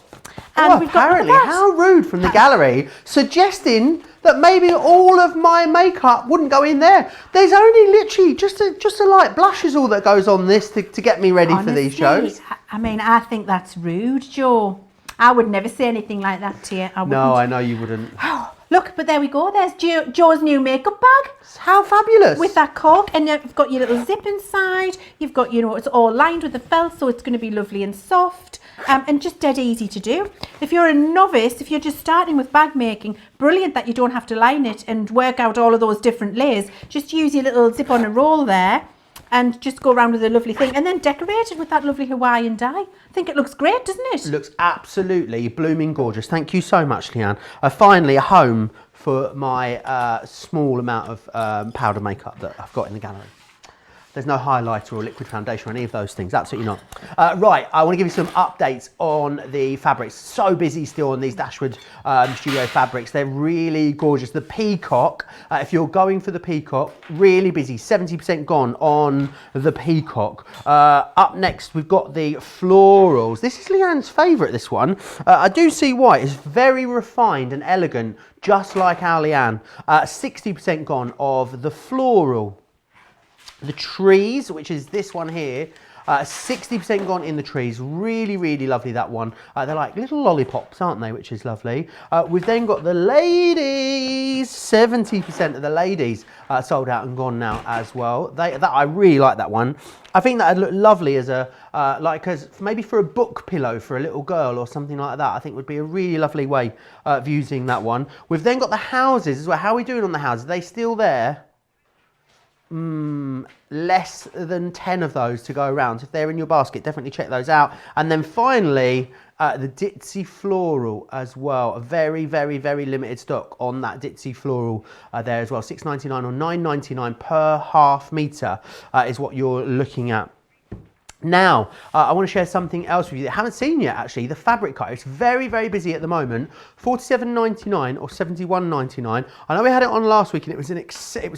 Speaker 2: And we've got
Speaker 1: apparently, how rude from the gallery, suggesting that maybe all of my makeup wouldn't go in there. There's only literally just a light blush is all that goes on this to get me ready for these shows.
Speaker 2: I mean, I think that's rude, Joe. I would never say anything like that to you.
Speaker 1: No, I know you wouldn't.
Speaker 2: Look, but there we go. There's Joe's new makeup bag.
Speaker 1: How fabulous.
Speaker 2: With that cork, and you've got your little zip inside. You've got, it's all lined with the felt, so it's going to be lovely and soft, and just dead easy to do. If you're a novice, if you're just starting with bag making, brilliant that you don't have to line it and work out all of those different layers. Just use your little zip on a roll there, and just go around with a lovely thing, and then decorate it with that lovely Hawaiian dye. I think it looks great, doesn't it?
Speaker 1: It looks absolutely blooming gorgeous. Thank you so much, Leanne. Finally, a home for my small amount of powder makeup that I've got in the gallery. There's no highlighter or liquid foundation or any of those things, absolutely not. Right, I want to give you some updates on the fabrics. So busy still on these Dashwood Studio fabrics. They're really gorgeous. The peacock, if you're going for the peacock, really busy, 70% gone on the peacock. Up next, we've got the florals. This is Leanne's favourite, this one. I do see why. It's very refined and elegant, just like our Leanne. 60% gone of the floral. The trees, which is this one here, 60% gone in the trees. Really, really lovely, that one. They're like little lollipops, aren't they, which is lovely. We've then got the ladies. 70% of the ladies sold out and gone now as well. I really like that one. I think that would look lovely as maybe for a book pillow for a little girl or something like that. I think would be a really lovely way of using that one. We've then got the houses as well. How are we doing on the houses? Are they still there? Less than 10 of those to go around. If they're in your basket, definitely check those out. And then finally, the Ditzy Floral as well. A very, very, very limited stock on that Ditzy Floral there as well. $6.99 or $9.99 per half metre is what you're looking at. Now, I want to share something else with you that I haven't seen yet, actually. The fabric cut. It's very, very busy at the moment. $47.99 or $71.99. I know we had it on last week and it was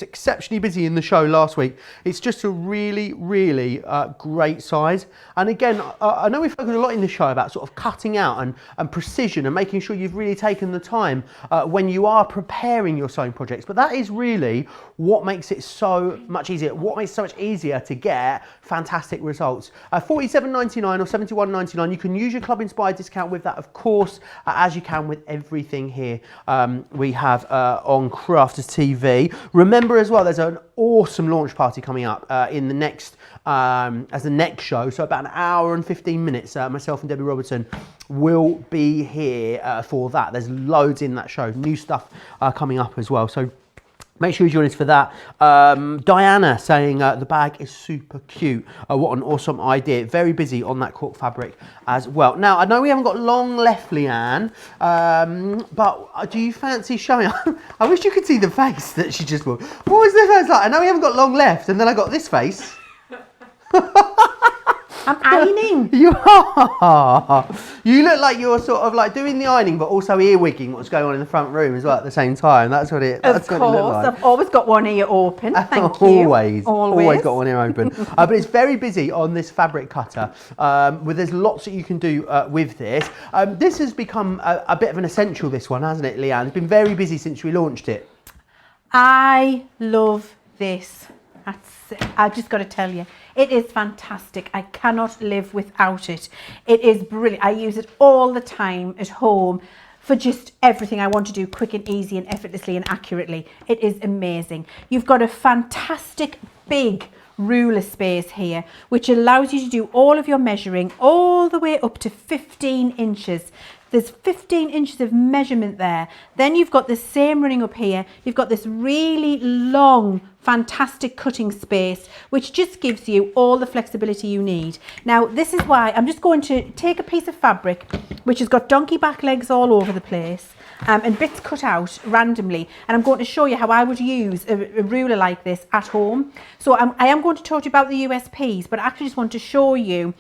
Speaker 1: exceptionally busy in the show last week. It's just a really, really great size. And again, I know we've spoken a lot in the show about sort of cutting out and precision and making sure you've really taken the time when you are preparing your sewing projects. But that is really what makes it so much easier. What makes it so much easier to get fantastic results. $47.99 or $71.99. You can use your Club Inspired discount with that, of course, as you can with everything here we have on Crafters TV. Remember as well, there's an awesome launch party coming up in the next as the next show. So about an hour and 15 minutes. Myself and Debbie Robertson will be here for that. There's loads in that show. New stuff coming up as well. So make sure you join us for that. Diana saying the bag is super cute. What an awesome idea. Very busy on that cork fabric as well. Now, I know we haven't got long left, Leanne, but do you fancy showing? I wish you could see the face that she just wore. What was the face like? I know we haven't got long left, and then I got this face.
Speaker 2: I'm ironing.
Speaker 1: You are. You look like you're sort of like doing the ironing, but also earwigging what's going on in the front room as well at the same time. That's what it looks like.
Speaker 2: Of course, I've always got one ear open. Thank you.
Speaker 1: Always got one ear open. But it's very busy on this fabric cutter. Where there's lots that you can do with this. This has become a bit of an essential, this one, hasn't it, Leanne? It's been very busy since we launched it.
Speaker 2: I love this. I just got to tell you, it is fantastic. I cannot live without it. It is brilliant. I use it all the time at home for just everything I want to do quick and easy and effortlessly and accurately. It is amazing. You've got a fantastic big ruler space here, which allows you to do all of your measuring all the way up to 15 inches. There's 15 inches of measurement there. Then you've got the same running up here. You've got this really long, fantastic cutting space, which just gives you all the flexibility you need. Now, this is why I'm just going to take a piece of fabric, which has got donkey back legs all over the place, and bits cut out randomly. And I'm going to show you how I would use a ruler like this at home. So I am going to talk to you about the USPs, but I actually just want to show you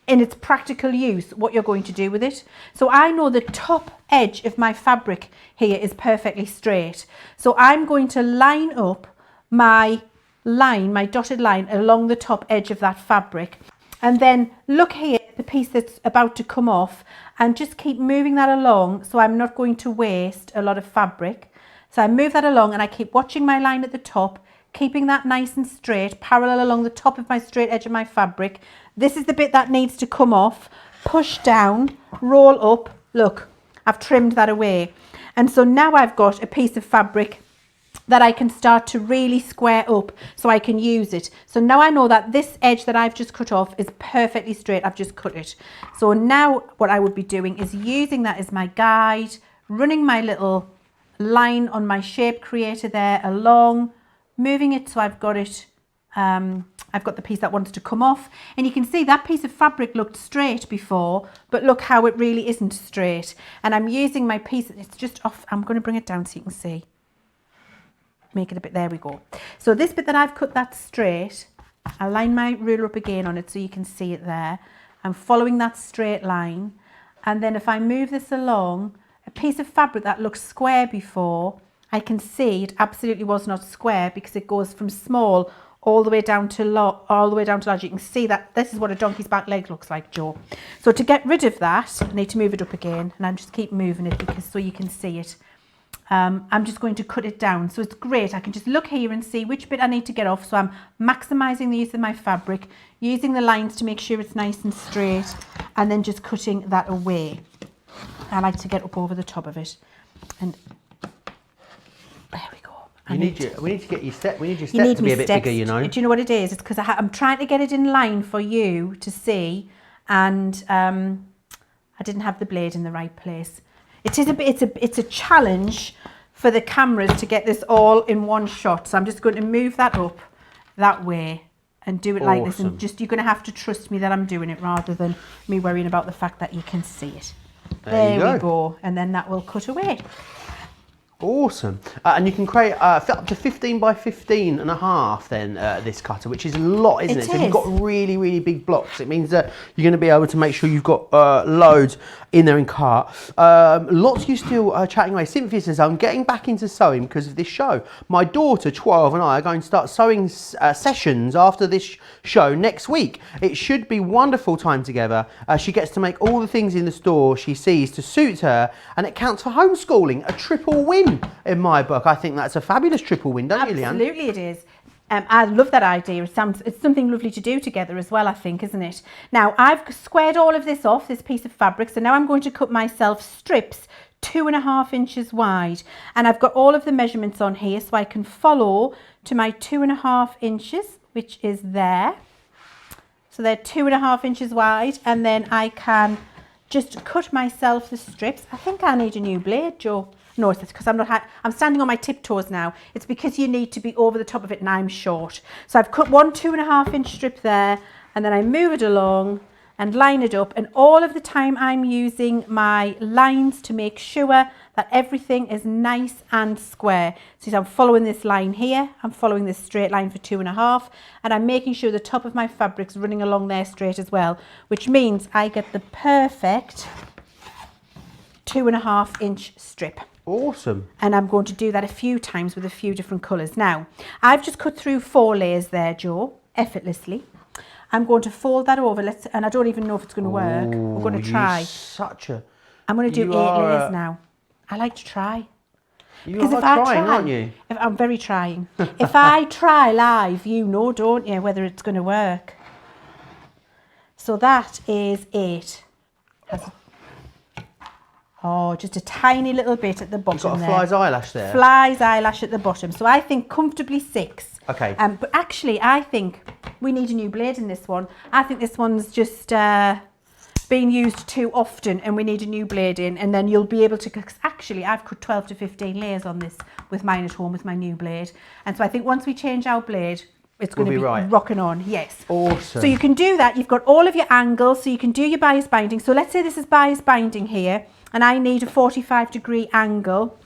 Speaker 2: in its practical use what you're going to do with it. So I know the top edge of my fabric here is perfectly straight. So I'm going to line up my line, my dotted line along the top edge of that fabric. And then look here, the piece that's about to come off, and just keep moving that along so I'm not going to waste a lot of fabric. So I move that along and I keep watching my line at the top, keeping that nice and straight, parallel along the top of my straight edge of my fabric. This is the bit that needs to come off, push down, roll up. Look, I've trimmed that away. And so now I've got a piece of fabric that I can start to really square up so I can use it. So now I know that this edge that I've just cut off is perfectly straight. I've just cut it. So now what I would be doing is using that as my guide, running my little line on my shape creator there along, moving it so I've got it, I've got the piece that wants to come off, and you can see that piece of fabric looked straight before, but look how it really isn't straight. And I'm using my piece, it's just off, I'm going to bring it down so you can see. Make it a bit, there we go. So this bit that I've cut that straight, I'll line my ruler up again on it so you can see it there. I'm following that straight line, and then if I move this along, a piece of fabric that looked square before, I can see it absolutely was not square because it goes from small all the way down to large. You can see that this is what a donkey's back leg looks like, Joe. So to get rid of that, I need to move it up again, and I just keep moving it because so you can see it. I'm just going to cut it down. So it's great. I can just look here and see which bit I need to get off. So I'm maximising the use of my fabric, using the lines to make sure it's nice and straight, and then just cutting that away. I like to get up over the top of it. And there we go.
Speaker 1: We need to get your step. We need your step to be a bit bigger, you know.
Speaker 2: Do you know what it is? It's because I'm trying to get it in line for you to see, and I didn't have the blade in the right place. It is it's a challenge for the cameras to get this all in one shot. So I'm just going to move that up that way and do it like this. And just, you're going to have to trust me that I'm doing it rather than me worrying about the fact that you can see it. There we go. And then that will cut away.
Speaker 1: Awesome. And you can create up to 15 by 15 and a half then this cutter, which is a lot, isn't it? So if you've got really, really big blocks, it means that you're going to be able to make sure you've got loads in there in cart. Lots of you still chatting away. Cynthia says, I'm getting back into sewing because of this show. My daughter, 12, and I are going to start sewing sessions after this show next week. It should be wonderful time together. She gets to make all the things in the store she sees to suit her, and it counts for homeschooling. A triple win in my book. I think that's a fabulous triple win, don't you, Leanne?
Speaker 2: Absolutely it is. I love that idea. It's something lovely to do together as well, I think, isn't it? Now, I've squared all of this off, this piece of fabric, so now I'm going to cut myself strips 2.5 inches wide, and I've got all of the measurements on here so I can follow to my 2.5 inches, which is there. So they're 2.5 inches wide, and then I can just cut myself the strips. I think I need a new blade, Joe. No, it's because I'm standing on my tiptoes now. It's because you need to be over the top of it and I'm short. So I've cut one 2.5 inch strip there, and then I move it along and line it up. And all of the time I'm using my lines to make sure that everything is nice and square. So I'm following this line here, I'm following this straight line for 2.5, and I'm making sure the top of my fabric's running along there straight as well, which means I get the perfect 2.5 inch strip.
Speaker 1: Awesome.
Speaker 2: And I'm going to do that a few times with a few different colours. Now, I've just cut through 4 layers there, Joe, effortlessly. I'm going to fold that over, and I don't even know if it's going to work. We're going to try. I'm going to do 8 layers now. I like to try.
Speaker 1: You are trying, aren't you?
Speaker 2: I'm very trying. If I try live, you know, don't you, whether it's going to work. So that is 8. Oh, just a tiny little bit at the bottom.
Speaker 1: You've got a fly's eyelash there.
Speaker 2: Fly's eyelash at the bottom. So I think comfortably 6.
Speaker 1: Okay.
Speaker 2: But actually, I think we need a new blade in this one. I think this one's just being used too often, and we need a new blade in. And then you'll be able to. Cause actually, I've cut 12 to 15 layers on this with mine at home with my new blade. And so I think once we change our blade, it's going to be right. Rocking on. Yes.
Speaker 1: Awesome.
Speaker 2: So you can do that. You've got all of your angles, so you can do your bias binding. So let's say this is bias binding here, and I need a 45-degree angle.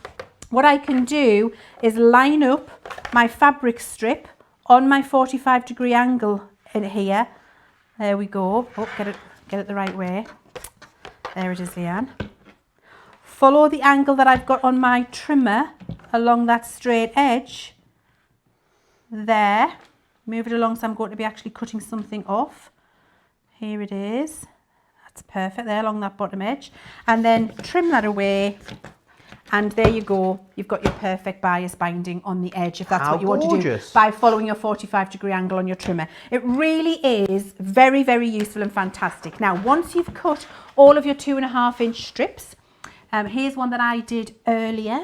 Speaker 2: What I can do is line up my fabric strip on my 45-degree angle in here. There we go. Oh, get it the right way. There it is, Leanne. Follow the angle that I've got on my trimmer along that straight edge. There. Move it along, so I'm going to be actually cutting something off. Here it is. That's perfect there along that bottom edge. And then trim that away. And there you go. You've got your perfect bias binding on the edge, if that's what you want to do, by following your 45-degree angle on your trimmer. It really is very, very useful and fantastic. Now, once you've cut all of your 2.5-inch strips, here's one that I did earlier.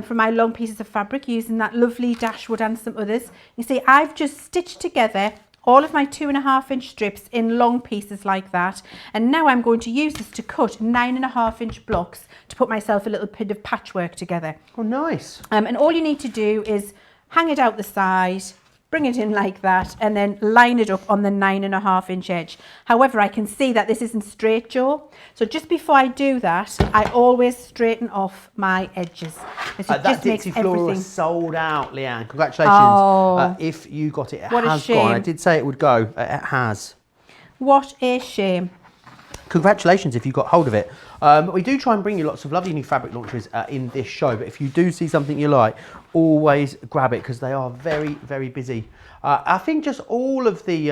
Speaker 2: From my long pieces of fabric using that lovely Dashwood and some others. You see, I've just stitched together all of my 2.5-inch strips in long pieces like that. And now I'm going to use this to cut 9.5-inch blocks to put myself a little bit of patchwork together.
Speaker 1: Oh, nice.
Speaker 2: And all you need to do is hang it out the side, bring it in like that, and then line it up on the 9.5-inch edge. However, I can see that this isn't straight, Joe. So just before I do that, I always straighten off my edges.
Speaker 1: That Dixie floral is sold out, Leanne. Congratulations. If you got it, it has gone. I did say it would go. It has.
Speaker 2: What a shame.
Speaker 1: Congratulations if you got hold of it. We do try and bring you lots of lovely new fabric launches in this show, but if you do see something you like, always grab it because they are very, very busy. I think just all of the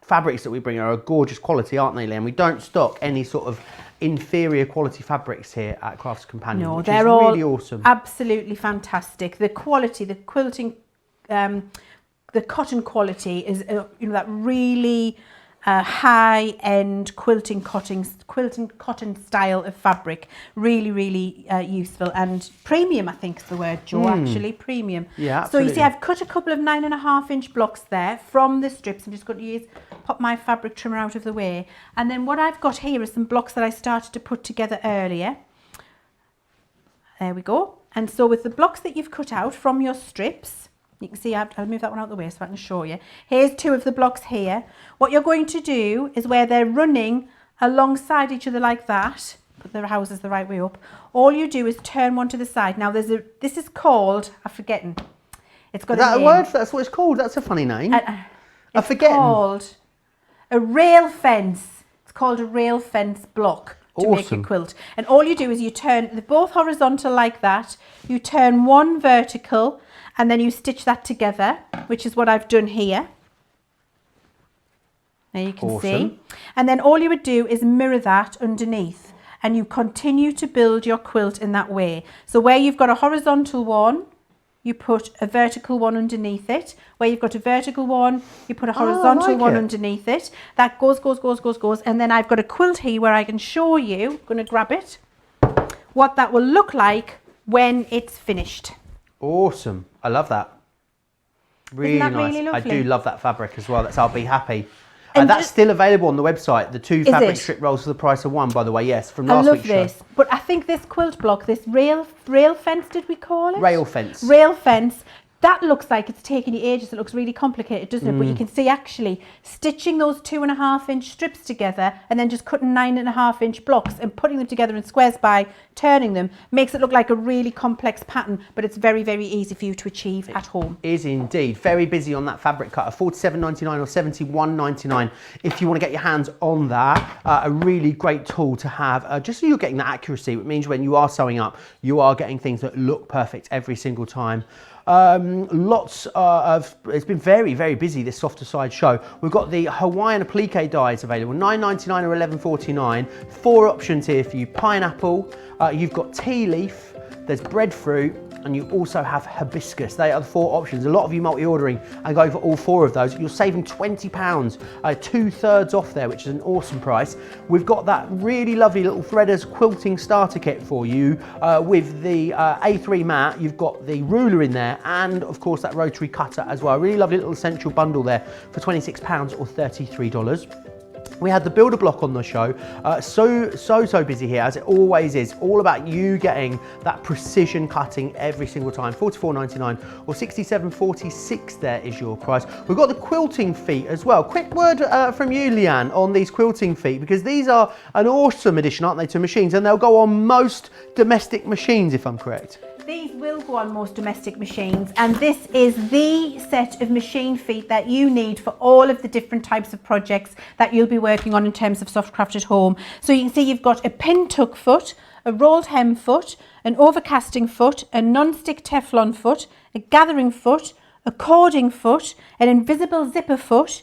Speaker 1: fabrics that we bring are a gorgeous quality, aren't they, Liam? We don't stock any sort of inferior quality fabrics here at Crafts Companion, which is really awesome.
Speaker 2: Absolutely fantastic. The quality, the quilting, the cotton quality is that really high-end quilting cotton style of fabric. Really, really useful and premium, I think is the word, Joe, actually, premium.
Speaker 1: Yeah, absolutely.
Speaker 2: So you see, I've cut a couple of 9.5-inch blocks there from the strips. I'm just going to pop my fabric trimmer out of the way. And then what I've got here is some blocks that I started to put together earlier. There we go. And so with the blocks that you've cut out from your strips, you can see I'll move that one out of the way so I can show you. Here's 2 of the blocks here. What you're going to do is where they're running alongside each other like that, put the houses the right way up, all you do is turn one to the side. Now this is called, I'm forgetting. It's got a name.
Speaker 1: Is that a word? That's what it's called. That's a funny name.
Speaker 2: It's called a rail fence. It's called a rail fence block to make a quilt. And all you do is you turn, they're both horizontal like that. You turn one vertical and then you stitch that together, which is what I've done here. There you can see. And then all you would do is mirror that underneath and you continue to build your quilt in that way. So where you've got a horizontal one, you put a vertical one underneath it. Where you've got a vertical one, you put a horizontal one underneath it. That goes. And then I've got a quilt here where I can show you, I'm going to grab it, what that will look like when it's finished.
Speaker 1: Awesome. I love that. Really nice.
Speaker 2: Really lovely?
Speaker 1: I do love that fabric as well. That's I'll Be Happy. And that's still available on the website. The 2 fabric strip rolls for the price of 1, by the way. Yes, from last week's show. I love this.
Speaker 2: But I think this quilt block, this rail fence, did we call it?
Speaker 1: Rail fence.
Speaker 2: Rail fence that looks like it's taking you ages. It looks really complicated, doesn't it? But you can see actually stitching those 2.5-inch strips together and then just cutting 9.5-inch blocks and putting them together in squares by turning them makes it look like a really complex pattern, but it's very, very easy for you to achieve at home.
Speaker 1: It is indeed. Very busy on that fabric cutter, $47.99 or $71.99 if you want to get your hands on that. A really great tool to have, just so you're getting that accuracy. It means when you are sewing up, you are getting things that look perfect every single time. It's been very, very busy, this softer side show. We've got the Hawaiian applique dyes available, $9.99 or $11.49. 4 options here for you. Pineapple, you've got tea leaf, there's breadfruit, and you also have hibiscus. They are the 4 options. A lot of you multi-ordering and going for all 4 of those. You're saving £20, 2/3 off there, which is an awesome price. We've got that really lovely little Threaders quilting starter kit for you with the A3 mat. You've got the ruler in there and of course that rotary cutter as well. Really lovely little essential bundle there for £26 or $33. We had the builder block on the show. So busy here, as it always is. All about you getting that precision cutting every single time. $44.99 or $67.46 there is your price. We've got the quilting feet as well. Quick word from you, Leanne, on these quilting feet, because these are an awesome addition, aren't they, to machines, and they'll go on most domestic machines, if I'm correct.
Speaker 2: These will go on most domestic machines, and this is the set of machine feet that you need for all of the different types of projects that you'll be working on in terms of Softcraft at home. So you can see you've got a pin tuck foot, a rolled hem foot, an overcasting foot, a non-stick Teflon foot, a gathering foot, a cording foot, an invisible zipper foot,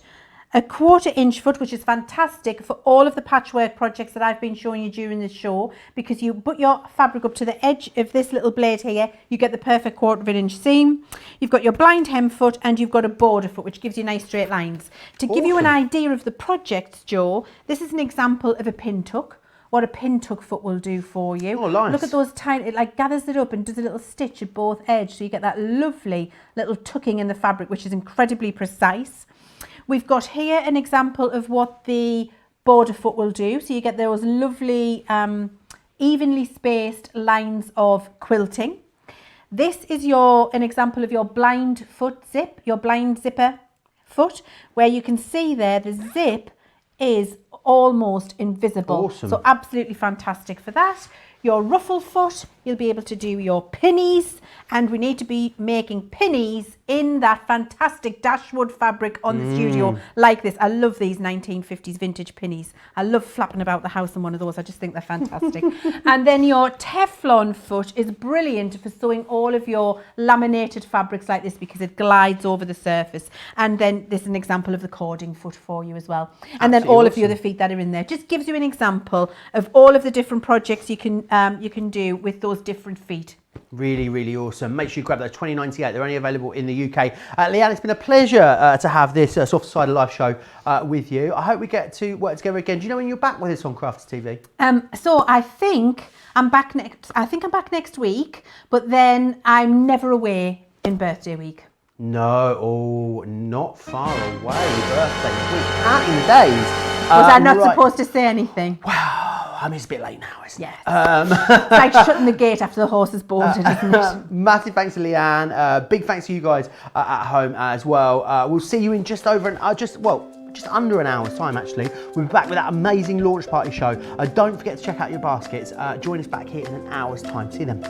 Speaker 2: a 1/4-inch foot, which is fantastic for all of the patchwork projects that I've been showing you during this show, because you put your fabric up to the edge of this little blade here, you get the perfect 1/4-inch seam. You've got your blind hem foot and you've got a border foot, which gives you nice straight lines. To give you an idea of the project, Joe, this is an example of a pin tuck. What a pin tuck foot will do for you.
Speaker 1: Oh, nice.
Speaker 2: Look at those tiny, it like gathers it up and does a little stitch at both edges, so you get that lovely little tucking in the fabric, which is incredibly precise. We've got here an example of what the border foot will do. So you get those lovely evenly spaced lines of quilting. This is an example of your blind foot zip, your blind zipper foot, where you can see there the zip is almost invisible.
Speaker 1: Awesome.
Speaker 2: So absolutely fantastic for that. Your ruffle foot, you'll be able to do your pinnies, and we need to be making pinnies in that fantastic dashwood fabric on the studio like this. I love these 1950s vintage pinnies. I love flapping about the house in one of those. I just think they're fantastic. And then your Teflon foot is brilliant for sewing all of your laminated fabrics like this, because it glides over the surface. And then this is an example of the cording foot for you as well. And then all of the other feet that are in there. Just gives you an example of all of the different projects you can do with those different feet.
Speaker 1: Really, really awesome. Make sure you grab those, $20.98. They're only available in the UK. Leanne, it's been a pleasure to have this Soft Side of Life show with you. I hope we get to work together again. Do you know when you're back with us on Crafts TV?
Speaker 2: So I think I'm back next week, but then I'm never away in birthday week.
Speaker 1: No, not far away. Birthday week. Counting the days.
Speaker 2: Was I not supposed to say anything?
Speaker 1: Wow. I mean, it's a bit late now, isn't it?
Speaker 2: Yes. It's like shutting the gate after the horse is bolted, isn't it?
Speaker 1: Massive thanks to Leanne. Big thanks to you guys at home as well. We'll see you in just under an hour's time, actually. We'll be back with that amazing launch party show. Don't forget to check out your baskets. Join us back here in an hour's time. See you then.